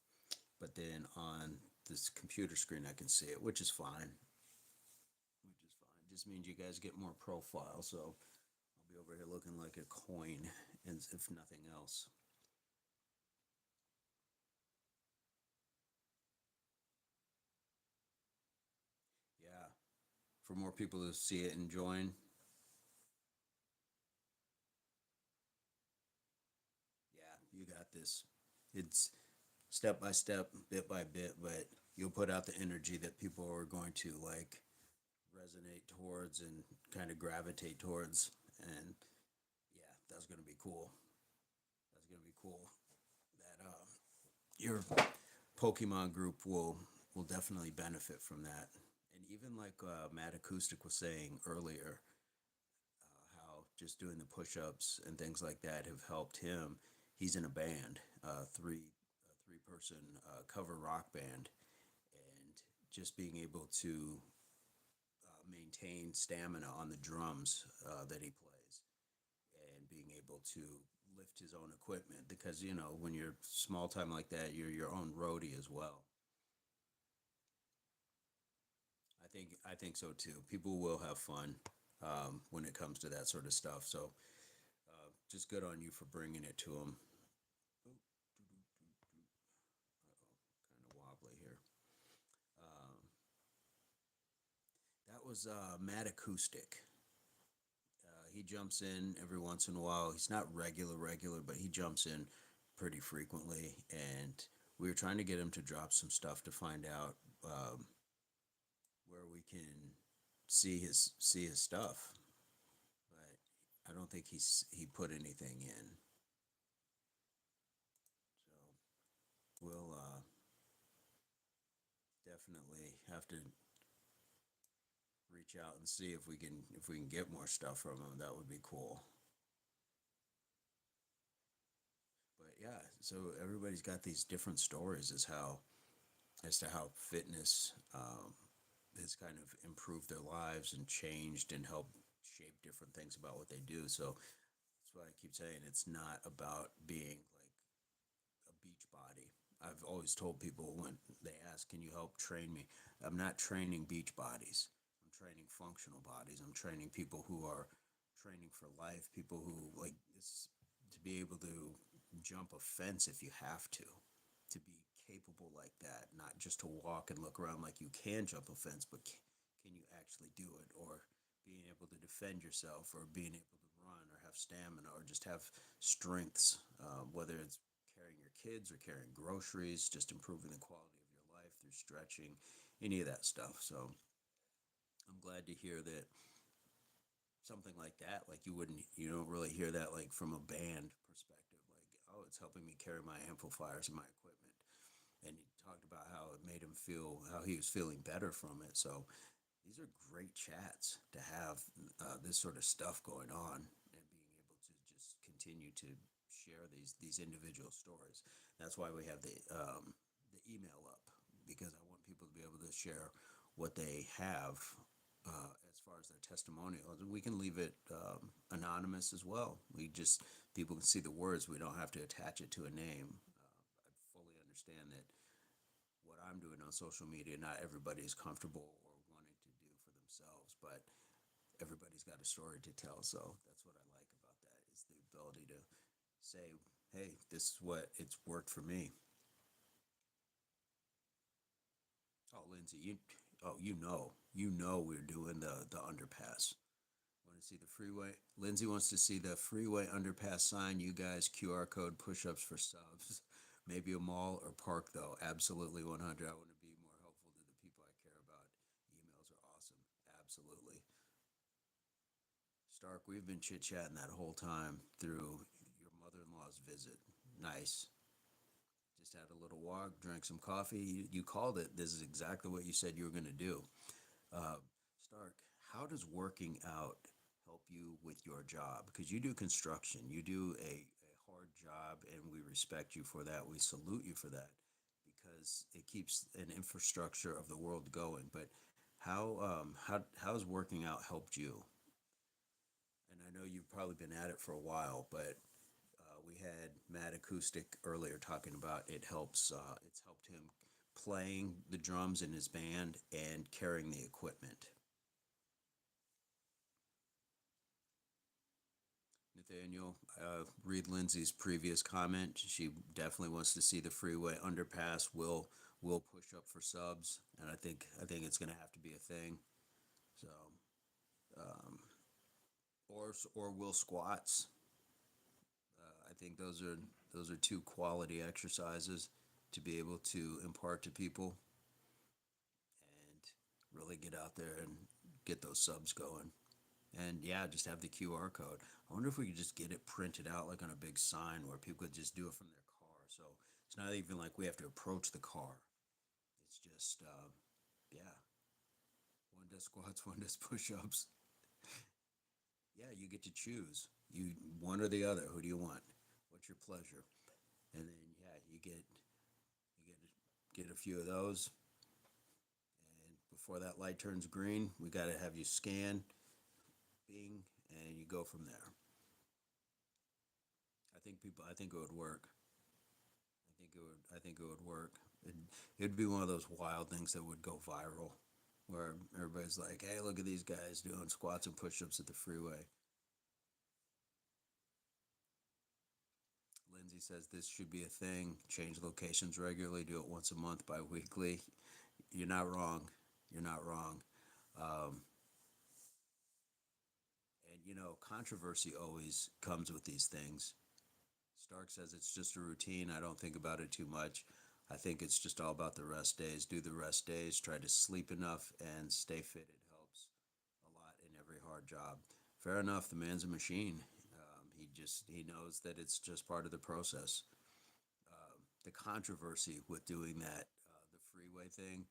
But then on this computer screen, I can see it, which is fine. Which is fine. Just means you guys get more profile. So I'll be over here looking like a coin, as if nothing else. Yeah, for more people to see it and join. Yeah, you got this. It's step by step, bit by bit, but you'll put out the energy that people are going to like resonate towards and kind of gravitate towards. And yeah, that's going to be cool. That's going to be cool. That your Pokemon group will definitely benefit from that. And even like Matt Acoustic was saying earlier, how just doing the push-ups and things like that have helped him. He's in a band, three-person cover rock band, and just being able to maintain stamina on the drums that he plays, and being able to lift his own equipment because when you're small time like that, you're your own roadie as well. I think so too. People will have fun when it comes to that sort of stuff. So just good on you for bringing it to them. Oh, kind of wobbly here. Um, that was Matt Acoustic. He jumps in every once in a while. He's not regular, but he jumps in pretty frequently. And we were trying to get him to drop some stuff to find out where we can see his stuff. But I don't think he put anything in. So we'll definitely have to reach out and see if we can get more stuff from him. That would be cool. But yeah, so everybody's got these different stories as to how fitness has kind of improved their lives and changed and helped shape different things about what they do. So that's why I keep saying it's not about being like a beach body. I've always told people when they ask, "Can you help train me?" I'm not training beach bodies. I'm training functional bodies. I'm training people who are training for life, people who like this to be able to jump a fence if you have to be capable like that, not just to walk and look around like you can jump a fence, but can you actually do it? Or being able to defend yourself, or being able to run, or have stamina, or just have strengths, whether it's carrying your kids or carrying groceries, just improving the quality of your life through stretching, any of that stuff. So I'm glad to hear that something like that, like you don't really hear that like from a band perspective, like, oh, it's helping me carry my amplifiers and my equipment. And he talked about how it made him feel, how he was feeling better from it. So these are great chats to have this sort of stuff going on, and being able to just continue to share these individual stories. That's why we have the email up, because I want people to be able to share what they have as far as their testimonials. We can leave it anonymous as well. People can see the words. We don't have to attach it to a name. I fully understand that what I'm doing on social media, not everybody is comfortable or wanting to do for themselves, but everybody's got a story to tell. So that's what I like about that, is the ability to say, hey, this is what it's worked for me. Oh, Lindsay, you know we're doing the underpass. Want to see the freeway? Lindsay wants to see the freeway underpass sign. You guys, QR code, push-ups for subs. Maybe a mall or park though. Absolutely 100. I want to be more helpful to the people I care about. Emails are awesome. Absolutely. Stark, we've been chit-chatting that whole time through your mother-in-law's visit. Nice. Just had a little walk, drank some coffee. You called it. This is exactly what you said you were going to do. Uh, Stark, how does working out help you with your job? Because you do construction, you do a hard job, and we respect you for that. We salute you for that, because it keeps an infrastructure of the world going. But how has working out helped you? And I know you've probably been at it for a while, but we had Matt Acoustic earlier talking about it helps. It's helped him playing the drums in his band and carrying the equipment. Nathaniel, read Lindsay's previous comment. She definitely wants to see the freeway underpass. Will push up for subs, and I think it's going to have to be a thing. So, um, or will squats. I think those are two quality exercises to be able to impart to people, and really get out there and get those subs going. And yeah, just have the QR code. I wonder if we could just get it printed out like on a big sign where people could just do it from their car. So it's not even like we have to approach the car. It's just, yeah. does squats, one does push-ups. Yeah, you get to choose. You one or the other. Who do you want? What's your pleasure? And then yeah, you get a few of those, and before that light turns green, we got to have you scan, bing, and you go from there. I think it would work. I think it would work. It'd be one of those wild things that would go viral, where everybody's like, "Hey, look at these guys doing squats and push-ups at the freeway." Lindsay says this should be a thing. Change locations regularly. Do it once a month, bi-weekly. You're not wrong. You're not wrong. Um, and controversy always comes with these things. Stark says it's just a routine. I don't think about it too much. I think it's just all about the rest days. Do the rest days. Try to sleep enough and stay fit. It helps a lot in every hard job. Fair enough. The man's a machine. He knows that it's just part of the process. The controversy with doing that, the freeway thing,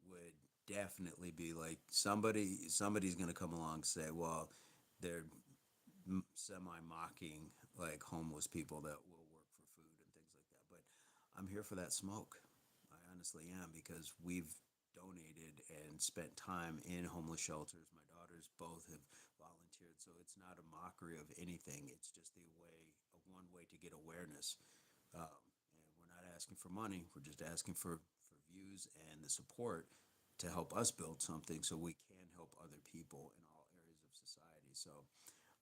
would definitely be like somebody's going to come along and say, well, they're semi mocking like homeless people that will work for food and things like that. But I'm here for that smoke. I honestly am, because we've donated and spent time in homeless shelters. My daughters both have volunteered, so it's not a mockery of anything. It's just a one way to get awareness. And we're not asking for money. We're just asking for views and the support to help us build something so we can help other people in all areas of society. So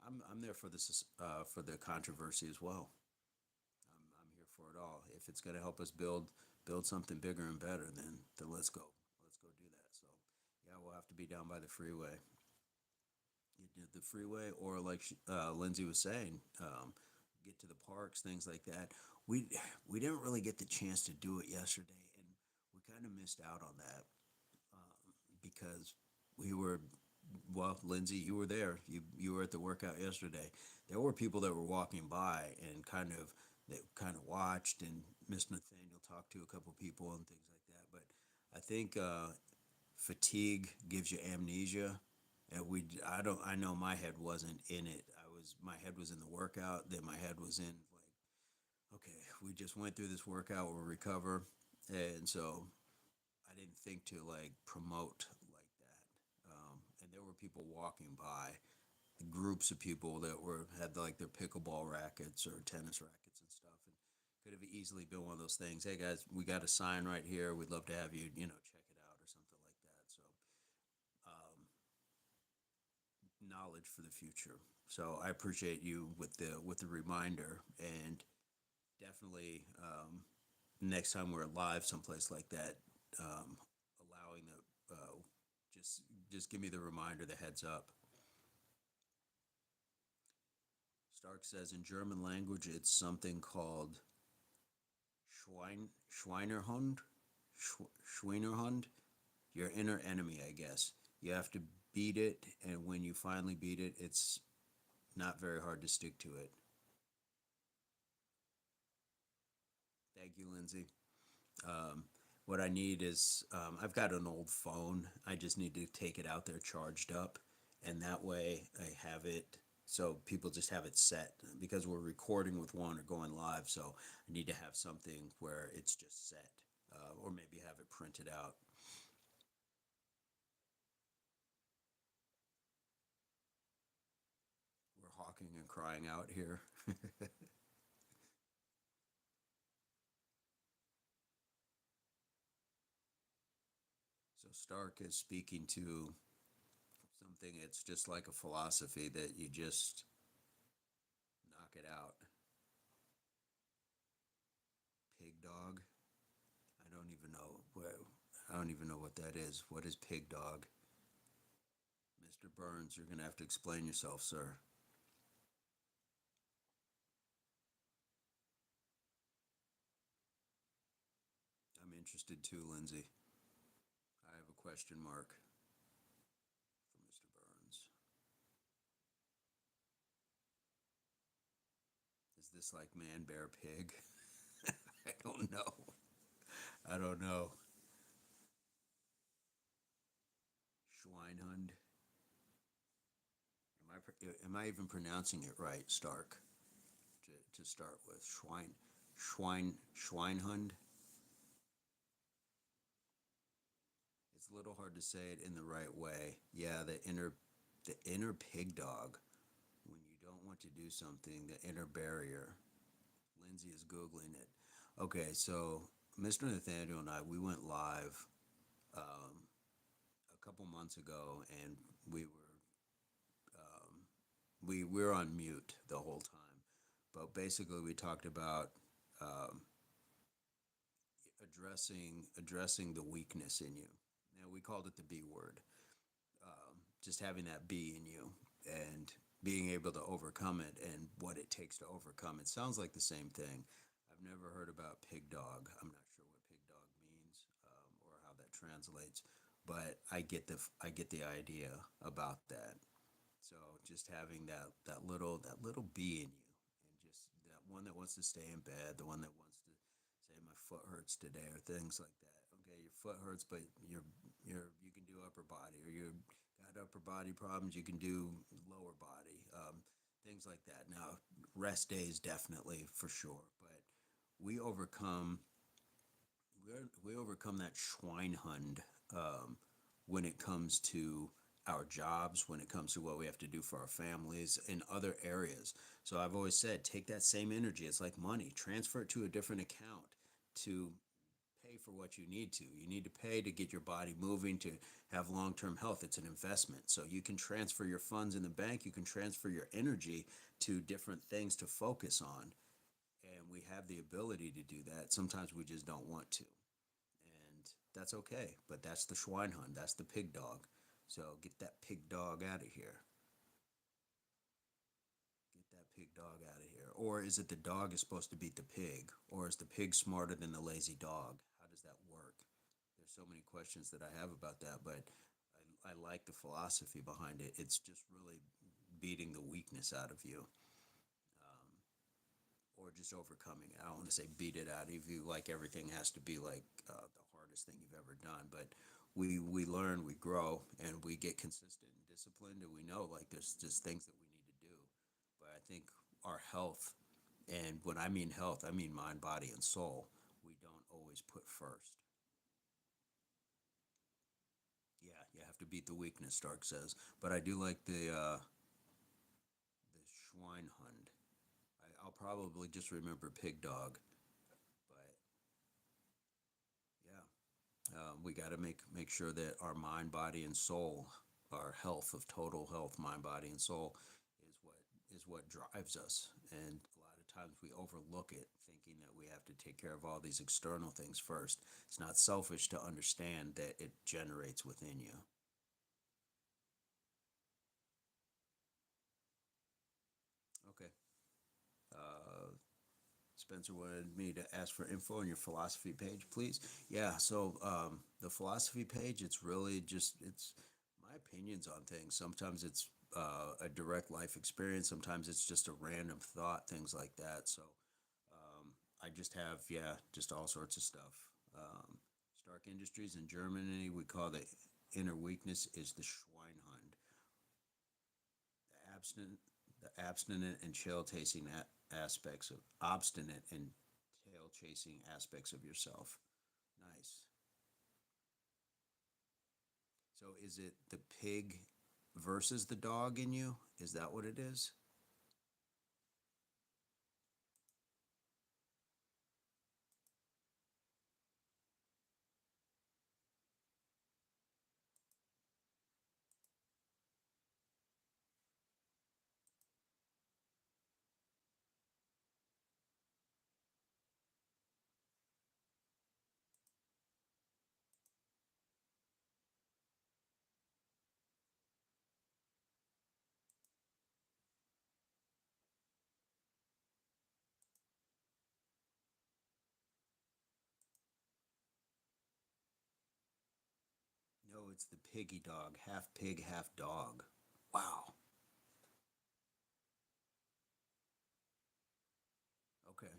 I'm there for the controversy as well. I'm here for it all. If it's going to help us build something bigger and better, then let's go do that. So yeah, we'll have to be down by the freeway. The freeway, or like Lindsay was saying, get to the parks, things like that. We we didn't really get the chance to do it yesterday, and we kind of missed out on that, because we were, well, Lindsay, you were there. You were at the workout yesterday. There were people that were walking by and kind of watched, and Miss Nathaniel talked to a couple people and things like that. But I think fatigue gives you amnesia, and I know my head wasn't in it. My head was in the workout. Then my head was in like, okay, we just went through this workout. We'll recover, and so I didn't think to like promote like that. And there were people walking by, groups of people that had like their pickleball rackets or tennis rackets and stuff, and could have easily been one of those things. Hey guys, we got a sign right here. We'd love to have you, check it out or something like that. So, um, knowledge for the future. So I appreciate you with the reminder, and definitely next time we're live someplace like that, allowing the just give me the reminder, the heads up. Stark says in German language it's something called Schweinerhund, Schweinerhund, your inner enemy, I guess. You have to beat it, and when you finally beat it, it's not very hard to stick to it. Thank you, Lindsay. Um, what I need is I've got an old phone. I just need to take it out there charged up, and that way I have it. So people just have it set, because we're recording with one or going live. So I need to have something where it's just set, or maybe have it printed out. We're hawking and crying out here. So Stark is speaking to something. It's just like a philosophy that you just knock it out. Pig dog. I don't even know where. I don't even know what that is. What is pig dog? Mr. Burns, you're gonna have to explain yourself, sir. I'm interested too, Lindsay. I have a question mark for Mr. Burns. Is this like man, bear, pig? I don't know. I don't know. Schweinhund. Am I even pronouncing it right, Stark? To start with, Schweinhund. It's a little hard to say it in the right way. Yeah, the inner pig dog. When you don't want to do something, the inner barrier. Lindsay is googling it. Okay, so Mr. Nathaniel and I, we went live um, a couple months ago, and we were we were on mute the whole time. But basically, we talked about um, addressing the weakness in you. Now we called it the B word. Just having that B in you and being able to overcome it and what it takes to overcome it sounds like the same thing. I've never heard about pig dog. I'm not sure what pig dog means or how that translates, but I get the idea about that. So just having that little bee in you, and just that one that wants to stay in bed, the one that wants to say my foot hurts today or things like that. Okay, your foot hurts, but you can do upper body, or you got upper body problems, you can do lower body, things like that. Now, rest days definitely for sure, but we overcome we overcome that Schweinhund um, when it comes to our jobs, when it comes to what we have to do for our families in other areas. So I've always said, take that same energy. It's like money, transfer it to a different account to pay for what you need to. You need to pay to get your body moving, to have long term health. It's an investment. So you can transfer your funds in the bank, you can transfer your energy to different things to focus on. And we have the ability to do that. Sometimes we just don't want to, and that's okay. But that's the Schweinhund. That's the pig dog. So get that pig dog out of here. Get that pig dog out of here. Or is it the dog is supposed to beat the pig? Or is the pig smarter than the lazy dog? How does that work? There's so many questions that I have about that, but I like the philosophy behind it. It's just really beating the weakness out of you, or just overcoming it. I don't want to say beat it out of you like everything has to be like the hardest thing you've ever done, but we learn, we grow, and we get consistent and disciplined, and we know like there's just things that we need to do. But I think our health, and when I mean health, I mean mind, body, and soul, we don't always put first. Yeah, you have to beat the weakness, Stark says. But I do like the Schweinhund. I'll probably just remember pig dog, but yeah. We got to make sure that our mind, body, and soul, our health of total health, mind, body, and soul, is what drives us. And a lot of times we overlook it, thinking that we have to take care of all these external things first. It's not selfish to understand that it generates within you. Okay. Uh, Spencer wanted me to ask for info on your philosophy page, please. Yeah, so the philosophy page, it's really just it's my opinions on things. Sometimes it's a direct life experience. Sometimes it's just a random thought, things like that. So I just have just all sorts of stuff. Um, Stark Industries in Germany, we call the inner weakness is the Schweinhund, the abstinent and chill tasting aspects of obstinate and tail chasing aspects of yourself. Nice. So is it the pig versus the dog in you? Is that what it is? No, it's the piggy dog, half pig, half dog. Wow. Okay.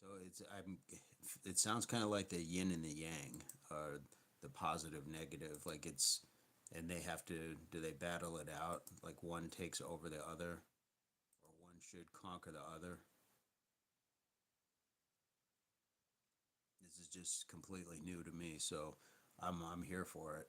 So it sounds kind of like the yin and the yang, or the positive negative. Like and they have to, do they battle it out? Like one takes over the other, or one should conquer the other? This is just completely new to me, so I'm here for it.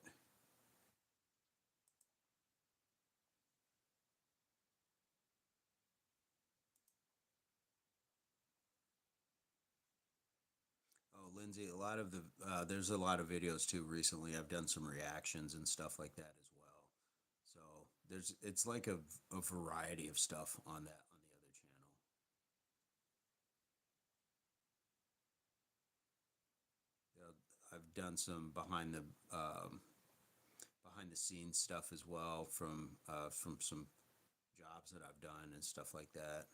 Oh, Lindsay, a lot of the there's a lot of videos too recently. I've done some reactions and stuff like that as well. So there's it's like a variety of stuff on that on the other channel. You know, I've done some behind the scenes stuff as well from some jobs that I've done and stuff like that.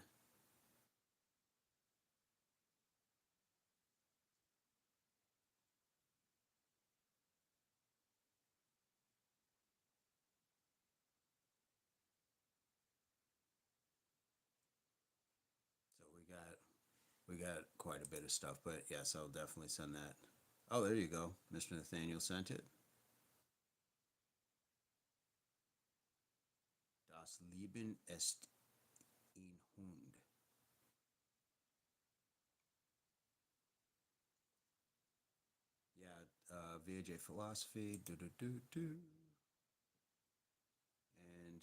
So we got quite a bit of stuff, but yes, I'll definitely send that. Oh, there you go. Mr. Nathaniel sent it. Das Leben ist ein Hund. Yeah, VJ philosophy. Do do do do. And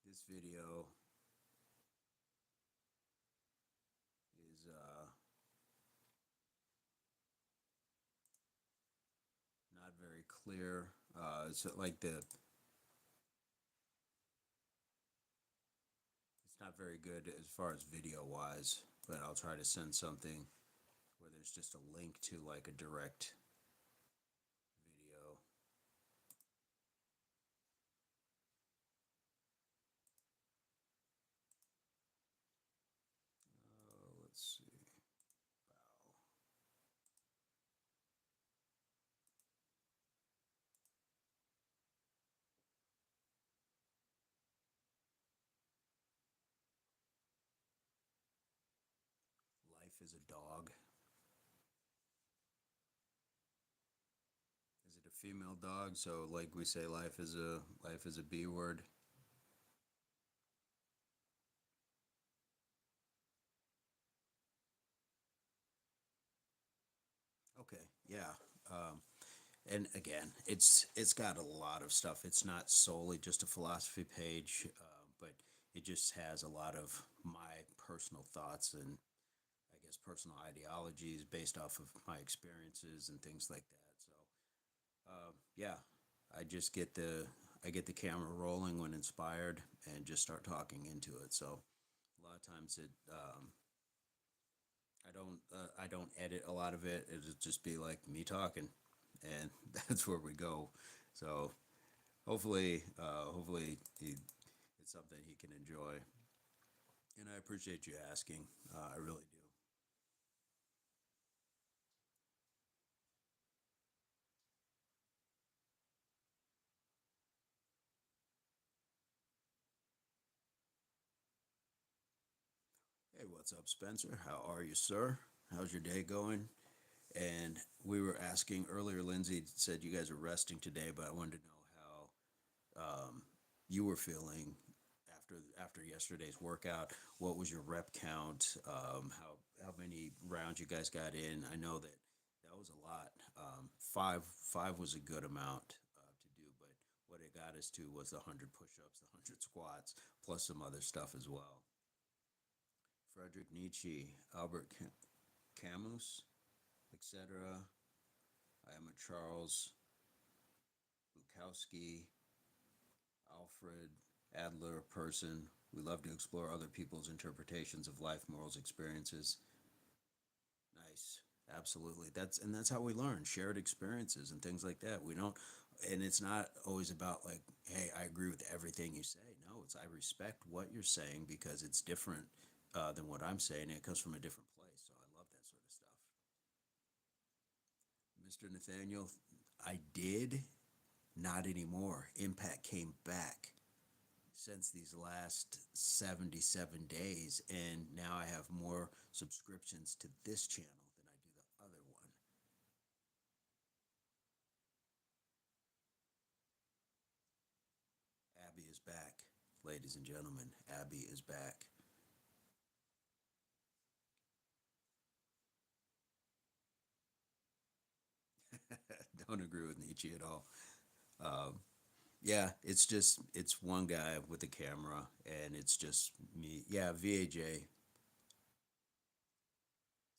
this video is not very clear. So like it's not very good as far as video wise. But I'll try to send something where there's just a link to like a direct video. Let's see. Wow. Life is a dog. Is it a female dog? So like we say, life is a B word. Okay, yeah. Um, and again, it's got a lot of stuff. It's not solely just a philosophy page, but it just has a lot of my personal thoughts and I guess personal ideologies based off of my experiences and things like that. So yeah, I just get the camera rolling when inspired and just start talking into it. So a lot of times I don't edit a lot of it. It'll just be like me talking, and that's where we go. So hopefully it's something he can enjoy, and I appreciate you asking. I really do. Hey, what's up, Spencer? How are you, sir? How's your day going? And we were asking earlier. Lindsay said you guys are resting today, but I wanted to know how you were feeling after yesterday's workout. What was your rep count? How many rounds you guys got in? I know that was a lot. Five was a good amount to do, but what it got us to was the 100 push-ups, the 100 squats, plus some other stuff as well. Frederick Nietzsche, Albert Camus, etc. I am a Charles Bukowski, Alfred Adler person. We love to explore other people's interpretations of life, morals, experiences. Nice. Absolutely. That's how we learn, shared experiences and things like that. We don't and it's not always about like, hey, I agree with everything you say. No, it's I respect what you're saying because it's different than what I'm saying. It comes from a different place. So I love that sort of stuff. Mr. Nathaniel, I did not anymore. Impact came back. since these last 77 days, and now I have more subscriptions to this channel than I do the other one. Abby is back, ladies and gentlemen. Abby is back. Don't agree with Nietzsche at all. Um, yeah, it's one guy with a camera, and it's just me. Yeah, VAJ.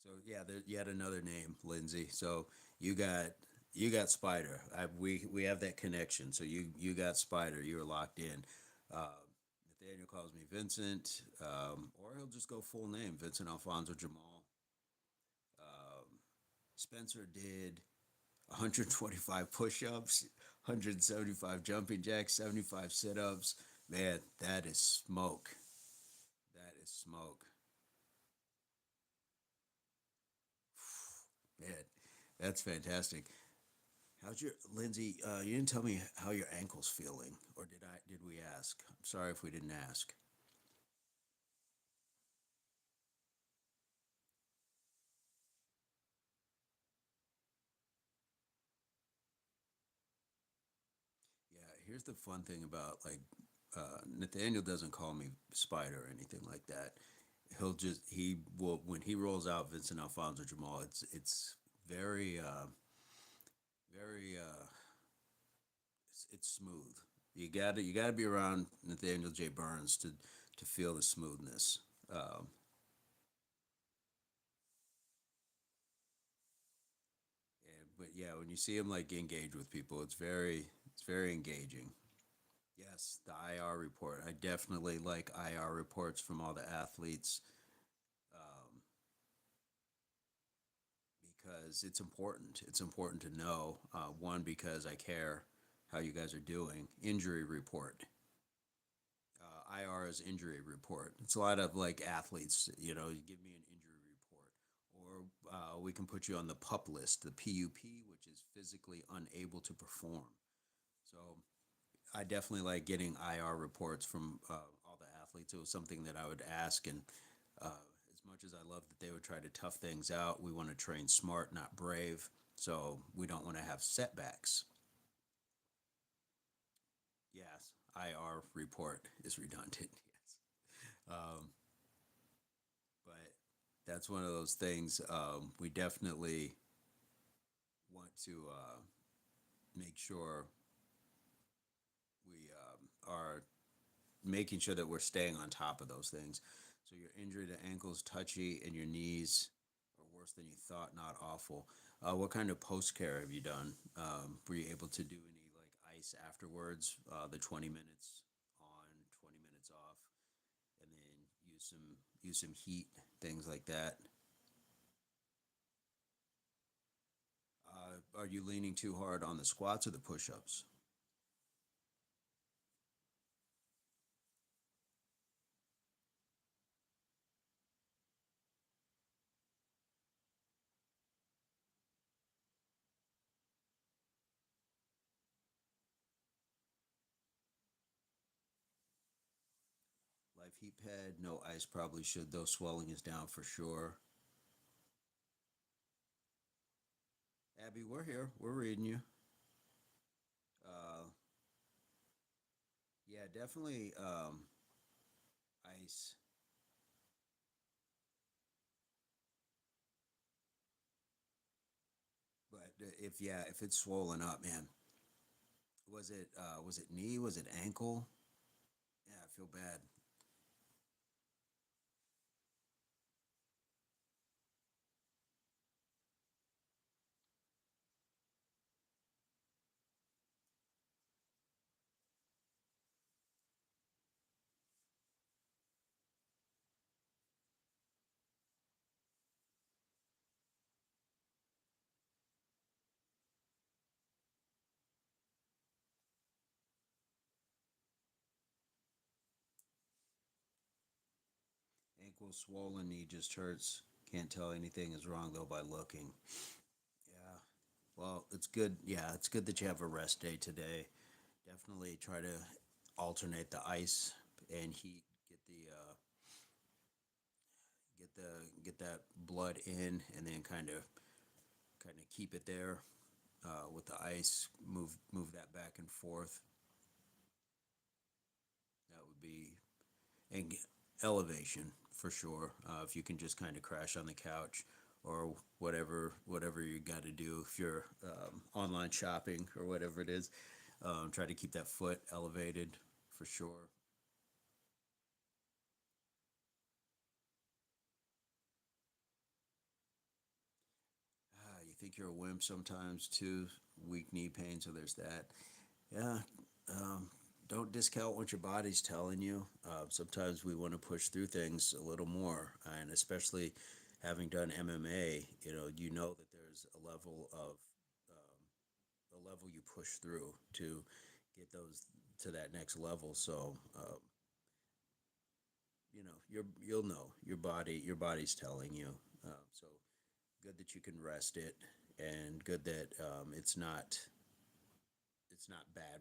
So yeah, there yet another name, Lindsay. So you got you got Spider. We have that connection. So you got Spider. You were locked in. Uh, Nathaniel calls me Vincent, or he'll just go full name, Vincent Alfonso Jamal. Um, Spencer did 125 push-ups, 175 jumping jacks, 75 sit-ups. Man, that is smoke. That is smoke. Man, that's fantastic. How's your Lindsay? You didn't tell me how your ankle's feeling, or did I? Did we ask? I'm sorry if we didn't ask. Yeah, here's the fun thing about like Nathaniel doesn't call me Spider or anything like that. He will when he rolls out Vincent Alfonso Jamal. It's very very it's smooth. You gotta be around Nathaniel J Burns to feel the smoothness. Um, but yeah, when you see him like engage with people, it's very engaging. Yes, the IR report. I definitely like IR reports from all the athletes, um, because it's important. It's important to know. One, because I care how you guys are doing. Injury report. IR is injury report. It's a lot of like athletes. You give me an injury report, or we can put you on the PUP list, the PUP, which is physically unable to perform. So I definitely like getting IR reports from all the athletes. It was something that I would ask, and as much as I love that they would try to tough things out, we want to train smart, not brave. So we don't want to have setbacks. Yes, IR report is redundant. Yes, um, but that's one of those things. We definitely want to make sure we are making sure that we're staying on top of those things. So your injury to ankles touchy and your knees are worse than you thought, not awful. What kind of post care have you done? Were you able to do any like ice afterwards? The 20 minutes on, 20 minutes off, and then use some heat, things like that. Are you leaning too hard on the squats or the push-ups? Life heat pad, no ice probably should, though swelling is down for sure. Abby, we're here. We're reading you. Uh, yeah, definitely ice. But if it's swollen up, man, was it knee? Was it ankle? Yeah, I feel bad. Ankle swollen, knee just hurts. Can't tell anything is wrong though by looking. Yeah. Well, it's good. Yeah, it's good that you have a rest day today. Definitely try to. alternate the ice and heat, get that blood in, and then kind of keep it there with the ice. Move that back and forth. That would be and elevation for sure. If you can just kind of crash on the couch or whatever you got to do if you're online shopping or whatever it is, try to keep that foot elevated for sure. You think you're a wimp sometimes too. Weak knee pain, so there's that. Yeah. Um, don't discount what your body's telling you. Sometimes we want to push through things a little more, and especially having done MMA, you know that there's a level you push through to get those to that next level. So, you'll know your body's telling you. So good that you can rest it, and good that it's not bad,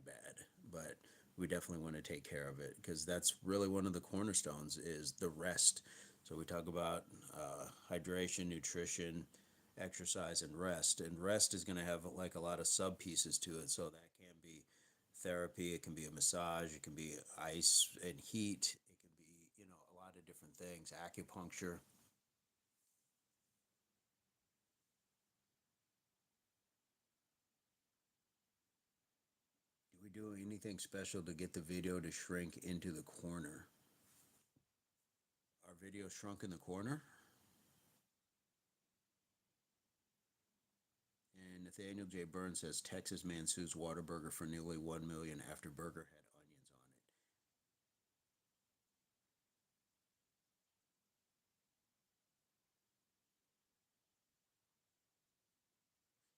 but we definitely want to take care of it because that's really one of the cornerstones is the rest. So we talk about hydration, nutrition, exercise, and rest. And rest is going to have like a lot of sub pieces to it. So that can be therapy, it can be a massage, it can be ice and heat, it can be a lot of different things. Acupuncture. Do we do anything special to get the video to shrink into the corner? Our video shrunk in the corner? And Nathaniel J Burns says Texas man sues Whataburger for nearly 1 million after burger had onions on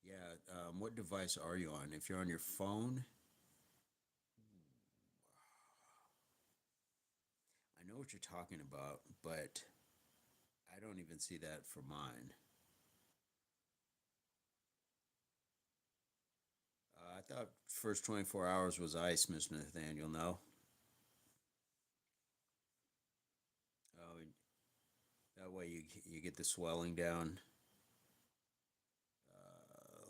it. Yeah, what device are you on? If you're on your phone, I know what you're talking about, but I don't even see that for mine. I thought first 24 hours was ice, Mr. Nathaniel. No. Oh, that way you get the swelling down. Uh,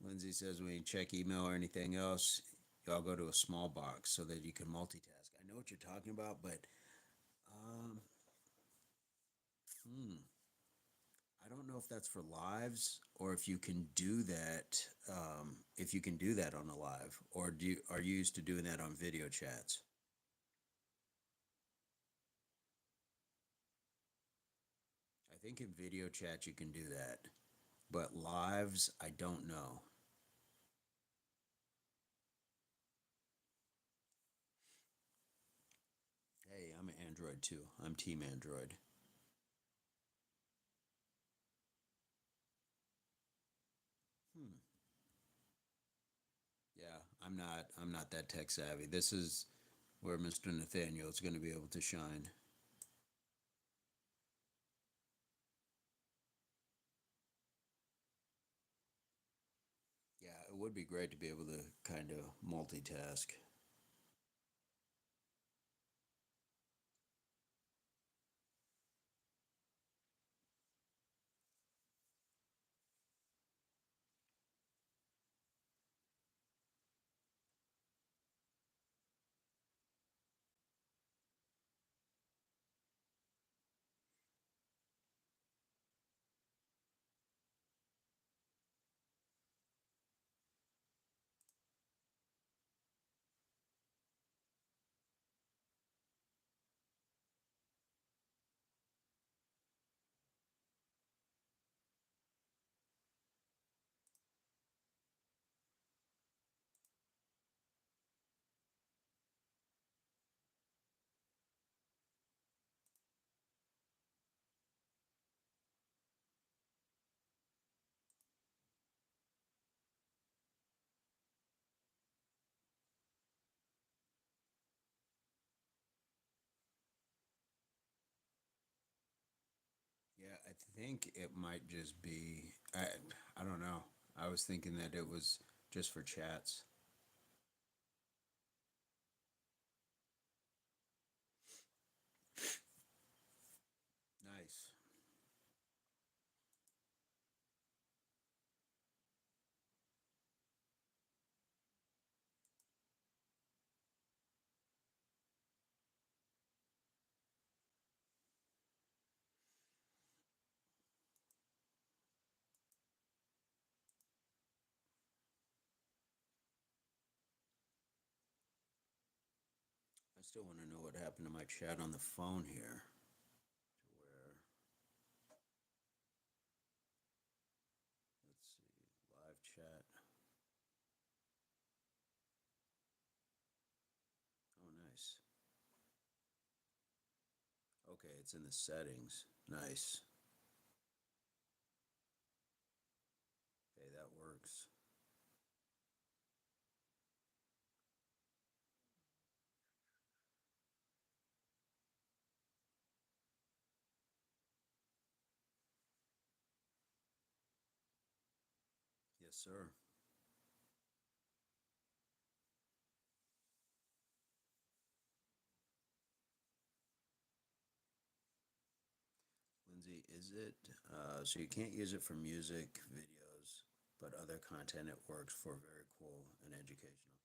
Lindsay says when you check email or anything else, y'all go to a small box so that you can multitask. I know what you're talking about, but um, hmm, I don't know if that's for lives or if you can do that. If you can do that on a live, or are you used to doing that on video chats? I think in video chat you can do that, but lives I don't know. Hey, I'm an Android too. I'm Team Android. Hmm. Yeah, I'm not that tech savvy. This is where Mr. Nathaniel is going to be able to shine. Yeah, it would be great to be able to kind of multitask. Yeah, I think it might just be I don't know. I was thinking that it was just for chats. still want to know what happened to my chat on the phone here. To where, let's see, live chat. Oh, nice. Okay, it's in the settings. Nice. Okay, that works. Yes, sir. Lindsay, is it so you can't use it for music, videos, but other content it works for very cool and educational.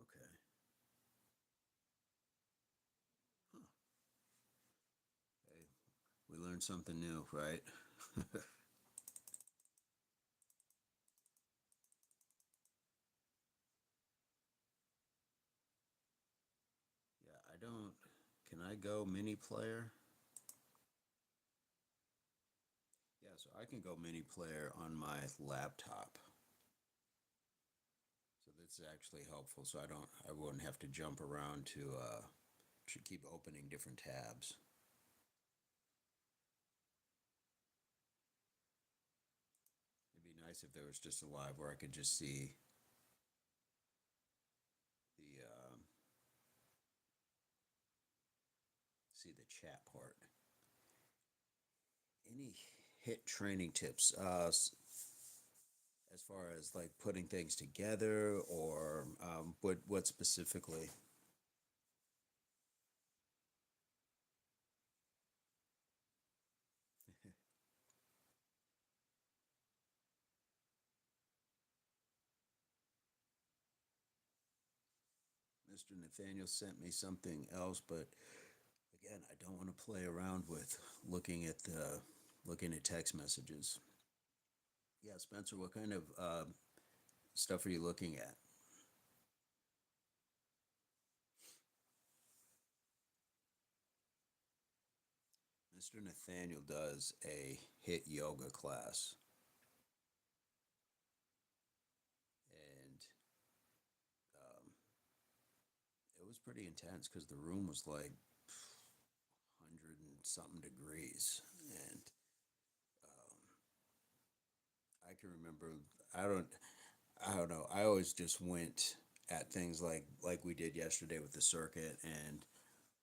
Okay. Huh. Hey, we learned something new, right? Yeah, I don't. Can I go mini player? Yeah, so I can go mini player on my laptop. So that's actually helpful. So I wouldn't have to jump around to keep opening different tabs. It'd be nice if there was just a live where I could just the see the chat part. Any hit training tips? As far as like putting things together, or what specifically? Mr. Nathaniel sent me something else, but again, I don't want to play around with looking at looking at text messages. Yeah, Spencer, what kind of stuff are you looking at? Mr. Nathaniel does a hit yoga class, and um, it was pretty intense because the room was like 100 and something degrees, and um, I can remember. I don't. I don't know. I always just went at things like we did yesterday with the circuit, and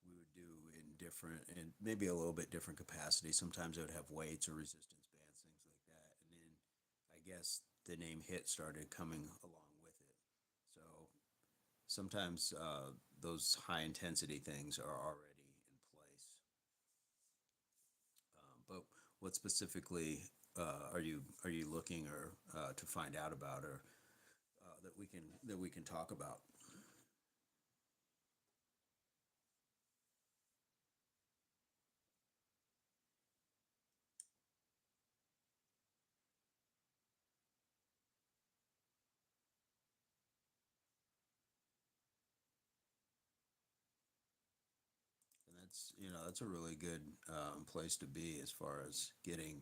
we would do in different and maybe a little bit different capacity. Sometimes I would have weights or resistance bands, things like that. And then I guess the name HIT started coming along with it. So sometimes those high intensity things are already in place. But what specifically are you looking or to find out about, or that we can talk about? And that's that's a really good place to be as far as getting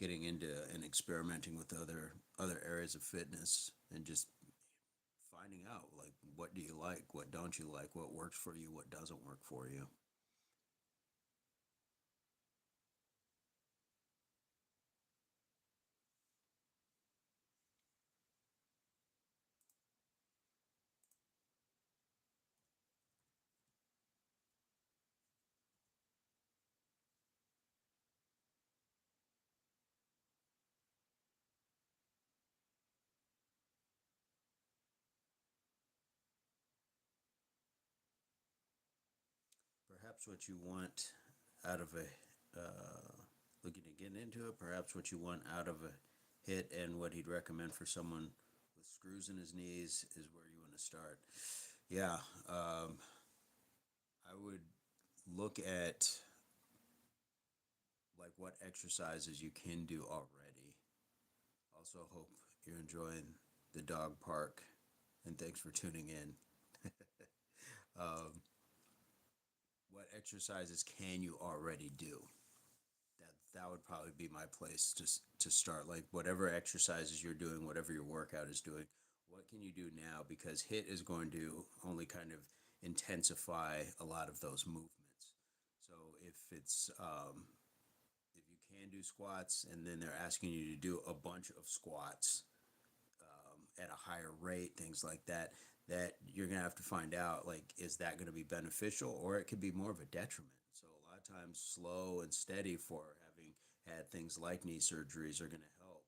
into and experimenting with other areas of fitness, and just finding out like what do you like, what don't you like, what works for you, what doesn't work for you. Perhaps what you want out of a looking to get into it, perhaps what you want out of a hit, and what he'd recommend for someone with screws in his knees is where you want to start. Yeah, I would look at like what exercises you can do already. Also, hope you're enjoying the dog park, and thanks for tuning in. um, what exercises can you already do? That would probably be my place to start. Like whatever exercises you're doing, whatever your workout is doing, what can you do now? Because HIT is going to only kind of intensify a lot of those movements. So if you can do squats and then they're asking you to do a bunch of squats at a higher rate, things like that, that you're going to have to find out, like, is that going to be beneficial, or it could be more of a detriment. So a lot of times slow and steady for having had things like knee surgeries are going to help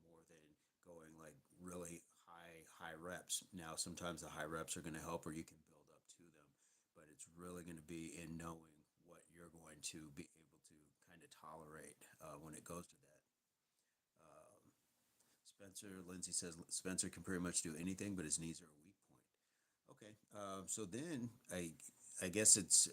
more than going like really high reps. Now sometimes the high reps are going to help, or you can build up to them, but it's really going to be in knowing what you're going to be able to kind of tolerate when it goes to that. Spencer Lindsay says Spencer can pretty much do anything, but his knees are a weak point. Okay, so then I guess it's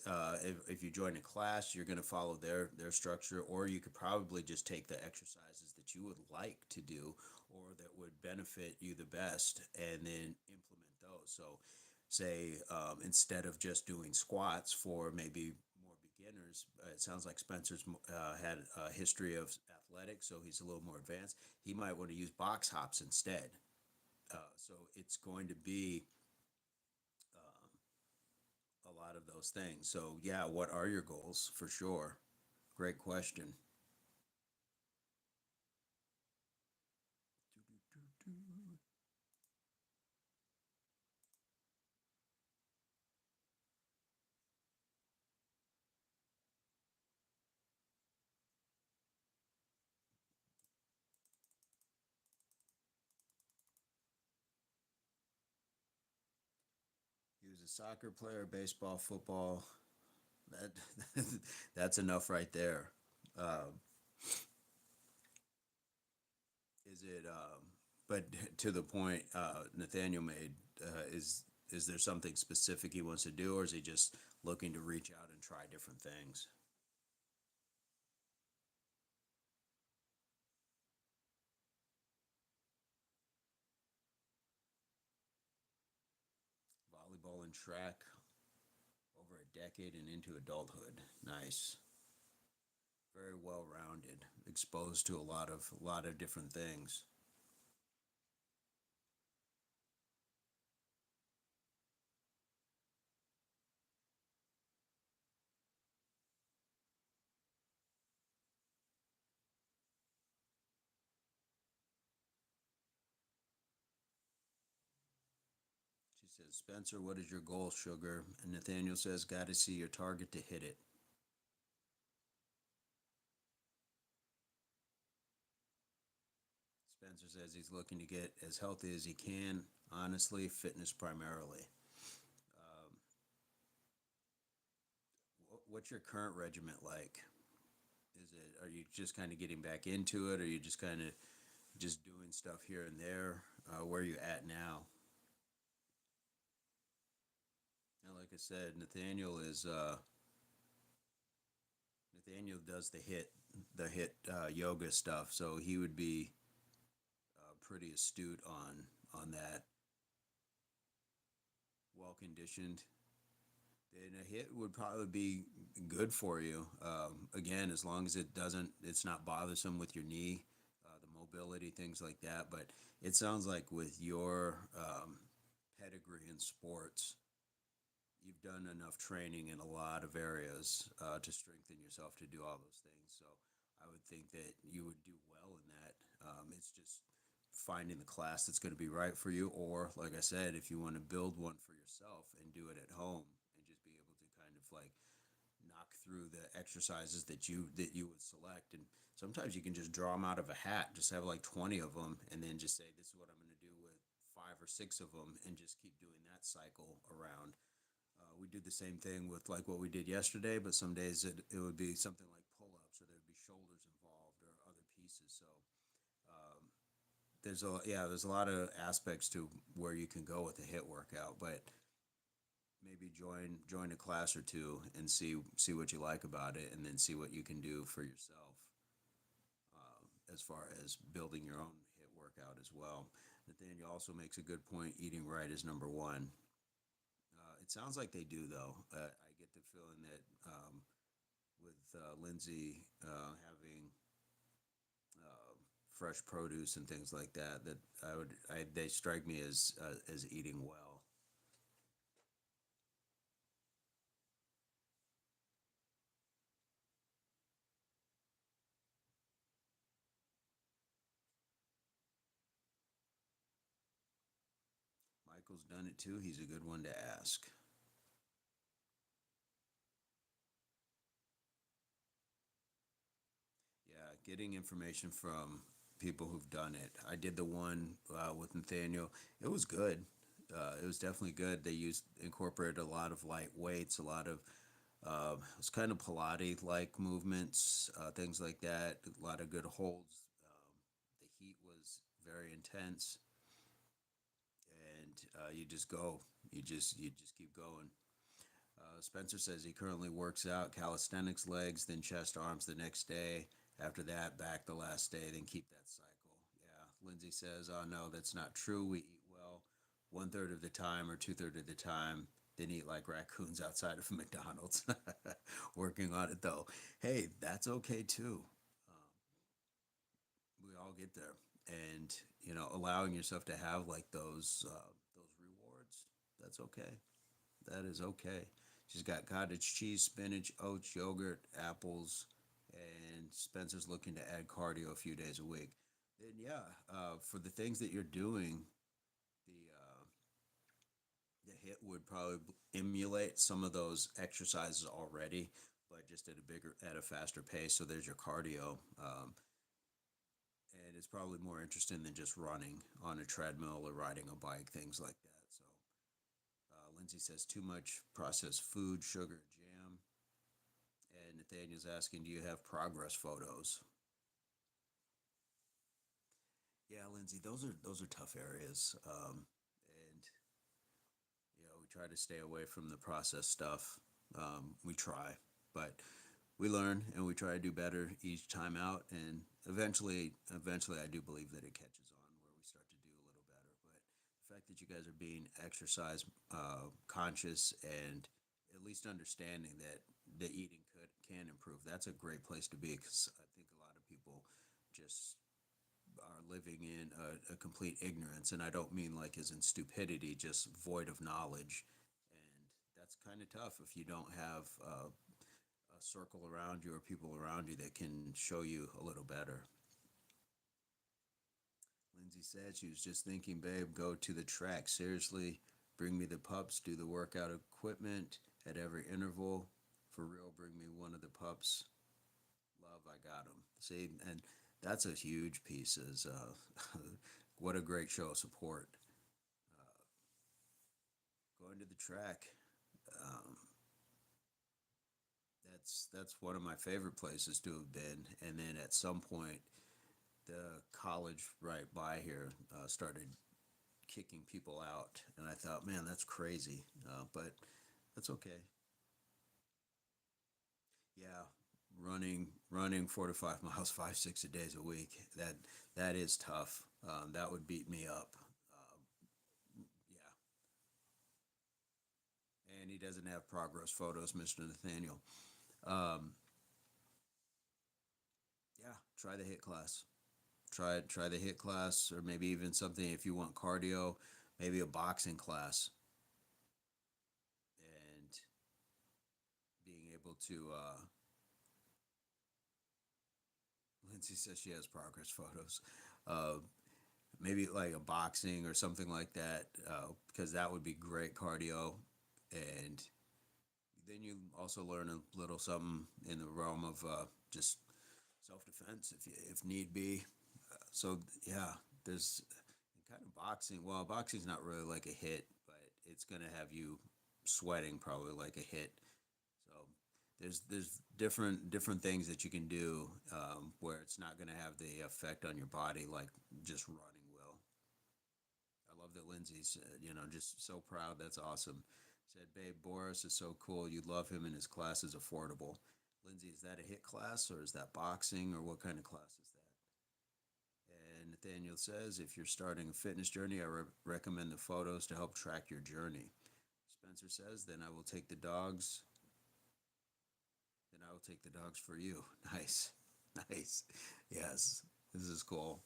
if you join a class, you're going to follow their structure, or you could probably just take the exercises that you would like to do, or that would benefit you the best, and then implement those. So, say instead of just doing squats for maybe more beginners, it sounds like Spencer's had a history of athletics, so he's a little more advanced. He might want to use box hops instead. So it's going to be a lot of those things. So yeah, what are your goals for sure? Great question. He was a soccer player, baseball, football. That that's enough right there. Um, is it? But to the point Nathaniel made, is there something specific he wants to do, or is he just looking to reach out and try different things? Volleyball and track over a decade and into adulthood. Nice. Very well rounded, exposed to a lot of different things. She says, Spencer, what is your goal, sugar? And Nathaniel says, got to see your target to hit it. Spencer says he's looking to get as healthy as he can. Honestly, fitness primarily. Um, what's your current regiment like? Are you just kind of getting back into it? Or are you just kind of just doing stuff here and there? Where are you at now? Now, like I said, Nathaniel does the hit yoga stuff, so he would be pretty astute on that. Well conditioned, then a hit would probably be good for you. Again, as long as it's not bothersome with your knee, the mobility, things like that. But it sounds like with your pedigree in sports, you've done enough training in a lot of areas to strengthen yourself to do all those things. So I would think that you would do well in that. It's just finding the class that's going to be right for you, or like I said, if you want to build one for yourself and do it at home and just be able to kind of like knock through the exercises that you would select. And sometimes you can just draw them out of a hat, just have like 20 of them, and then just say, this is what I'm going to do with 5 or 6 of them, and just keep doing that cycle around. We did the same thing with like what we did yesterday, but some days it would be something like pull-ups, or there'd be shoulders involved, or other pieces. So um, there's a lot of aspects to where you can go with a hit workout, but maybe join a class or two and see what you like about it, and then see what you can do for yourself as far as building your own hit workout as well. Nathaniel also makes a good point. Eating right is number one. It sounds like they do, though. I get the feeling that with Lindsay having uh, fresh produce and things like that, that they strike me as eating well. Michael's done it too. He's a good one to ask. Yeah, getting information from people who've done it. I did the one with Nathaniel. It was good. It was definitely good. They used incorporated a lot of light weights, a lot of it was kind of Pilates like movements, things like that. A lot of good holds. The heat was very intense, and you just go. You just keep going. Spencer says he currently works out calisthenics legs, then chest arms the next day. After that, back the last day, then keep that cycle. Yeah. Lindsay says, oh no, that's not true. We eat well 1/3 of the time or 2/3 of the time, then eat like raccoons outside of McDonald's. Working on it though. Hey, that's okay too. Um, we all get there. And, allowing yourself to have like those rewards, that's okay. That is okay. She's got cottage cheese, spinach, oats, yogurt, apples, and Spencer's looking to add cardio a few days a week. Then yeah, for the things that you're doing, the hit would probably emulate some of those exercises already, but just at a faster pace. So there's your cardio, and it's probably more interesting than just running on a treadmill or riding a bike, things like that. So Lindsay says too much processed food, sugar, jam. And Nathaniel's asking, do you have progress photos? Yeah, Lindsay, those are tough areas, and we try to stay away from the processed stuff. We try, but we learn and we try to do better each time out. And eventually, I do believe that it catches on where we start to do a little better. But the fact that you guys are being exercise conscious and at least understanding that the eating can improve, that's a great place to be because I think a lot of people just are living in a complete ignorance, and I don't mean like as in stupidity, just void of knowledge, and that's kind of tough if you don't have a circle around you or people around you that can show you a little better. Lindsay said she was just thinking, babe, go to the track. Seriously, bring me the pups, do the workout equipment at every interval. For real, bring me one of the pups. Love, I got them. See, and that's a huge piece. Is what a great show of support. Going to the track, um, that's one of my favorite places to have been. And then at some point, the college right by here started kicking people out, and I thought, man, that's crazy. But that's okay. Yeah, running 4 to 5 miles 5 6 days a week. That is tough. That would beat me up. Yeah, and he doesn't have progress photos, Mr. Nathaniel. Um, yeah, try the hit class. Try the hit class, or maybe even something if you want cardio, maybe a boxing class, and being able to. Lindsay says she has progress photos. Uh, Maybe like a boxing or something like that, because that would be great cardio, and then you also learn a little something in the realm of just self defense if need be. So yeah, there's kind of boxing. Well, boxing's not really like a hit, but it's gonna have you sweating probably like a hit. So there's different things that you can do where it's not gonna have the effect on your body like just running will. I love that Lindsay's, just so proud. That's awesome. Said, babe, Boris is so cool. You love him and his class is affordable. Lindsay, is that a hit class or is that boxing or what kind of class is that? And Nathaniel says, if you're starting a fitness journey, I recommend the photos to help track your journey. Spencer says, then I will take the dogs. I'll take the dogs for you. Nice. Nice. Yes. This is cool.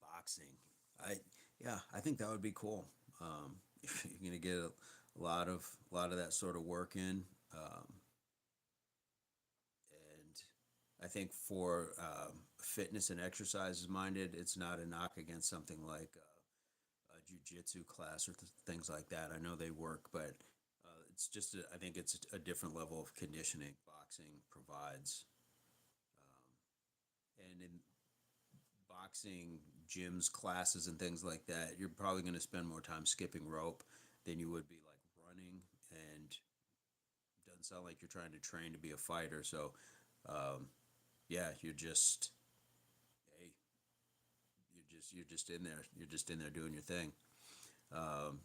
Boxing. I Yeah, I think that would be cool. If you're gonna get a lot of that sort of work in, and I think for fitness and exercises minded, it's not a knock against something like a jujitsu class or things like that. I know they work, but it's just I think it's a different level of conditioning boxing provides. And in boxing gyms, classes, and things like that, you're probably going to spend more time skipping rope than you would be like running. And doesn't sound like you're trying to train to be a fighter. So, um, yeah, hey, you're just in there. You're just in there doing your thing. Um,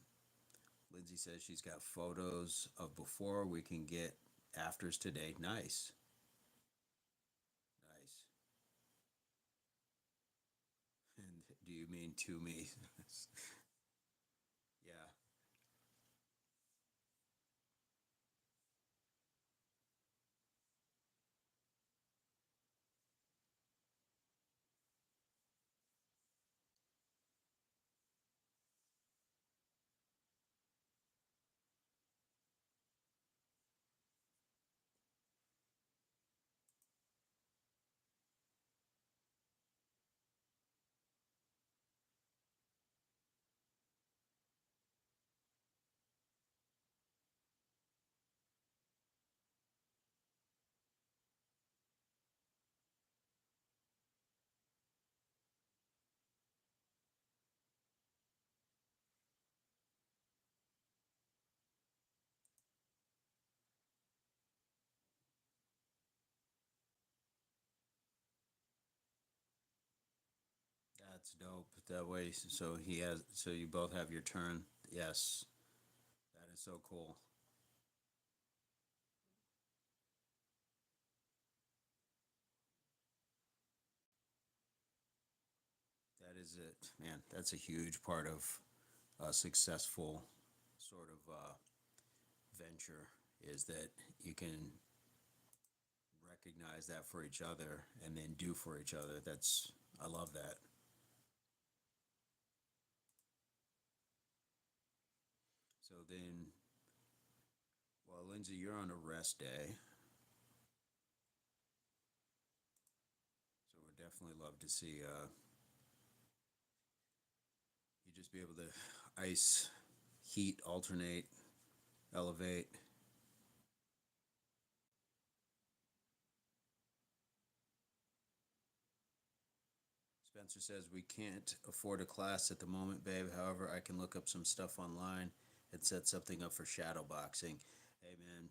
Lindsay says she's got photos of before. We can get afters today. Nice, nice. And do you mean to me? Yeah. That's dope. That way, so you both have your turn. Yes, that is so cool. That is it, man. That's a huge part of a successful sort of venture is that you can recognize that for each other and then do for each other. I love that. So then, well, Lindsay, you're on a rest day, so we'd definitely love to see you just be able to ice, heat, alternate, elevate. Spencer says we can't afford a class at the moment, babe. However, I can look up some stuff online and set something up for shadow boxing. Hey, man,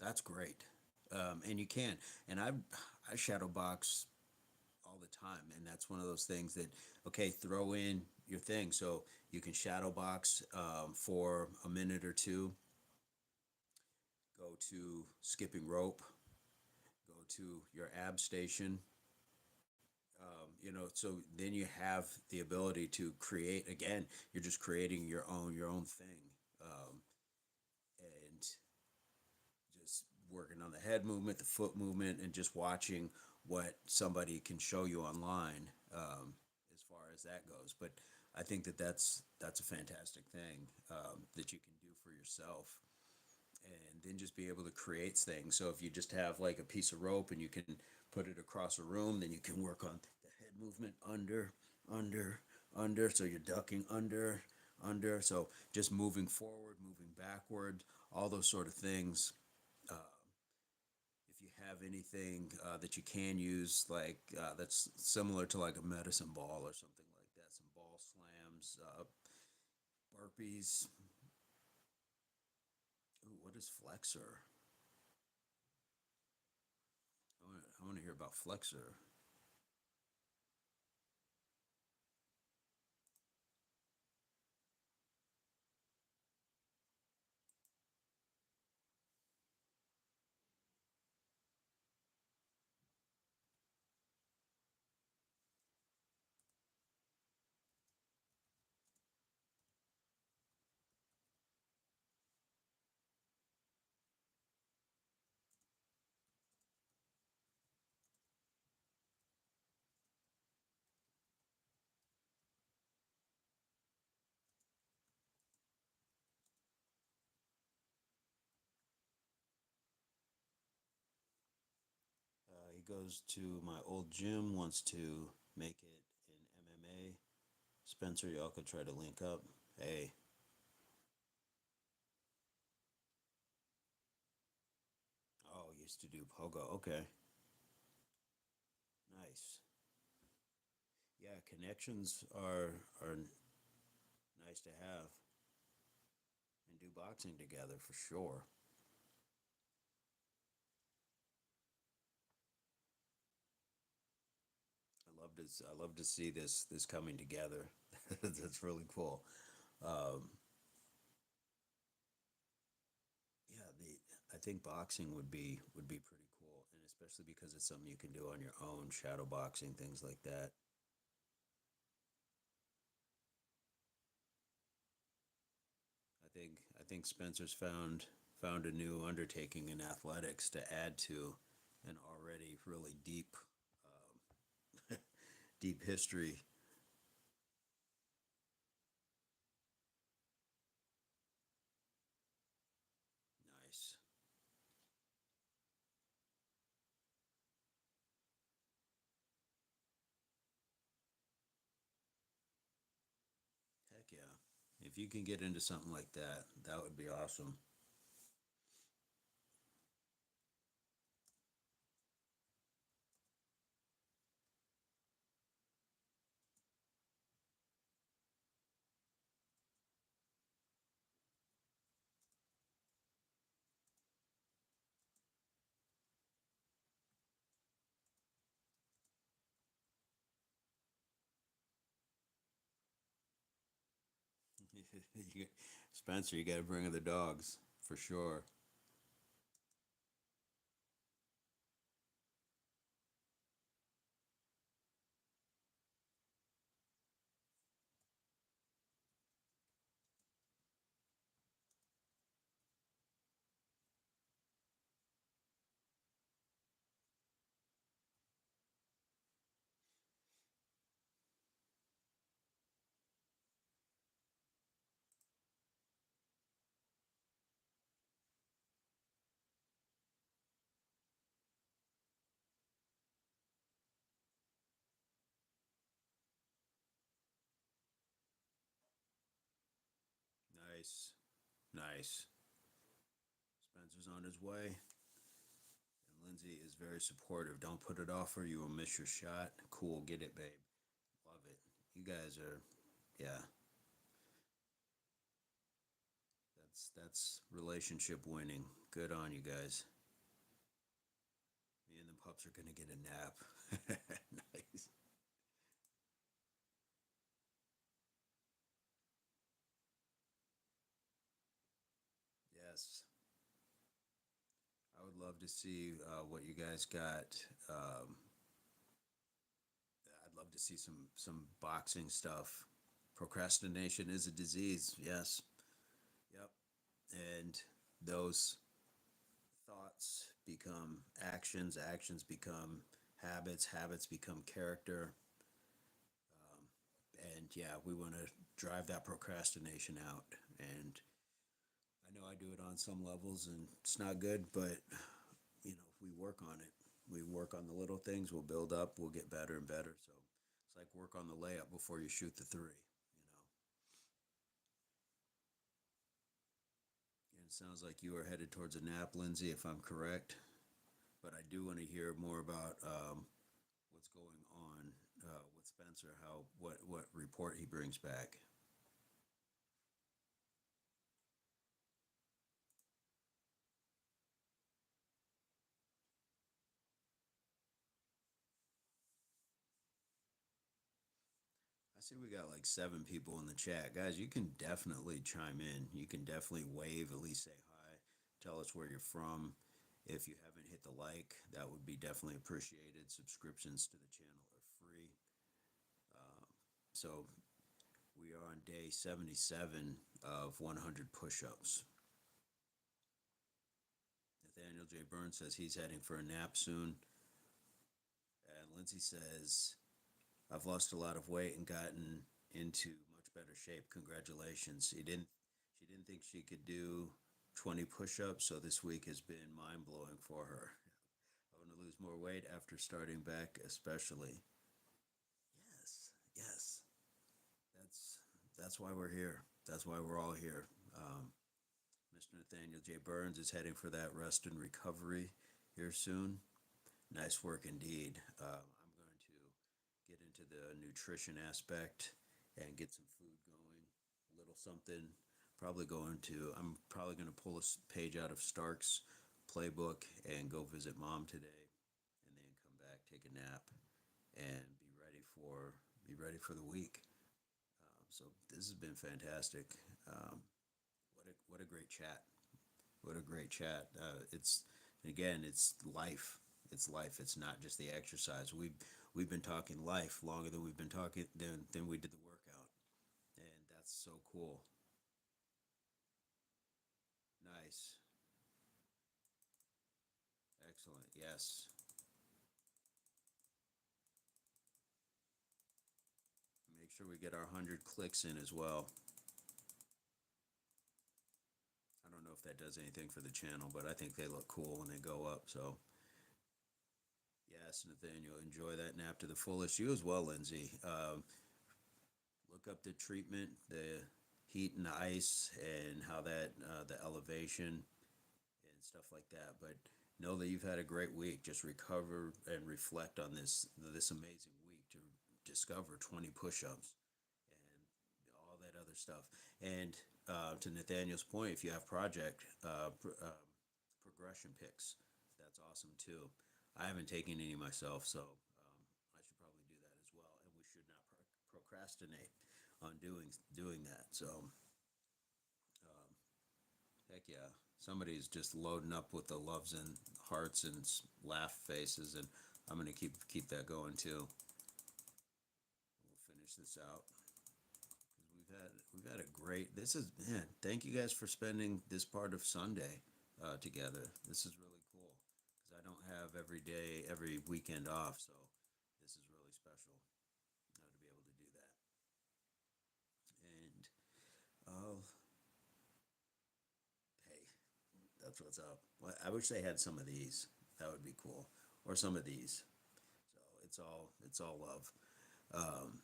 that's great. And you can. And I shadow box all the time, and that's one of those things that okay, throw in your thing so you can shadow box for a minute or two. Go to skipping rope. Go to your ab station. So then you have the ability to create again. You're just creating your own thing, and just working on the head movement, the foot movement, and just watching what somebody can show you online as far as that goes. But I think that that's a fantastic thing that you can do for yourself and then just be able to create things. So if you just have like a piece of rope and you can put it across a room, then you can work on the head movement under, under. So you're ducking under. So just moving forward, moving backward, all those sort of things. Uh, if you have anything that you can use, like that's similar to like a medicine ball or something like that, some ball slams, burpees. Ooh, what is flexor? I want to hear about flexor. goes to my old gym, wants to make it in MMA. Spencer, y'all could try to link up. Hey, oh, used to do pogo. Okay, nice. Yeah, connections are nice to have and do boxing together for sure. I love to see this coming together. That's really cool. Um, yeah, the I think boxing would be pretty cool, and especially because it's something you can do on your own, shadow boxing, things like that. I think Spencer's found a new undertaking in athletics to add to an already really deep history. Nice. Heck yeah. If you can get into something like that, that would be awesome. You- Spencer, you got to bring the dogs for sure. Nice, nice. Spencer's on his way, and Lindsay is very supportive. Don't put it off, or you will miss your shot. Cool, get it, babe. Love it. You guys are, yeah. That's relationship winning. Good on you guys. Me and the pups are gonna get a nap. Nice. Yes, I would love to see what you guys got. Um, I'd love to see some boxing stuff. Procrastination is a disease. Yes. Yep. And those thoughts become actions. Actions become habits. Habits become character. Um, and yeah, we want to drive that procrastination out. And I know I do it on some levels, and it's not good, but if we work on it, we work on the little things, we'll build up, we'll get better and better. So it's like work on the layup before you shoot the three. And it sounds like you are headed towards a nap, Lindsay, if I'm correct. But I do want to hear more about what's going on with Spencer, how what report he brings back. I see we got like 7 people in the chat. Guys, you can definitely chime in. You can definitely wave, at least say hi. Tell us where you're from. If you haven't hit the like, that would be definitely appreciated. Subscriptions to the channel are free. Um, so we are on day 77 of 100 push ups. Nathaniel J Burns says he's heading for a nap soon. And Lindsay says, I've lost a lot of weight and gotten into much better shape. Congratulations. She didn't think she could do 20 push-ups, so this week has been mind-blowing for her. Having to lose more weight after starting back, especially. Yes, yes. That's that's why we're here. That's why we're all here. Mr. Nathaniel J Burns is heading for that rest and recovery here soon. Nice work indeed. I'm going to get into the nutrition aspect and get some food going. A little something. I'm probably going to pull a page out of Stark's playbook and go visit mom today, and then come back, take a nap, and be ready for the week. So this has been fantastic. Um, what a great chat. What a great chat. It's again, it's life. It's life. It's not just the exercise. We've been talking life longer than we've been talking than we did the workout, and that's so cool. Nice, excellent. Yes. Make sure we get our 100 clicks in as well. I don't know if that does anything for the channel, but I think they look cool when they go up. So yes, Nathaniel, enjoy that nap to the fullest. You as well, Lindsay. Look up the treatment, the heat and the ice, and how that the elevation and stuff like that. But know that you've had a great week. Just recover and reflect on this amazing week to discover 20 push-ups and all that other stuff. And to Nathaniel's point, if you have progression pics, that's awesome too. I haven't taken any myself, so I should probably do that as well. And we should not procrastinate on doing that. So, heck yeah, somebody's just loading up with the loves and hearts and laugh faces, and I'm gonna keep that going too. We'll finish this out because we've had a great. This is man. Thank you guys for spending this part of Sunday together. This is really cool because I don't have every day, every weekend off, so this is really special to be able to do that. And oh, hey, that's what's up. Well, I wish they had some of these. That would be cool, or some of these. So it's all love. Um,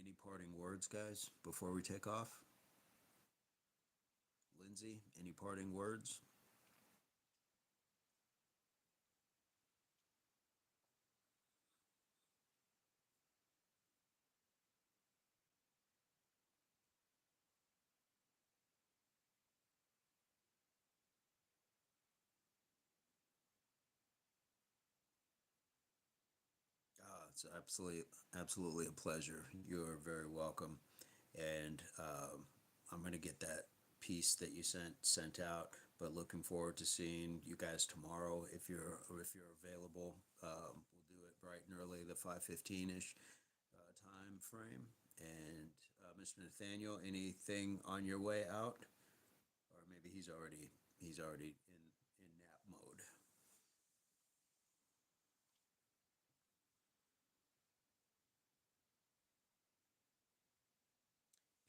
any parting words, guys, before we take off? Lindsay, any parting words? It's absolutely a pleasure. You are very welcome, and I'm gonna get that piece that you sent out. But looking forward to seeing you guys tomorrow if you're available. We'll do it bright and early, the 5:15 ish time frame. And Mr. Nathaniel, anything on your way out, or maybe he's already in nap mode.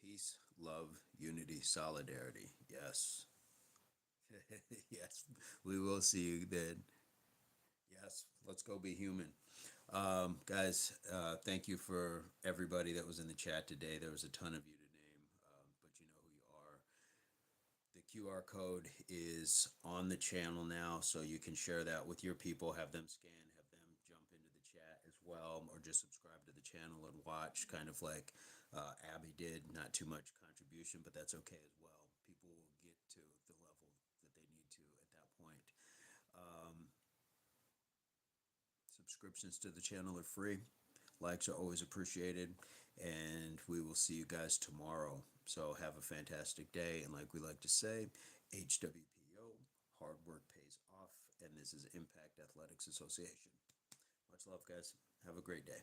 Peace, love, unity, solidarity. Yes. Yes, we will see you then. Yes, let's go be human. Guys, thank you for everybody that was in the chat today. There was a ton of you to name, but you know who you are. The QR code is on the channel now, so you can share that with your people, have them scan, have them jump into the chat as well, or just subscribe to the channel and watch, kind of like Abby did. Not too much contribution, but that's okay as well. People will get to the level that they need to at that point. Um, Subscriptions to the channel are free. Likes are always appreciated. And we will see you guys tomorrow. So have a fantastic day. And like we like to say, HWPO, hard work pays off. And this is Impact Athletics Association. Much love, guys. Have a great day.